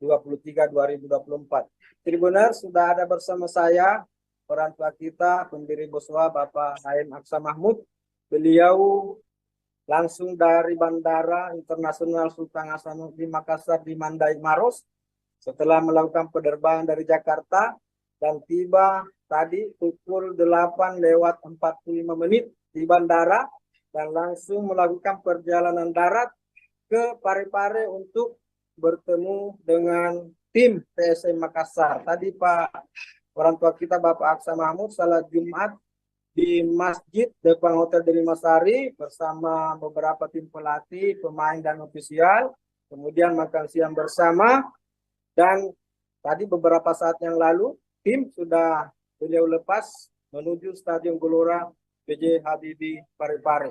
2023-2024. Tribuner, sudah ada bersama saya orang tua kita, pendiri Boswa, Bapak Haim Aksa Mahmud. Beliau langsung dari Bandara Internasional Sultan Hasanuddin Makassar di Mandai Maros setelah melakukan penerbangan dari Jakarta dan tiba tadi pukul 8:45 di bandara dan langsung melakukan perjalanan darat ke Parepare untuk bertemu dengan tim PSM Makassar. Tadi Pak orang tua kita Bapak Aksa Mahmud salat Jumat di masjid depan Hotel Derimasari bersama beberapa tim pelatih, pemain dan ofisial. Kemudian makan siang bersama dan tadi beberapa saat yang lalu tim sudah beliau lepas menuju Stadion Gelora B.J. Habibie Parepare.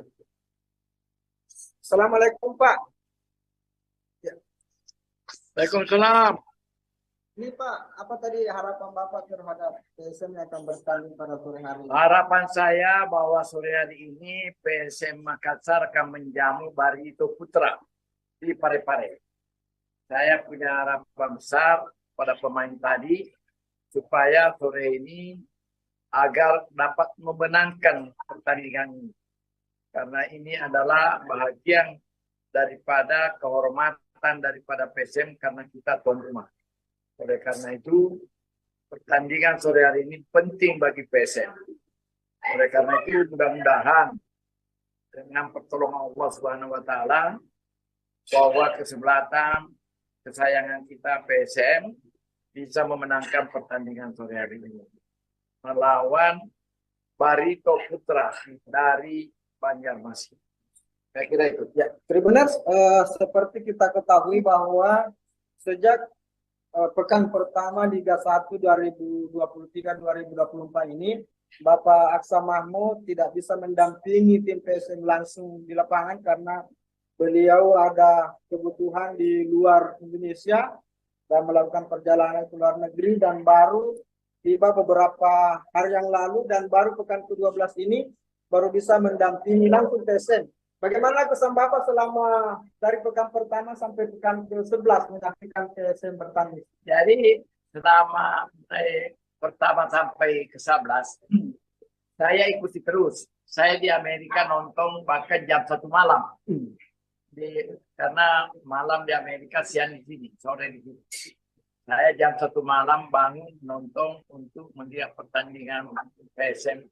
Assalamualaikum Pak. Ya. Waalaikumsalam. Ini Pak, apa tadi harapan Bapak terhadap PSM yang akan bertanding pada sore hari ini? Harapan saya bahwa sore hari ini PSM Makassar akan menjamu Barito Putra di Parepare. Saya punya harapan besar pada pemain tadi supaya sore ini agar dapat memenangkan pertandingan ini. Karena ini adalah bahagian daripada kehormatan daripada PSM karena kita tuan rumah. Oleh karena itu, pertandingan sore hari ini penting bagi PSM. Oleh karena itu, mudah-mudahan dengan pertolongan Allah Subhanahu wa taala bahwa kesebelasan kesayangan kita PSM bisa memenangkan pertandingan sore hari ini melawan Barito Putra dari Banjarmasin. Saya kira itu. Ya, Tribuners, seperti kita ketahui bahwa sejak pekan pertama Liga 1 2023-2024 ini, Bapak Aksa Mahmud tidak bisa mendampingi tim PSM langsung di lapangan karena beliau ada kebutuhan di luar Indonesia dan melakukan perjalanan ke luar negeri dan baru tiba beberapa hari yang lalu dan baru pekan ke-12 ini baru bisa mendampingi langsung TSM. Bagaimana kesan Bapak selama dari pekan pertama sampai pekan ke-11 menyaksikan TSM bertanding? Jadi selama pertama sampai ke-11 saya ikuti terus. Saya di Amerika nonton bahkan jam 1 malam. Karena malam di Amerika, siang di sini, sore di sini. Saya jam 1 malam bangun nonton untuk melihat pertandingan PSM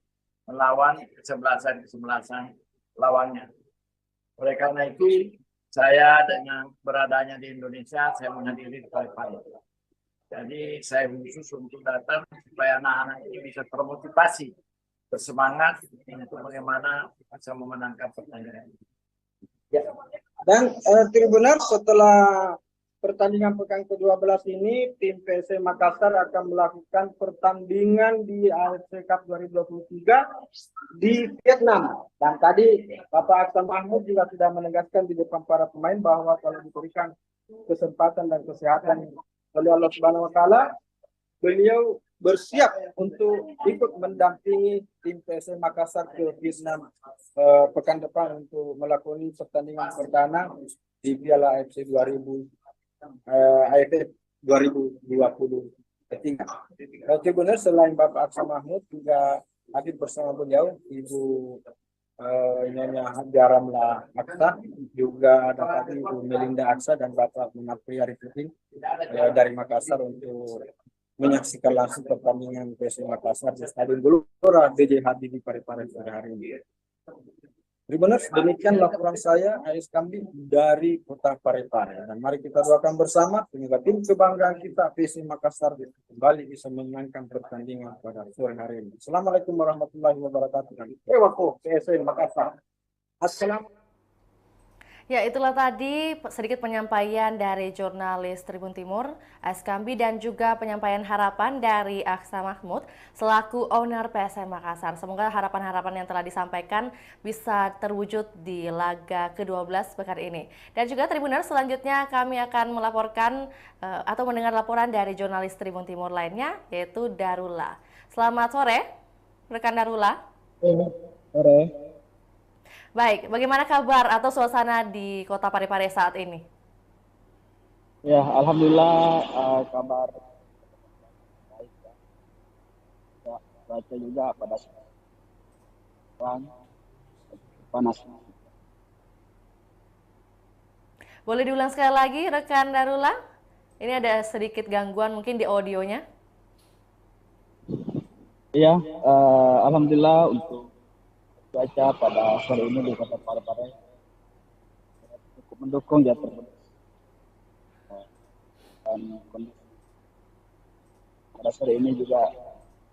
melawan kesebelasan lawannya. Oleh karena itu, saya dengan beradanya di Indonesia, saya menghadiri di Parepare. Jadi saya khusus untuk datang supaya anak-anak ini bisa termotivasi, bersemangat untuk bagaimana bisa memenangkan pertandingan. Ya. Dan Tribuners, setelah pertandingan pekan ke-12 ini, tim PSM Makassar akan melakukan pertandingan di AFC Cup 2023 di Vietnam. Dan tadi Bapak Aksan Mahmud juga sudah menegaskan di depan para pemain bahwa kalau diberikan kesempatan dan kesehatan oleh Allah Subhanahu wa taala, beliau bersiap untuk ikut mendampingi tim PSM Makassar ke Vietnam pekan depan untuk melakoni pertandingan perdana di Piala AFC 2023. Oke, benar, selain Bapak Aksa Mahmud juga hadir bersama beliau Ibu Nyonya Hajaramla Aksa, juga ada tadi Ibu Melinda Aksa dan Bapak Munafri Arifudin dari Makassar untuk menyaksikan langsung pertandingan PSM Makassar di Stadion Gelora B.J. Habibie Parepare pada hari ini. Tribuners, demikian laporan saya, AS Kambi dari Kota Parepare. Dan mari kita doakan bersama semoga tim kebanggaan kita PSM Makassar kembali bisa memenangkan pertandingan pada sore hari ini. Assalamualaikum warahmatullahi wabarakatuh. Ewako PSM Makassar. Assalamualaikum. Ya, itulah tadi sedikit penyampaian dari jurnalis Tribun Timur, Askambi, dan juga penyampaian harapan dari Aksa Mahmud selaku owner PSM Makassar. Semoga harapan-harapan yang telah disampaikan bisa terwujud di laga ke-12 pekan ini. Dan juga Tribuners, selanjutnya kami akan melaporkan atau mendengar laporan dari jurnalis Tribun Timur lainnya, yaitu Darula. Selamat sore, rekan Darula. Sore. Baik, bagaimana kabar atau suasana di Kota Parepare saat ini? Ya, alhamdulillah kabar baik ya. Ya, cuaca juga pada sekarang panas. Boleh diulang sekali lagi, rekan Darula? Ini ada sedikit gangguan mungkin di audionya. Iya, alhamdulillah untuk cuaca pada sore ini di Kota Parepare cukup mendukung ya teman-teman. Dan kondisi pada sore ini juga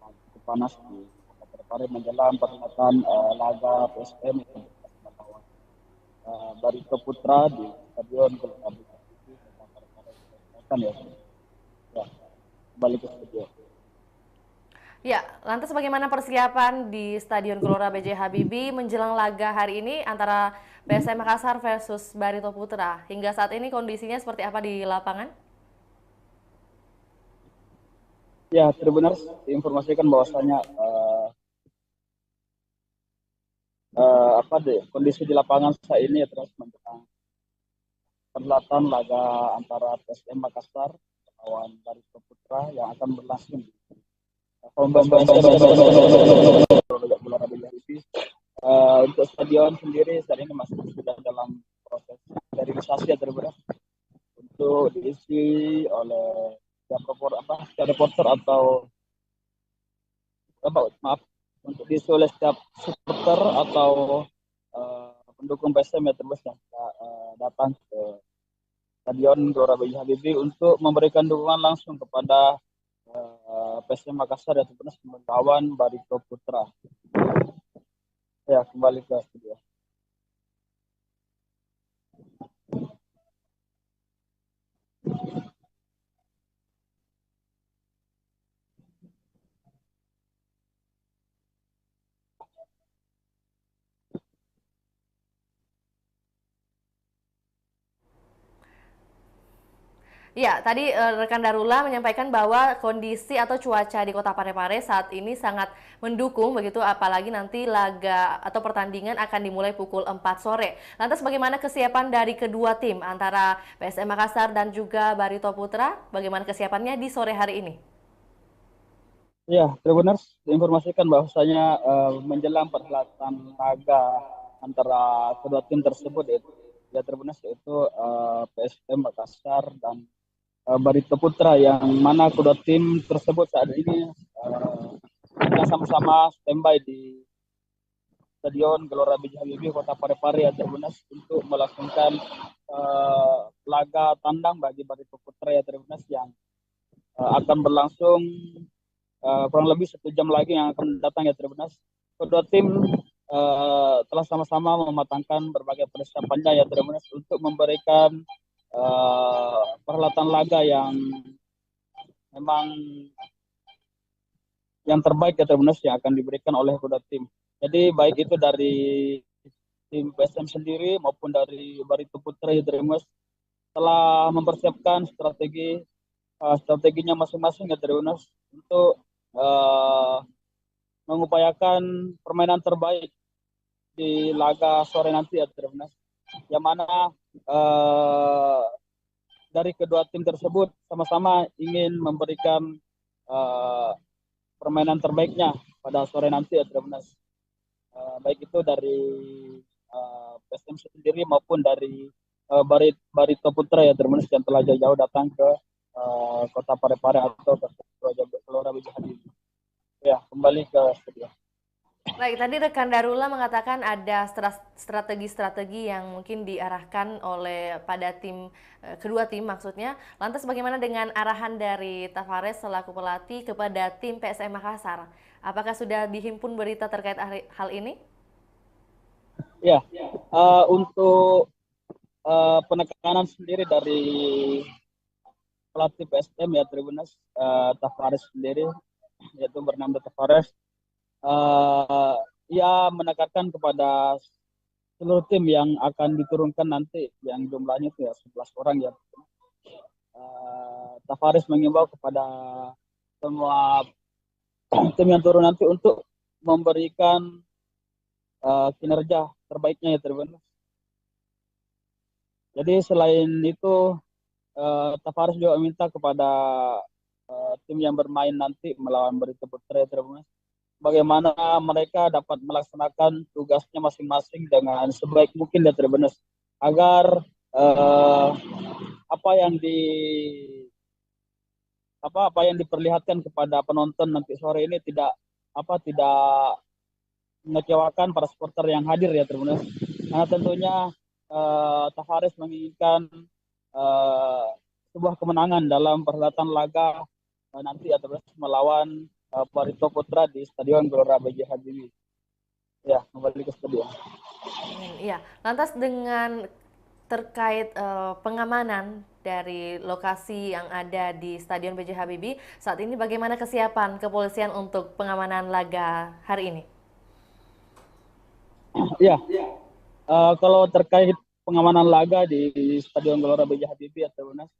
cukup panas di Kota Parepare menjelang perhelatan laga PSM melawan Barito Putra di Stadion Gelora Parepare ya. Ya, kembali ke studio. Ya, lantas bagaimana persiapan di Stadion Gelora B.J. Habibie menjelang laga hari ini antara PSM Makassar versus Barito Putra? Hingga saat ini kondisinya seperti apa di lapangan? Ya, Tribuners diinformasikan bahwasanya kondisi di lapangan saat ini terus menjelang perhelatan laga antara PSM Makassar melawan Barito Putra yang akan berlangsung di untuk stadion sendiri saat ini masih sudah dalam proses sterilisasi ya Tribuners, untuk diisi oleh reporter atau untuk diisi oleh setiap supporter atau pendukung PSM ya terus yang datang ke Stadion Gelora B.J. Habibie untuk memberikan dukungan langsung kepada PSM Makassar yang terus melawan Barito Putra. Ya, kembali ke studio. Ya, tadi rekan Darula menyampaikan bahwa kondisi atau cuaca di Kota Parepare saat ini sangat mendukung begitu, apalagi nanti laga atau pertandingan akan dimulai pukul 4 sore. Lantas bagaimana kesiapan dari kedua tim antara PSM Makassar dan juga Barito Putra? Bagaimana kesiapannya di sore hari ini? Ya, Tribuners diinformasikan bahwasanya menjelang perhelatan laga antara kedua tim tersebut yaitu ya Tribuners yaitu PSM Makassar dan Barito Putra, yang mana kedua tim tersebut saat ini sama-sama standby di Stadion Gelora B.J. Habibie Kota Parepare ya Tribuners untuk melakukan laga tandang bagi Barito Putra ya Tribuners yang akan berlangsung kurang lebih 1 jam lagi yang akan datang ya Tribuners. Kedua tim telah sama-sama mematangkan berbagai persiapannya ya Tribuners untuk memberikan perhelatan laga yang memang yang terbaik ya Tribuners yang akan diberikan oleh kedua tim. Jadi baik itu dari tim PSM sendiri maupun dari Barito Putra ya Tribuners telah mempersiapkan strateginya masing-masing ya Tribuners untuk mengupayakan permainan terbaik di laga sore nanti ya Tribuners, yang mana dari kedua tim tersebut sama-sama ingin memberikan permainan terbaiknya pada sore nanti ya Tribuners, baik itu dari PSM sendiri maupun dari Barito Putra ya Tribuners yang telah jauh-jauh datang ke Kota Parepare atau ke Gelora B.J. Habibie. Ya, kembali ke studio. Baik, tadi rekan Darula mengatakan ada strategi-strategi yang mungkin diarahkan oleh pada tim kedua tim maksudnya. Lantas bagaimana dengan arahan dari Tavares selaku pelatih kepada tim PSM Makassar? Apakah sudah dihimpun berita terkait hal ini? Ya, untuk penekanan sendiri dari pelatih PSM ya Tribuners, Tavares sendiri, yaitu Bernardo Tavares, ia menekankan kepada seluruh tim yang akan diturunkan nanti, yang jumlahnya itu ya 11 orang ya. Tavares mengimbau kepada semua tim yang turun nanti untuk memberikan kinerja terbaiknya ya Tribuners. Jadi selain itu Tavares juga meminta kepada tim yang bermain nanti melawan Barito Putra ya Tribuners, bagaimana mereka dapat melaksanakan tugasnya masing-masing dengan sebaik mungkin ya Tribuners, agar apa yang diperlihatkan kepada penonton nanti sore ini tidak mengecewakan para supporter yang hadir ya Tribuners. Karena tentunya Tavares menginginkan sebuah kemenangan dalam perhelatan laga nanti ya Tribuners melawan Barito Putra di Stadion Gelora B.J. Habibie. Ya, kembali ke stadion. Iya, lantas dengan terkait pengamanan dari lokasi yang ada di Stadion B.J. Habibie, saat ini bagaimana kesiapan kepolisian untuk pengamanan laga hari ini? Ya, kalau terkait pengamanan laga di Stadion Gelora B.J. Habibie ya Tribuners,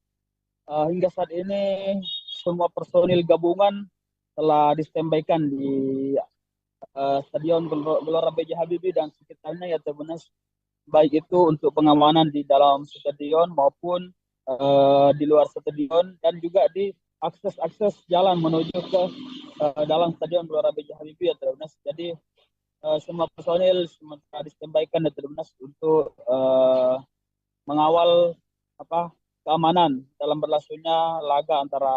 hingga saat ini semua personil gabungan telah distandbykan di Stadion Gelora B.J. Habibie dan sekitarnya ya Tribuners, baik itu untuk pengamanan di dalam stadion maupun di luar stadion, dan juga di akses jalan menuju ke dalam Stadion Gelora B.J. Habibie ya Tribuners. Jadi semua personil sementara distandbykan ya Tribuners untuk mengawal keamanan dalam berlangsungnya laga antara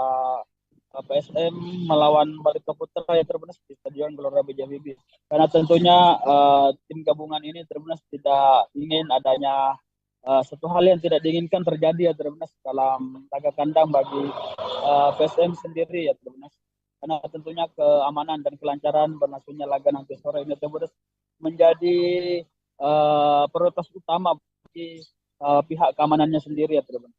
PSM melawan Barito Putra ya Tribuners di Stadion Gelora B.J. Habibie. Karena tentunya tim gabungan ini Tribuners tidak ingin adanya satu hal yang tidak diinginkan terjadi ya Tribuners dalam laga kandang bagi PSM sendiri ya Tribuners. Karena tentunya keamanan dan kelancaran berlangsungnya laga nanti sore ini Tribuners menjadi prioritas utama bagi pihak keamanannya sendiri ya Tribuners.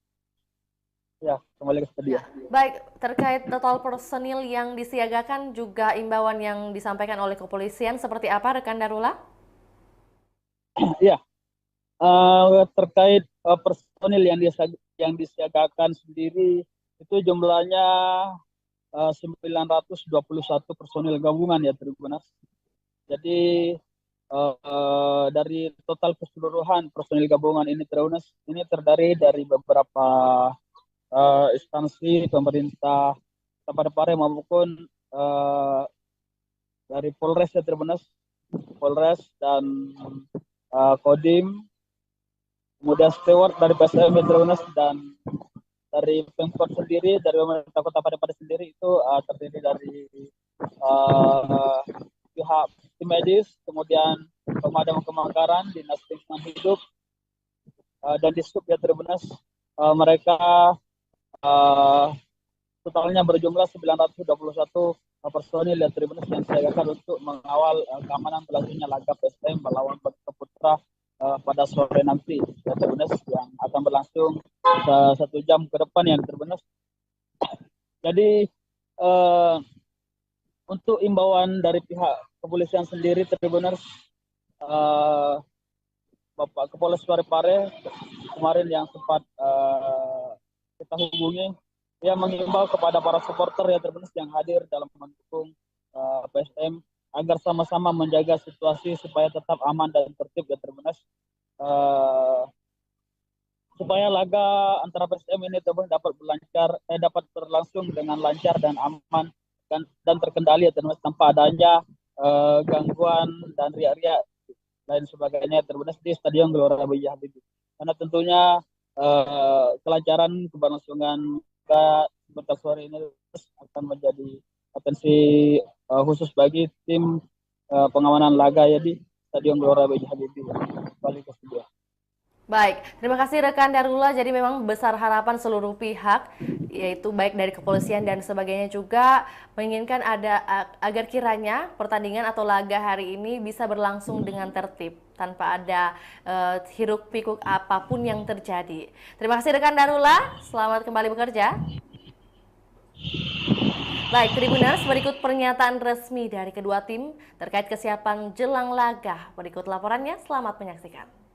Ya, kembali ke studio. Ya, baik, terkait total personil yang disiagakan juga imbauan yang disampaikan oleh kepolisian seperti apa rekan Darula? Ya, terkait personil yang yang disiagakan sendiri itu jumlahnya 921 personil gabungan ya Tribunas. Jadi dari total keseluruhan personil gabungan ini Tribunas ini terdiri dari beberapa instansi pemerintah Parepare maupun dari Polres ya Tribunas, Polres dan Kodim, kemudian steward dari PSM ya Tribunas, dan dari Pemkot sendiri, dari pemerintah Kota Parepare sendiri itu terdiri dari pihak tim medis, kemudian pemadam kebakaran, dinas lingkungan hidup, dan Dishub ya Tribunas. Mereka totalnya berjumlah 921 personil ya Tribunas yang disiagakan untuk mengawal keamanan berlangsungnya laga PSM melawan Barito Putra pada sore nanti ya Tribunas, yang akan berlangsung 1 jam ke depan ya Tribunas. Jadi untuk imbauan dari pihak kepolisian sendiri Tribunas, Bapak Kapolres Parepare kemarin yang sempat kita hubungi, dia mengimbau kepada para supporter ya Tribunas yang hadir dalam mendukung PSM agar sama-sama menjaga situasi supaya tetap aman dan tertib ya Tribunas, supaya laga antara PSM ini dapat berlangsung dengan lancar dan aman dan terkendali ya Tribunas, tanpa adanya gangguan dan riak-riak lain sebagainya Tribunas di Stadion Gelora B.J. Habibie. Karena tentunya kelancaran keberlangsungan sebentar sore ini akan menjadi atensi khusus bagi tim pengamanan laga ya di Stadion Gelora B.J. Habibie. Kembali ke studio. Baik, terima kasih rekan Darullah. Jadi memang besar harapan seluruh pihak, yaitu baik dari kepolisian dan sebagainya juga menginginkan ada agar kiranya pertandingan atau laga hari ini bisa berlangsung dengan tertib tanpa ada hiruk pikuk apapun yang terjadi. Terima kasih rekan Darullah. Selamat kembali bekerja. Baik, Tribuners, berikut pernyataan resmi dari kedua tim terkait kesiapan jelang laga. Berikut laporannya, selamat menyaksikan.